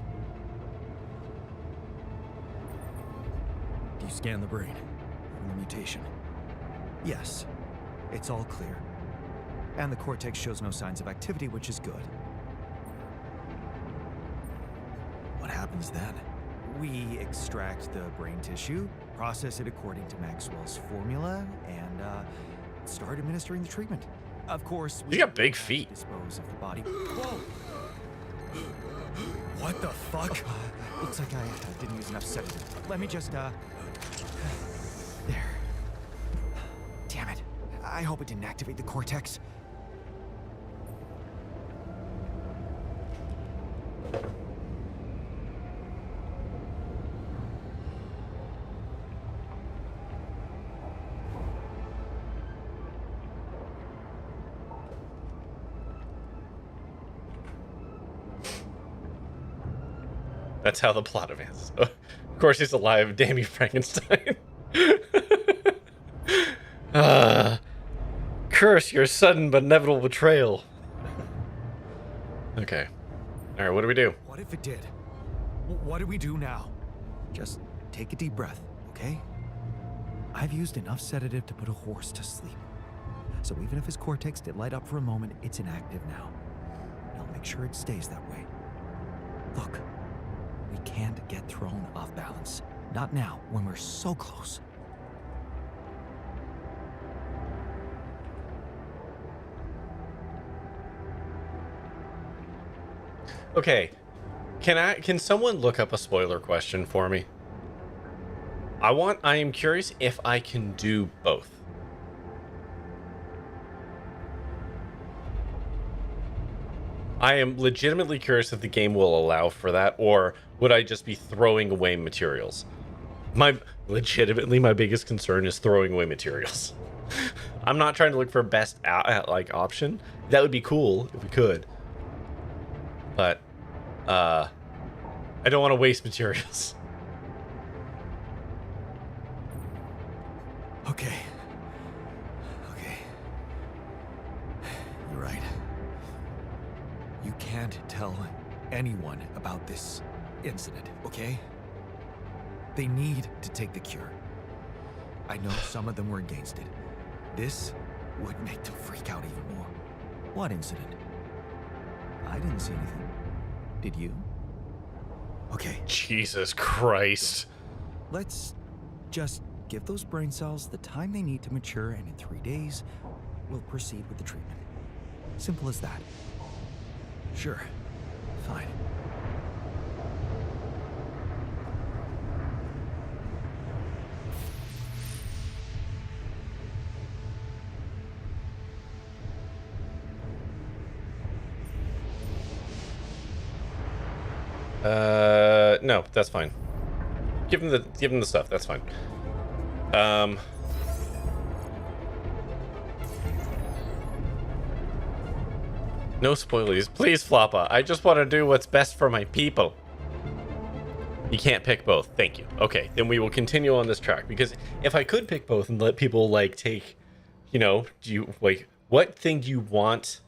Do you scan the brain for the mutation? Yes, it's all clear. And the cortex shows no signs of activity, which is good. What happens then? We extract the brain tissue, process it according to Maxwell's formula, and start administering the treatment. Of course, you got big feet. Dispose of the body. Whoa! What the fuck? Looks like I didn't use enough sedative. Let me just there. Damn it! I hope it didn't activate the cortex. That's how the plot advances. Of course he's alive, damn you, Frankenstein. Curse your sudden but inevitable betrayal. Okay. Alright, what do we do? What if it did? What do we do now? Just take a deep breath, okay? I've used enough sedative to put a horse to sleep. So even if his cortex did light up for a moment, it's inactive now. And I'll make sure it stays that way. Look. We can't get thrown off balance. Not now, when we're so close. Okay. Can someone look up a spoiler question for me? I am curious if I can do both. I am legitimately curious if the game will allow for that, or would I just be throwing away materials? Legitimately, my biggest concern is throwing away materials. I'm not trying to look for best option. That would be cool if we could, but I don't want to waste materials. Okay. You're right. You can't tell anyone about this incident, okay? They need to take the cure. I know some of them were against it. This would make them freak out even more. What incident? I didn't see anything. Did you? Okay. Jesus Christ. Let's just give those brain cells the time they need to mature, and in 3 days, we'll proceed with the treatment. Simple as that. Sure. Fine. No, that's fine. Give him the stuff. That's fine. No spoilies, please, Floppa. I just want to do what's best for my people. You can't pick both. Thank you. Okay, then we will continue on this track, because if I could pick both and let people like take, you know, do you like what thing do you want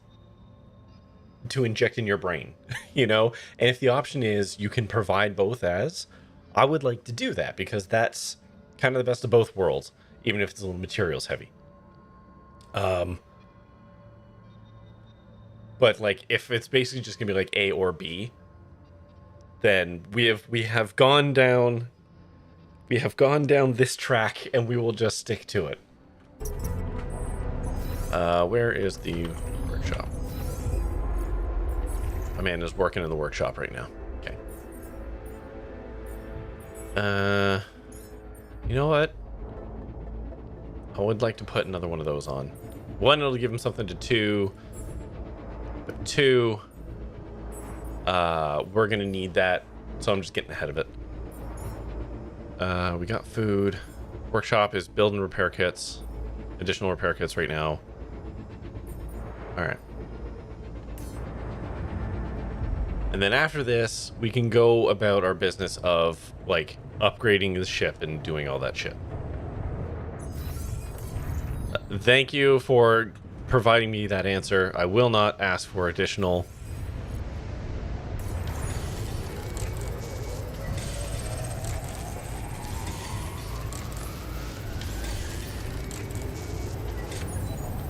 to inject in your brain, you know? And if the option is you can provide both as, I would like to do that, because that's kind of the best of both worlds, even if it's a little materials heavy. But like if it's basically just gonna be like A or B, then we have gone down this track, and we will just stick to it. Where is the workshop? Amanda's working in the workshop right now. Okay. You know what? I would like to put another one of those on. One, it'll give him something to two. But two, we're gonna need that, so I'm just getting ahead of it. We got food. Workshop is build and repair kits. Additional repair kits right now. Alright. And then after this, we can go about our business of, like, upgrading the ship and doing all that shit. Thank you for providing me that answer. I will not ask for additional.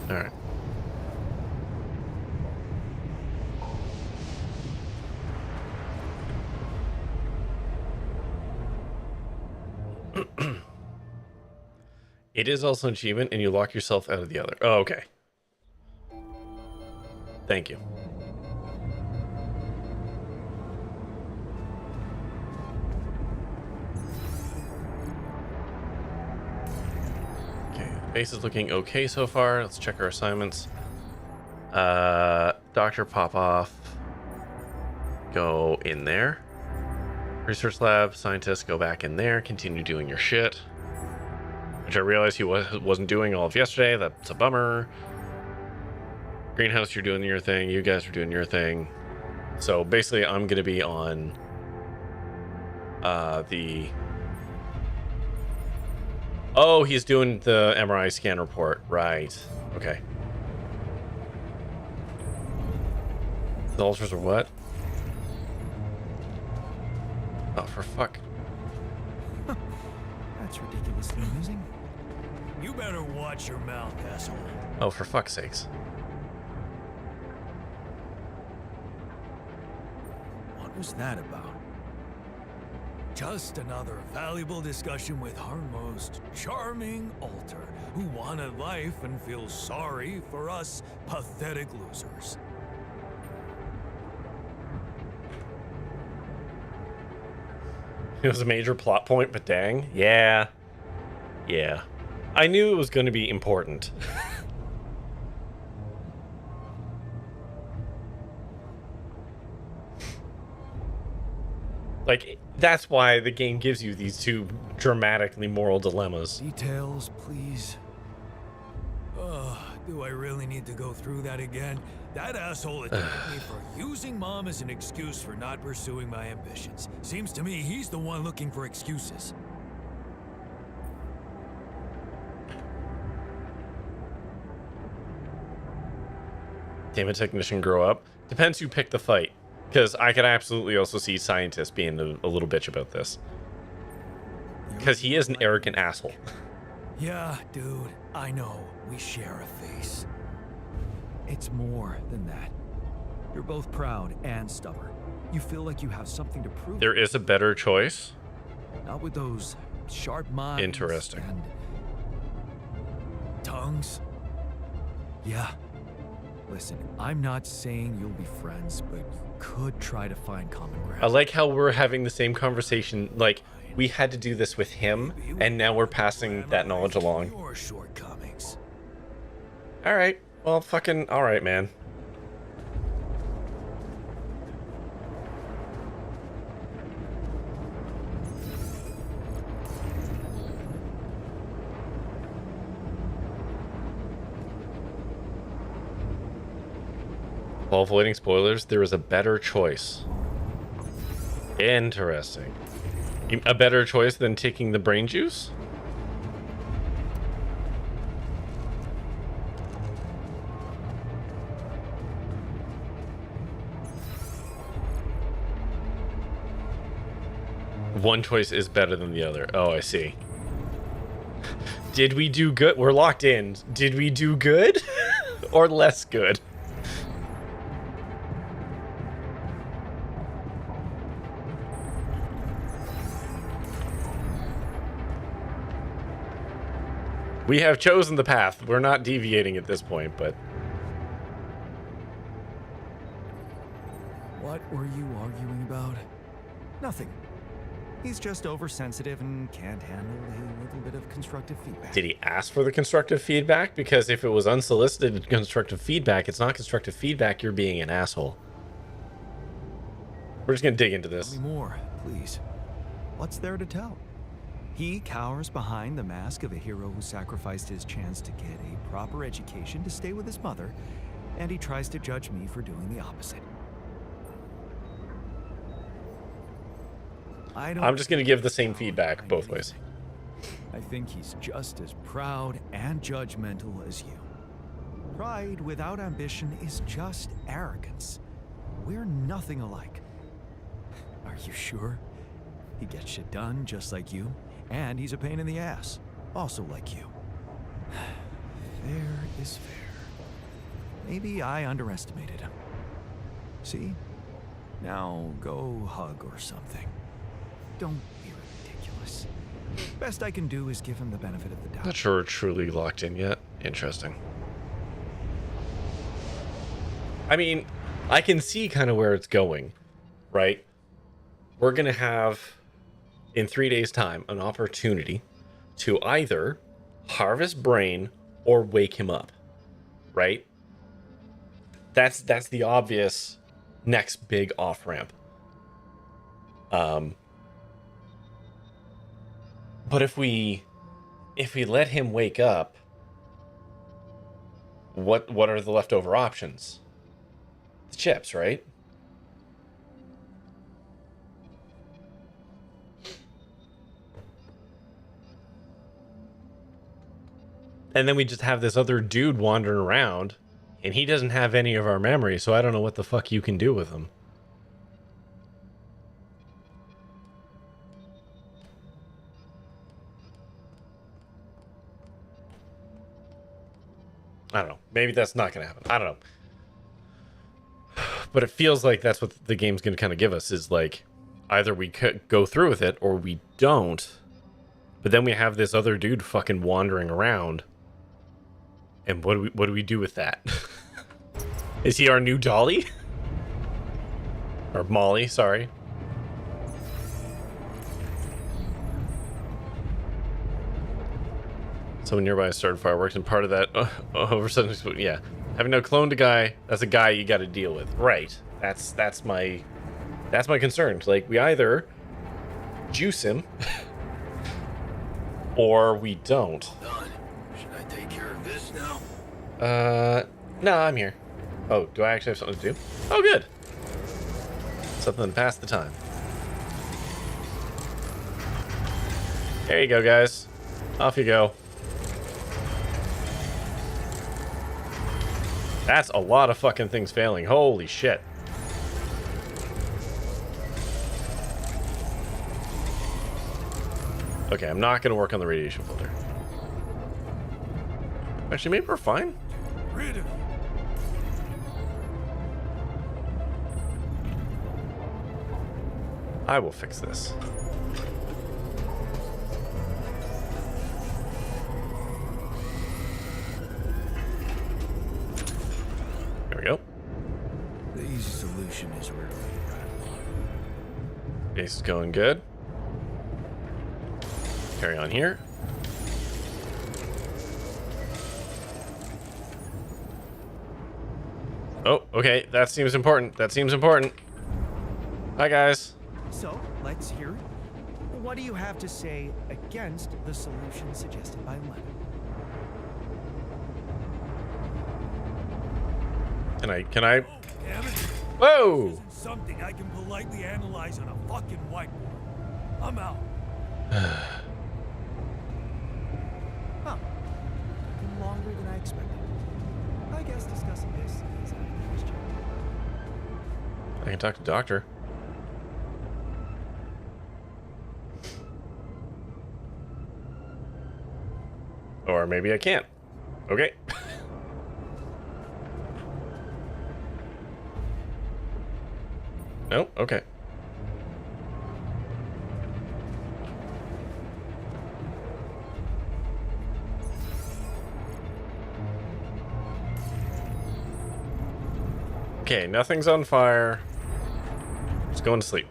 All right. It is also an achievement, and you lock yourself out of the other. Oh, okay. Thank you. Okay, base is looking okay so far. Let's check our assignments. Dr. Popoff, go in there. Research lab, scientists, go back in there. Continue doing your shit. Which I realized he wasn't doing all of yesterday. That's a bummer. Greenhouse, you're doing your thing. You guys are doing your thing. So basically, I'm going to be on the... Oh, he's doing the MRI scan report. Right. Okay. The ultras are what? Oh, for fuck. That's ridiculously amusing. You better watch your mouth, asshole. Oh, for fuck's sakes. What was that about? Just another valuable discussion with our most charming alter, who wanted life and feels sorry for us pathetic losers. It was a major plot point, but dang. Yeah. Yeah. I knew it was going to be important. Like, that's why the game gives you these two dramatically moral dilemmas. Details, please. Do I really need to go through that again? That asshole attacked me for using Mom as an excuse for not pursuing my ambitions. Seems to me he's the one looking for excuses. Damn it, technician, grow up. Depends who picked the fight. Because I could absolutely also see scientists being a little bitch about this. Because he is an arrogant asshole. Yeah, dude, I know. We share a face. It's more than that. You're both proud and stubborn. You feel like you have something to prove. There is a better choice. Not with those sharp minds. Interesting. And tongues. Yeah. Listen, I'm not saying you'll be friends, but you could try to find common ground. I like how we're having the same conversation. Like, we had to do this with him, and now we're passing that knowledge along. Your shortcomings. All right. Well, fucking all right, man. While avoiding spoilers, there is a better choice. Interesting. A better choice than taking the brain juice? One choice is better than the other. Oh, I see. Did we do good? We're locked in. Did we do good or less good? We have chosen the path. We're not deviating at this point, but... What were you arguing about? Nothing. He's just oversensitive and can't handle a little bit of constructive feedback. Did he ask for the constructive feedback? Because if it was unsolicited constructive feedback, it's not constructive feedback, you're being an asshole. We're just gonna dig into this. Tell me more, please. What's there to tell? He cowers behind the mask of a hero who sacrificed his chance to get a proper education to stay with his mother, and he tries to judge me for doing the opposite. I'm just going to give the same feedback both ways. I think he's just as proud and judgmental as you. Pride without ambition is just arrogance. We're nothing alike. Are you sure? He gets shit done just like you, and he's a pain in the ass, also like you. Fair is fair. Maybe I underestimated him. See? Now go hug or something. Don't be ridiculous. Best I can do is give him the benefit of the doubt. Not sure we're truly locked in yet. Interesting. I mean, I can see kind of where it's going, right? We're going to have, in 3 days' time, an opportunity to either harvest brain or wake him up, right? That's the obvious next big off-ramp. But if we let him wake up, what are the leftover options? The chips, right? And then we just have this other dude wandering around, and he doesn't have any of our memories, so I don't know what the fuck you can do with him. I don't know. Maybe that's not going to happen. I don't know. But it feels like that's what the game's going to kind of give us, is like either we could go through with it or we don't. But then we have this other dude fucking wandering around. And what do we do with that? Is he our new Dolly? Or Molly, sorry. Someone nearby started fireworks, and part of that over sudden, yeah, having no cloned a guy, that's a guy you got to deal with, right? That's my concern. Like, we either juice him or we don't. Should I take care of this now? No, I'm here. Oh, do I actually have something to do? Oh, good. Something to pass the time. There you go, guys. Off you go. That's a lot of fucking things failing. Holy shit. Okay, I'm not going to work on the radiation filter. Actually, maybe we're fine. Rid of you. I will fix this. There we go. The easy solution is rarely the right one. Base is going good. Carry on here. Oh, okay. That seems important. That seems important. Hi, guys. So, let's hear it. What do you have to say against the solution suggested by Lemon? Can I? Oh, damn it. Whoa! This isn't something I can politely analyze on a fucking whiteboard. I'm out. Huh. Taking longer than I expected. I guess discussing this is out of the question. I can talk to Doctor. Or maybe I can't. Okay. No? Okay. Okay, nothing's on fire. Just going to sleep.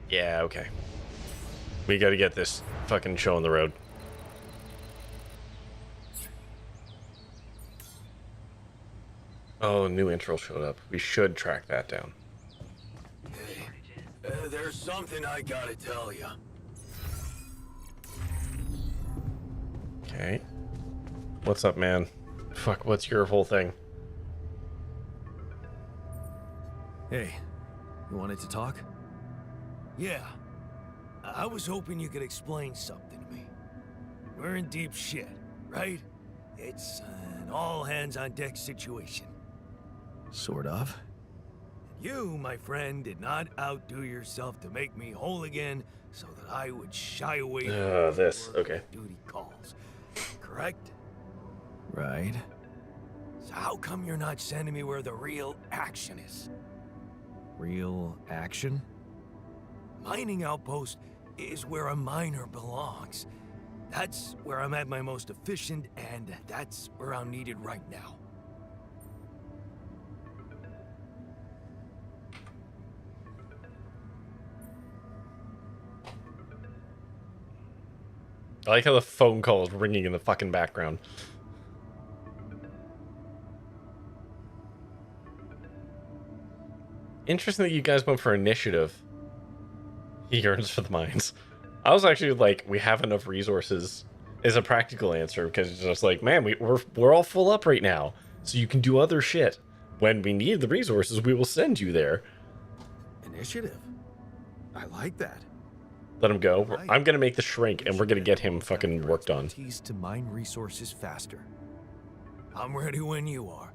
Yeah, okay. We gotta get this fucking show on the road. Oh, new intro showed up. We should track that down. There's something I gotta tell you. Okay. What's up, man? Fuck, what's your whole thing? Hey, you wanted to talk? Yeah. I was hoping you could explain something to me. We're in deep shit, right? It's an all-hands-on-deck situation. Sort of. You, my friend, did not outdo yourself to make me whole again so that I would shy away from this. Okay. duty calls. Correct? Right. So how come you're not sending me where the real action is? Real action? Mining outpost is where a miner belongs. That's where I'm at my most efficient, and that's where I'm needed right now. I like how the phone call is ringing in the fucking background. Interesting that you guys went for initiative. He yearns for the mines. I was actually like, we have enough resources is a practical answer, because it's just like, man, we're all full up right now, so you can do other shit. When we need the resources, we will send you there. Initiative. I like that. Let him go. I'm gonna make the shrink, and we're gonna get him fucking worked on. To mine resources faster. I'm ready when you are.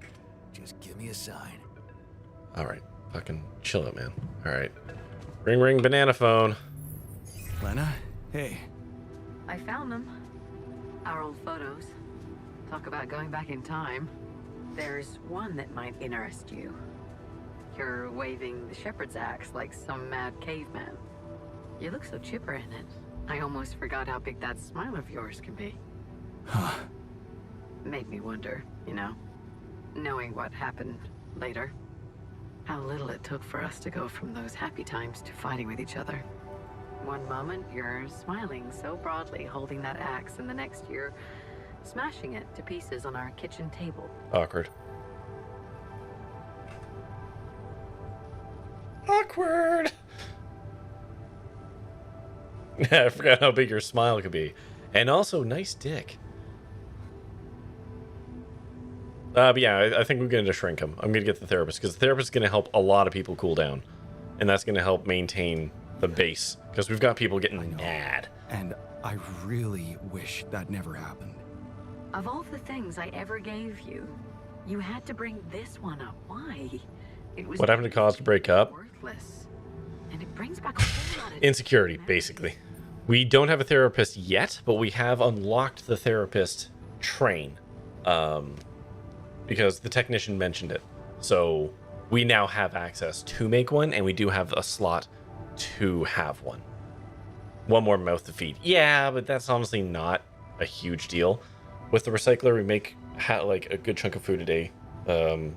Just give me a sign. All right, fucking chill out, man. All right, ring ring banana phone. Lena, hey. I found them. Our old photos. Talk about going back in time. There's one that might interest you. You're waving the shepherd's axe like some mad caveman. You look so chipper in it. I almost forgot how big that smile of yours can be. Huh. Made me wonder, you know, knowing what happened later. How little it took for us to go from those happy times to fighting with each other. One moment, you're smiling so broadly, holding that axe, and the next you're smashing it to pieces on our kitchen table. Awkward. Awkward. I forgot how big your smile could be. And also, nice dick. But yeah, I think we're going to shrink him. I'm going to get the therapist, because the therapist is going to help a lot of people cool down. And that's going to help maintain the base, because we've got people getting mad. And I really wish that never happened. Of all the things I ever gave you, you had to bring this one up. Why? It was What happened to cause to break up? worthless. And it brings back a whole lot of Insecurity, basically. We don't have a therapist yet, but we have unlocked the therapist train. Because the technician mentioned it. So we now have access to make one, and we do have a slot to have one. One more mouth to feed. Yeah, but that's honestly not a huge deal. With the recycler, we make like a good chunk of food a day. And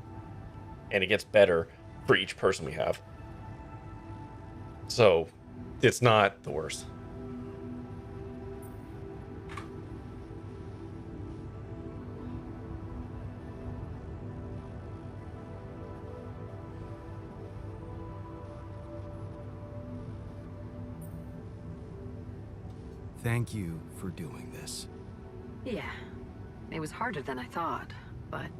it gets better for each person we have. So it's not the worst. Thank you for doing this. Yeah, it was harder than I thought, but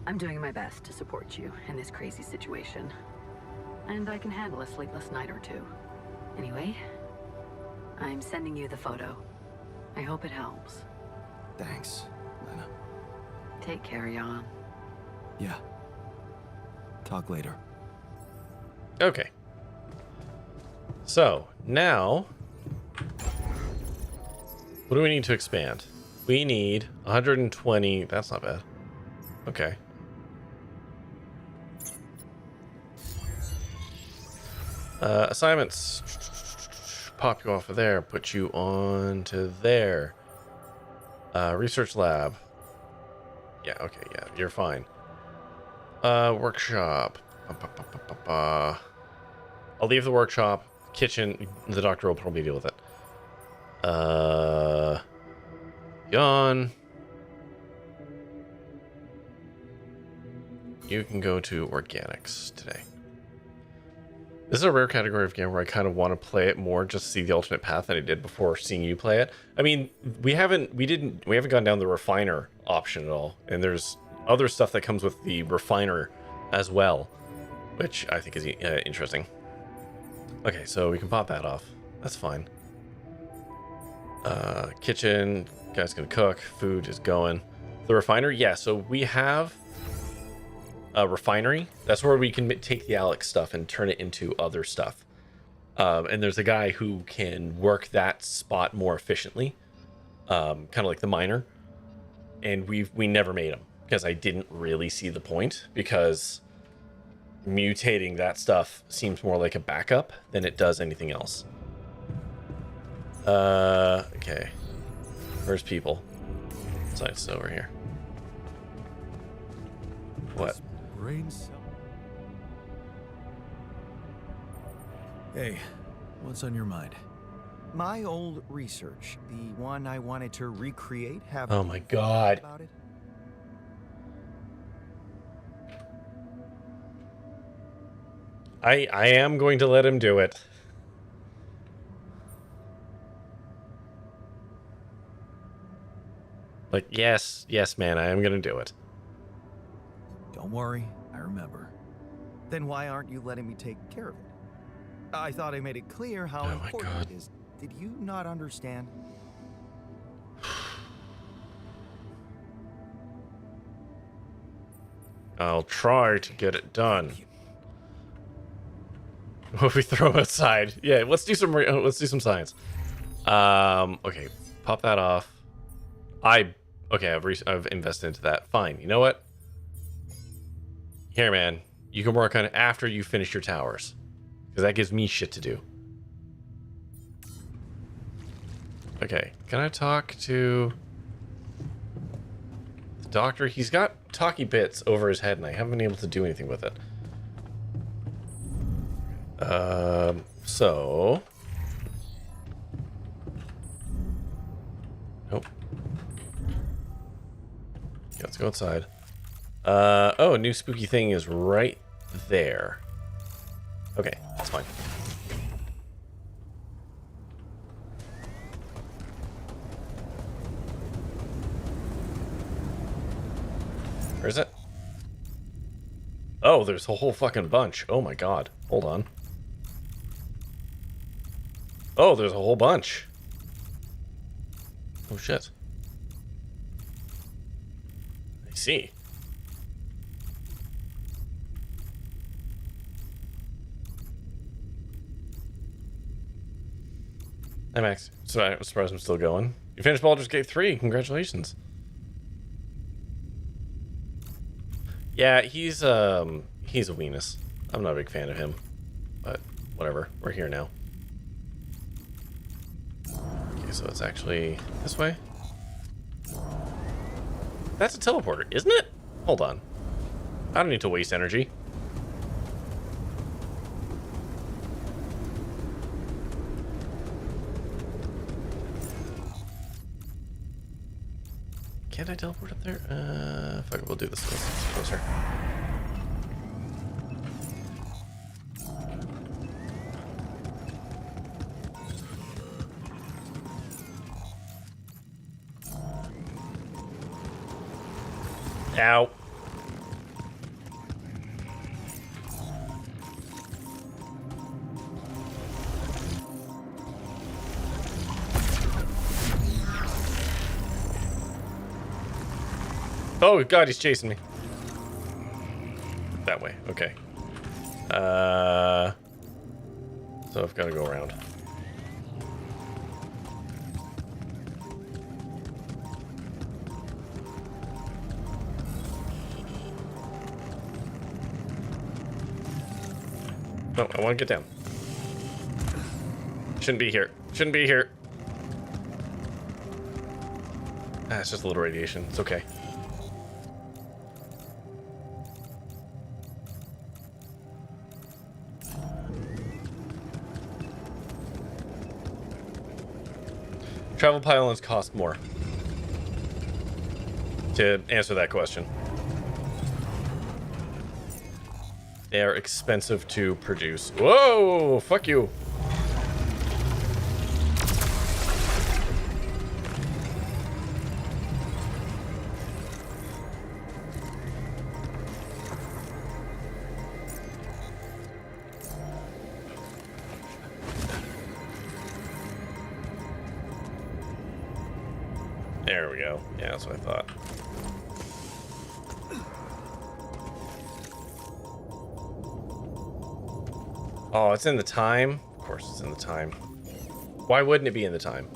I'm doing my best to support you in this crazy situation. And I can handle a sleepless night or two. Anyway, I'm sending you the photo. I hope it helps. Thanks, Lena. Take care, Jan. Yeah. Talk later. Okay. So, now... what do we need to expand? We need 120... That's not bad. Okay. Assignments. Pop you off of there. Put you on to there. Research lab. Yeah, okay, yeah, you're fine. Workshop. I'll leave the workshop. Kitchen, the doctor will probably deal with it. Yawn. You can go to organics today. This is a rare category of game where I kind of want to play it more, just to see the alternate path than I did before seeing you play it. I mean, we haven't gone down the refiner option at all, and there's other stuff that comes with the refiner as well, which I think is interesting. Okay, so we can pop that off. That's fine. Kitchen, guy's gonna cook. Food is going. The refiner, yeah. So we have a refinery. That's where we can take the Alex stuff and turn it into other stuff. And there's a guy who can work that spot more efficiently, kind of like the miner. And we never made him because I didn't really see the point, because mutating that stuff seems more like a backup than it does anything else. Okay. Where's people? Science over here. What? Brains. Hey, what's on your mind? My old research, the one I wanted to recreate, have oh my god. About it? I am going to let him do it. Like, yes, man, I am going to do it. Don't worry, I remember. Then why aren't you letting me take care of it? I thought I made it clear how important it is. Did you not understand? I'll try to get it done. What if we throw him outside? Yeah, let's do some science. Okay, pop that off. I've invested into that. Fine. You know what? Here, man. You can work on it after you finish your towers, because that gives me shit to do. Okay, can I talk to the doctor? He's got talky bits over his head, and I haven't been able to do anything with it. So... nope. Okay, let's go outside. Oh, a new spooky thing is right there. Okay, that's fine. Where is it? Oh, there's a whole fucking bunch. Oh my god. Hold on. Oh, there's a whole bunch. Oh shit. I see. Hi Max. So I'm surprised I'm still going. You finished Baldur's Gate 3. Congratulations. Yeah, he's a weenus. I'm not a big fan of him, but whatever. We're here now. Okay, so it's actually this way. That's a teleporter, isn't it? Hold on. I don't need to waste energy. Can't I teleport up there? Fuck it, we'll do this closer. Ow. Oh god, he's chasing me. That way, okay. So I've got to go around. No, I want to get down. Shouldn't be here. Shouldn't be here. Ah, it's just a little radiation. It's okay. Travel pylons cost more. To answer that question. They are expensive to produce. Whoa! Fuck you. There we go. Yeah, that's what I thought. Oh, it's in the time? Of course it's in the time. Why wouldn't it be in the time?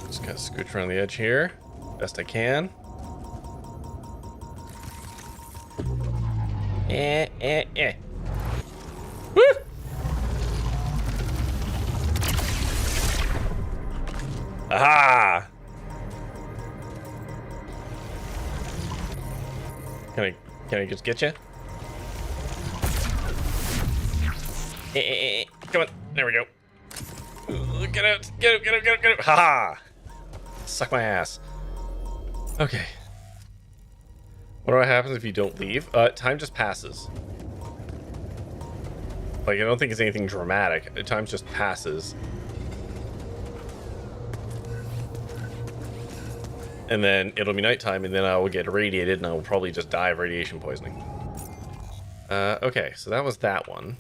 Just gotta scooch around the edge here. Best I can. Woo! Aha! Can I just get you? Come on, there we go. Get out, get out, get out, get out, get out. Haha! Suck my ass. Okay. What happens if you don't leave? Time just passes. Like, I don't think it's anything dramatic. Time just passes. And then it'll be nighttime, and then I will get irradiated, and I will probably just die of radiation poisoning. Okay, so that was that one.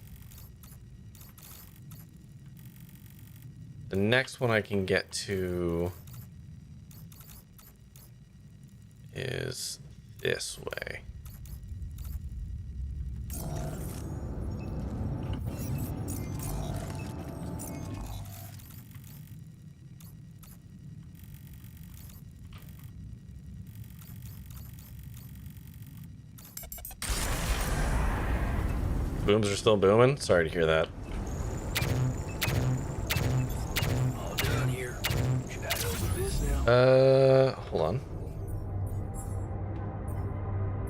The next one I can get to is this way. Booms are still booming? Sorry to hear that. All done here. Should I open this now? Hold on.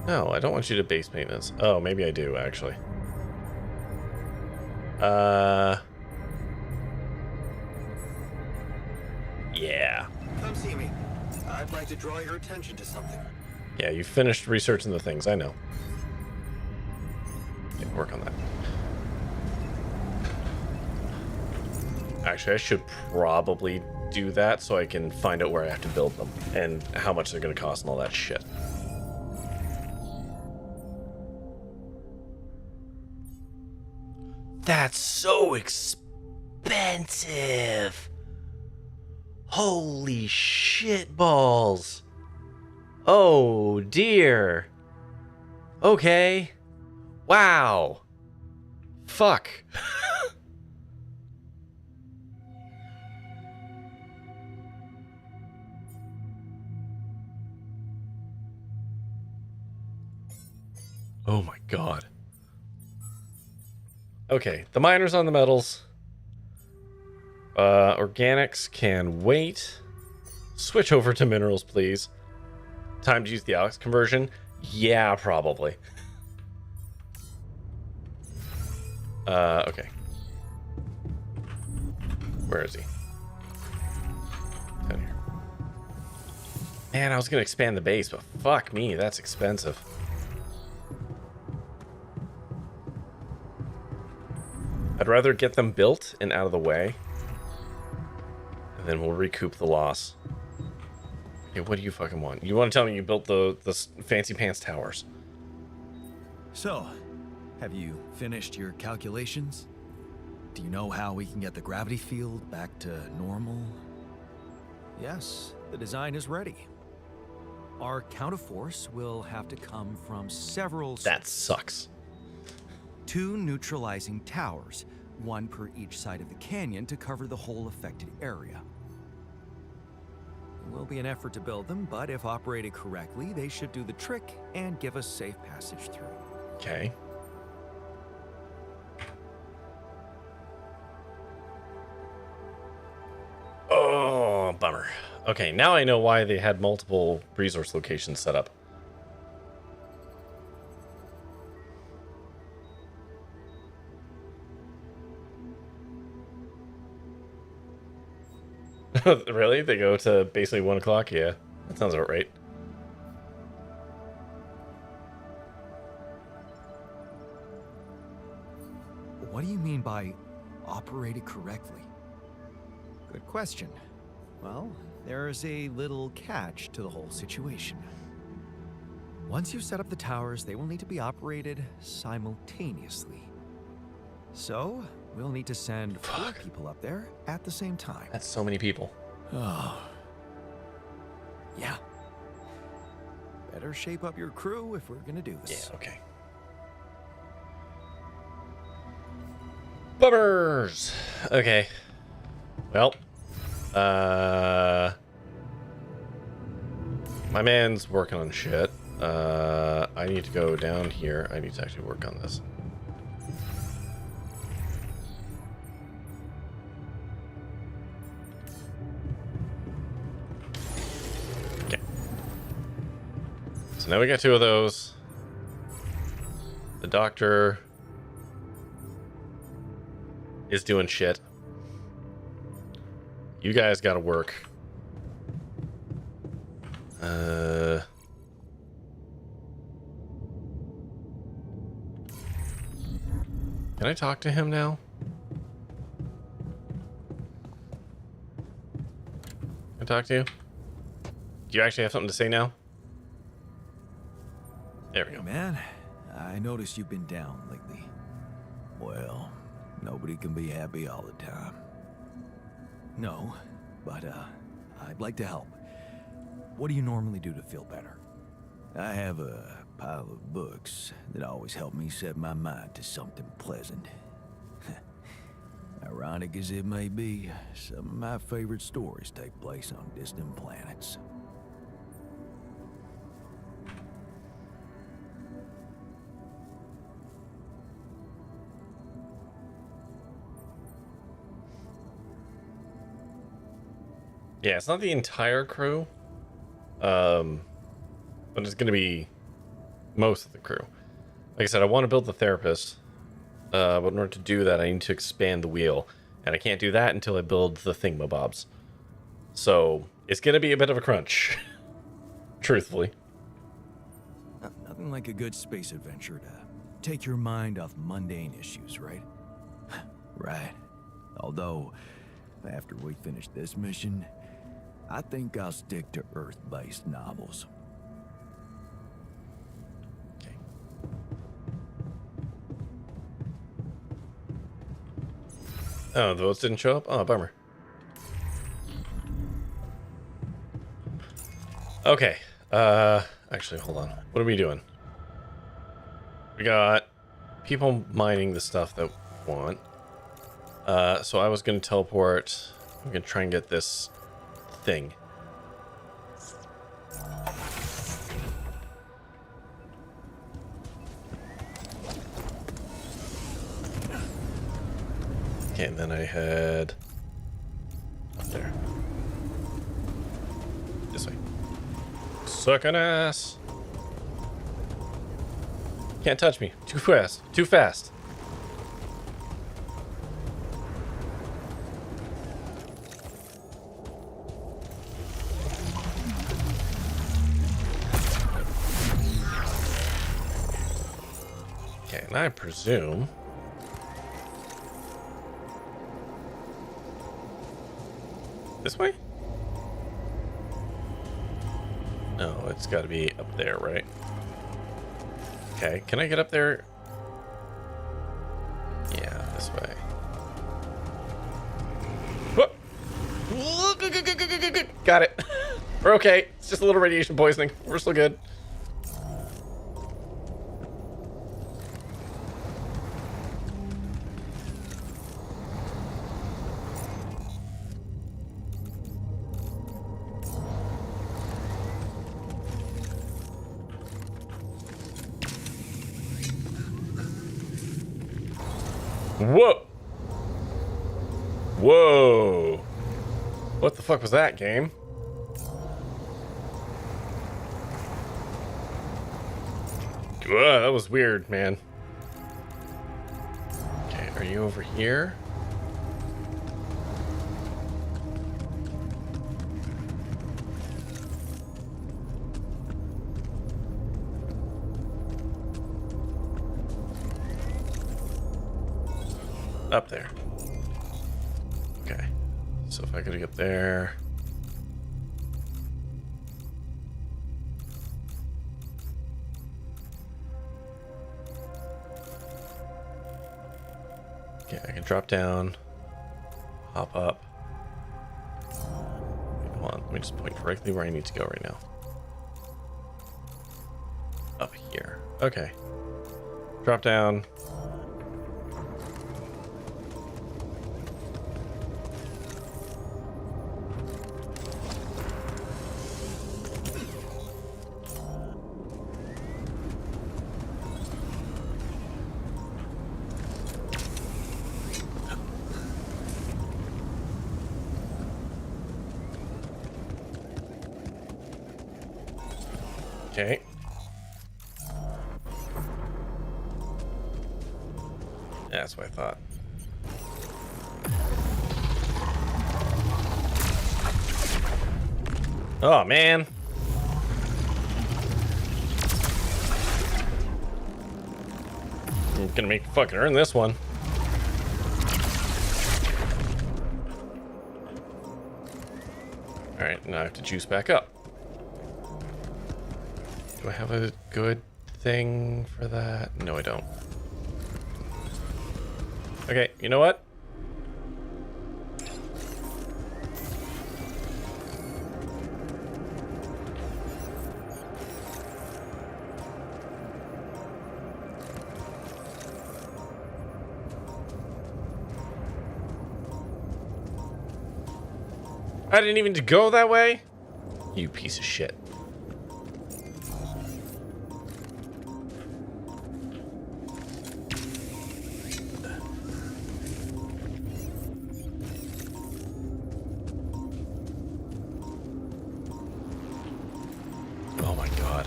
No, I don't want you to base maintenance. Oh, maybe I do, actually. Yeah. Come see me. I'd like to draw your attention to something. Yeah, you finished researching the things, I know. Yeah, work on that. Actually, I should probably do that so I can find out where I have to build them and how much they're going to cost and all that shit. That's so expensive. Holy shit balls. Oh dear. Okay. Wow. Fuck. Oh my god. Okay, the miners on the metals. Organics can wait. Switch over to minerals, please. Time to use the Alex conversion? Yeah, probably. Okay. Where is he? Down here. Man, I was gonna expand the base, but fuck me, that's expensive. I'd rather get them built and out of the way, and then we'll recoup the loss. Okay, what do you fucking want? You want to tell me you built the fancy pants towers? So, have you finished your calculations? Do you know how we can get the gravity field back to normal? Yes, the design is ready. Our counterforce will have to come from several... That sucks. 2 neutralizing towers, 1 per each side of the canyon to cover the whole affected area. It will be an effort to build them, but if operated correctly, they should do the trick and give us safe passage through. Okay. Oh, bummer. Okay, now I know why they had multiple resource locations set up. Really? They go to basically 1 o'clock? Yeah, that sounds about right. What do you mean by operated correctly? Good question. Well, there's a little catch to the whole situation. Once you set up the towers, they will need to be operated simultaneously. So, we'll need to send 4 people up there at the same time. That's so many people. Oh. Yeah. Better shape up your crew if we're gonna do this. Yeah, okay. Bummers! Okay. Well. My man's working on shit. I need to go down here. I need to actually work on this. Okay. So now we got 2 of those. The doctor is doing shit. You guys gotta work. Can I talk to him now? Can I talk to you? Do you actually have something to say now? There we go. Man, I noticed you've been down lately. Well, nobody can be happy all the time. No, but I'd like to help. What do you normally do to feel better? I have a pile of books that always help me set my mind to something pleasant. Ironic as it may be, some of my favorite stories take place on distant planets. Yeah, it's not the entire crew, but it's going to be most of the crew. Like I said, I want to build the therapist, but in order to do that, I need to expand the wheel, and I can't do that until I build the thingamabobs. So it's going to be a bit of a crunch, truthfully. Nothing like a good space adventure to take your mind off mundane issues, right? Right. Although, after we finish this mission, I think I'll stick to Earth-based novels. Okay. Oh, the votes didn't show up? Oh, bummer. Okay. Actually, hold on. What are we doing? We got people mining the stuff that we want. So I was going to teleport. I'm going to try and get this thing. Okay, and then I head up there. This way. Sucking ass. Can't touch me. Too fast. Too fast. Okay, and I presume This way? No, it's got to be up there, right? Okay, can I get up there? Yeah, this way. Whoop. Got it. We're okay. It's just a little radiation poisoning. We're still good. Whoa! Whoa! What the fuck was that, game? Whoa, that was weird, man. Okay, are you over here? Up there. Okay. So if I could get there. Okay, I can drop down, hop up. Hold on, let me just point directly where I need to go right now. Up here. Okay. Drop down. Okay. Yeah, that's what I thought. Oh, man. I'm gonna make fucking earn this one. Alright, now I have to juice back up. Do I have a good thing for that? No, I don't. Okay, you know what? I didn't even go that way? You piece of shit. Oh my god.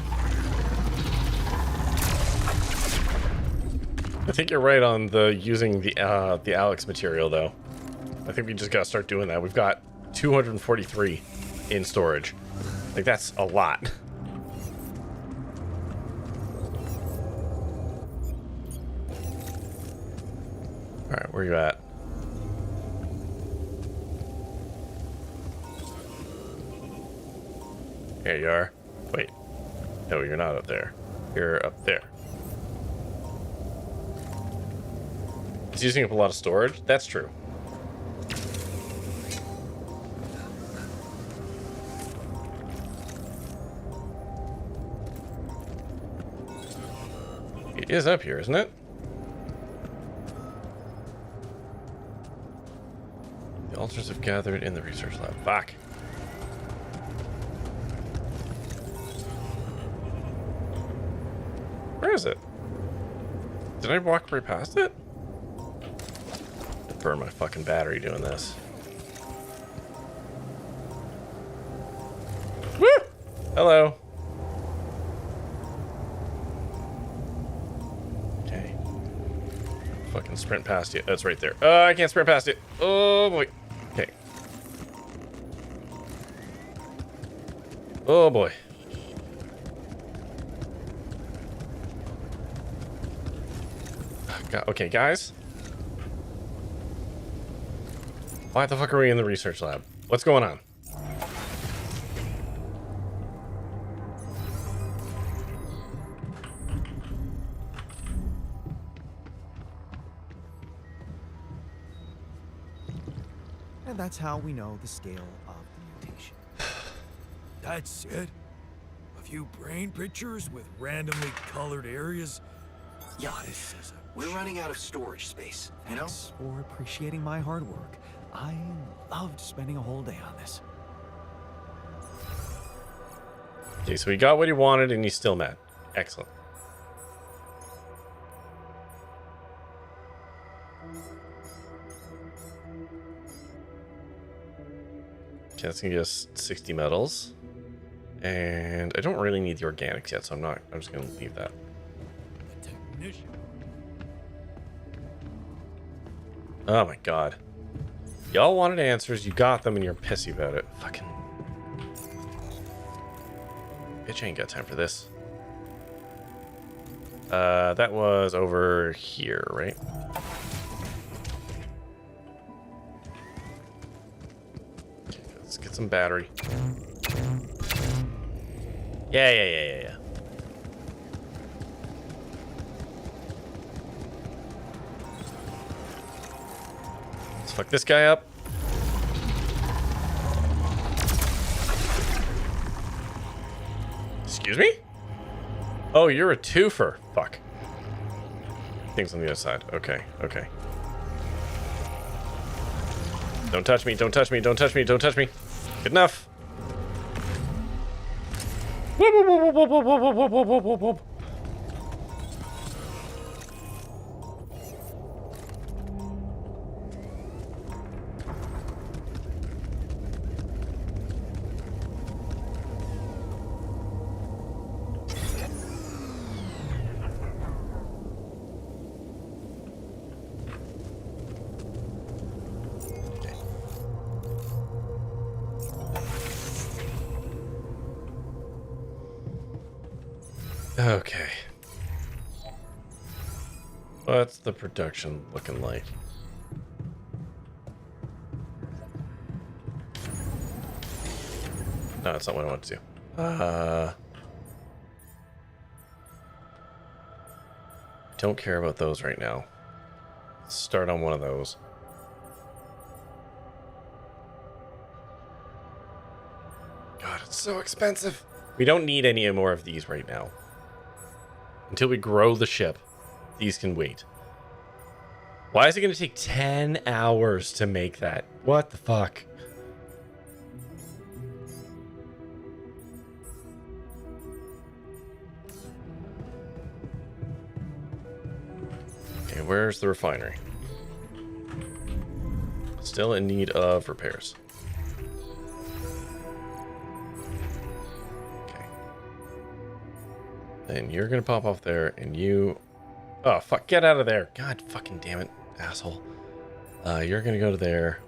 I think you're right on the using the Alex material though. I think we just gotta start doing that. We've got 243 in storage. Like, that's a lot. Alright, where you at? There you are. Wait. No, you're not up there. You're up there. It's using up a lot of storage? That's true. It is up here, isn't it? The altars have gathered in the research lab. Fuck. Where is it? Did I walk right past it? Burn my fucking battery doing this. Woo! Hello. Okay. Fucking sprint past you. That's right there. I can't sprint past it. Oh boy. Okay. Oh boy. God, okay, guys. Why the fuck are we in the research lab? What's going on? And that's how we know the scale of the mutation. That's it? A few brain pictures with randomly colored areas? Yeah, this is we're running out of storage space, you know? Thanks for appreciating my hard work. I loved spending a whole day on this. Okay, so he got what he wanted and he's still mad. Excellent. Okay, that's gonna get us 60 metals. And I don't really need the organics yet, so I'm just gonna leave that. Oh my god. Y'all wanted answers, you got them, and you're pissy about it. Fucking bitch ain't got time for this. That was over here, right? Okay, let's get some battery. Yeah. Let's fuck this guy up. Excuse me? Oh, you're a twofer. Fuck. Things on the other side. Okay. Don't touch me, don't touch me, don't touch me, don't touch me. Good enough. Whoop, whoop, whoop, whoop, whoop, whoop, whoop, whoop, whoop, whoop. Okay. What's the production looking like? No, that's not what I want to do. Don't care about those right now. Let's start on one of those. God, it's so expensive. We don't need any more of these right now. Until we grow the ship, these can wait. Why is it going to take 10 hours to make that? What the fuck? Okay, where's the refinery? Still in need of repairs. Then you're gonna pop off there, and you... Oh, fuck, get out of there. God fucking damn it, asshole. You're gonna go to there.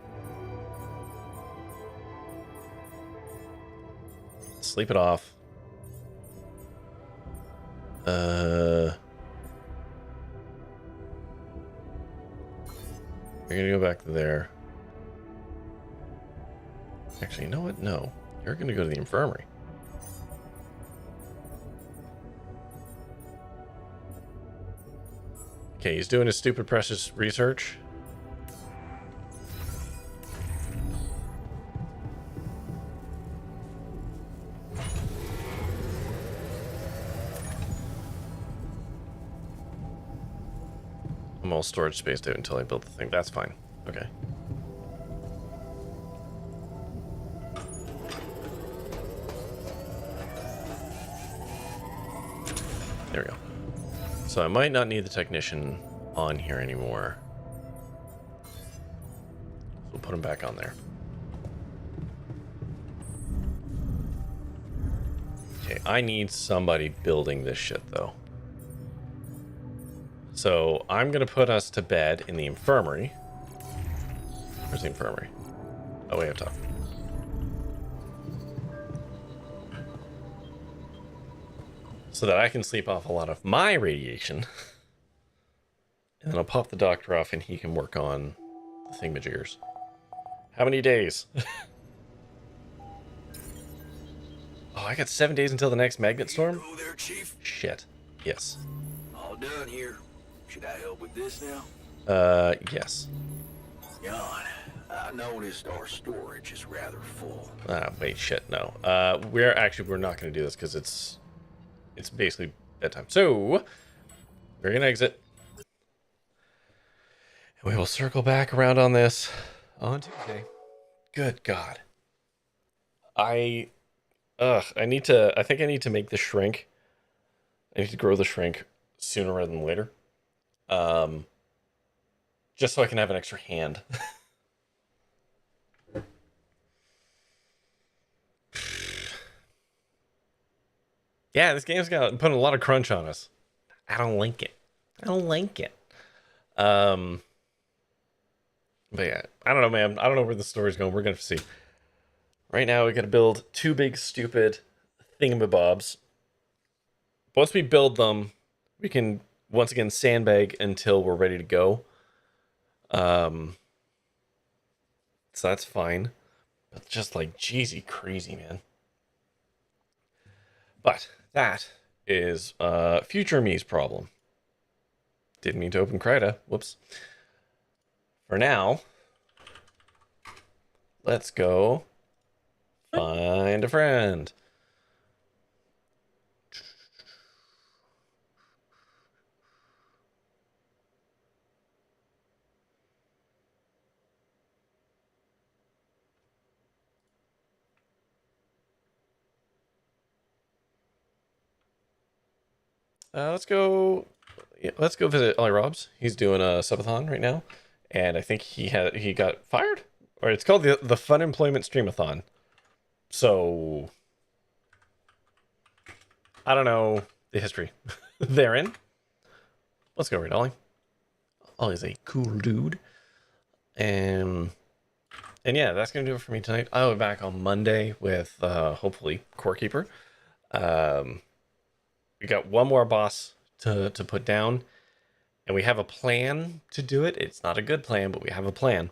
Sleep it off. You're gonna go back to there. Actually, you know what? No. You're gonna go to the infirmary. Okay, he's doing his stupid precious research. I'm all storage spaced out until I build the thing. That's fine. Okay. There we go. So I might not need the technician on here anymore. We'll put him back on there. Okay, I need somebody building this shit though. So I'm gonna put us to bed in the infirmary. Where's the infirmary? Oh, way up top. So that I can sleep off a lot of my radiation. And then I'll pop the doctor off and he can work on the thingamajiggers. How many days? Oh, I got 7 days until the next magnet storm? Go there, Chief. Shit. Yes. All done here. Should I help with this now? Yes. Jan, I noticed our storage is rather full. Wait, shit, no. We're not gonna do this because it's basically bedtime. So, we're gonna exit. And we will circle back around on this on Tuesday. Good God. I think I need to make the shrink. I need to grow the shrink sooner rather than later. Just so I can have an extra hand. Yeah, this game's putting a lot of crunch on us. I don't like it. But yeah, I don't know, man. I don't know where the story's going. We're gonna see. Right now, we gotta build 2 big stupid thingamabobs. Once we build them, we can once again sandbag until we're ready to go. So that's fine. But just like jeezy crazy, man. But that is future me's problem. Didn't mean to open Krita. Whoops. For now, let's go find a friend. Let's go visit Ollie Robs. He's doing a subathon right now, and I think he got fired, or it's called the Fun Employment Streamathon. So I don't know the history therein. Let's go right, Ollie. Ollie's a cool dude, and yeah, that's gonna do it for me tonight. I'll be back on Monday with hopefully Core Keeper. We got one more boss to put down, and we have a plan to do it. It's not a good plan, but we have a plan.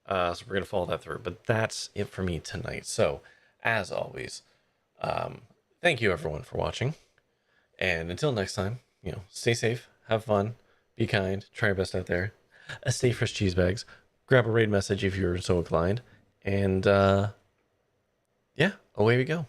So we're going to follow that through. But that's it for me tonight. So, as always, thank you everyone for watching. And until next time, stay safe, have fun, be kind, try your best out there. Stay fresh cheese bags. Grab a raid message if you're so inclined. And yeah, away we go.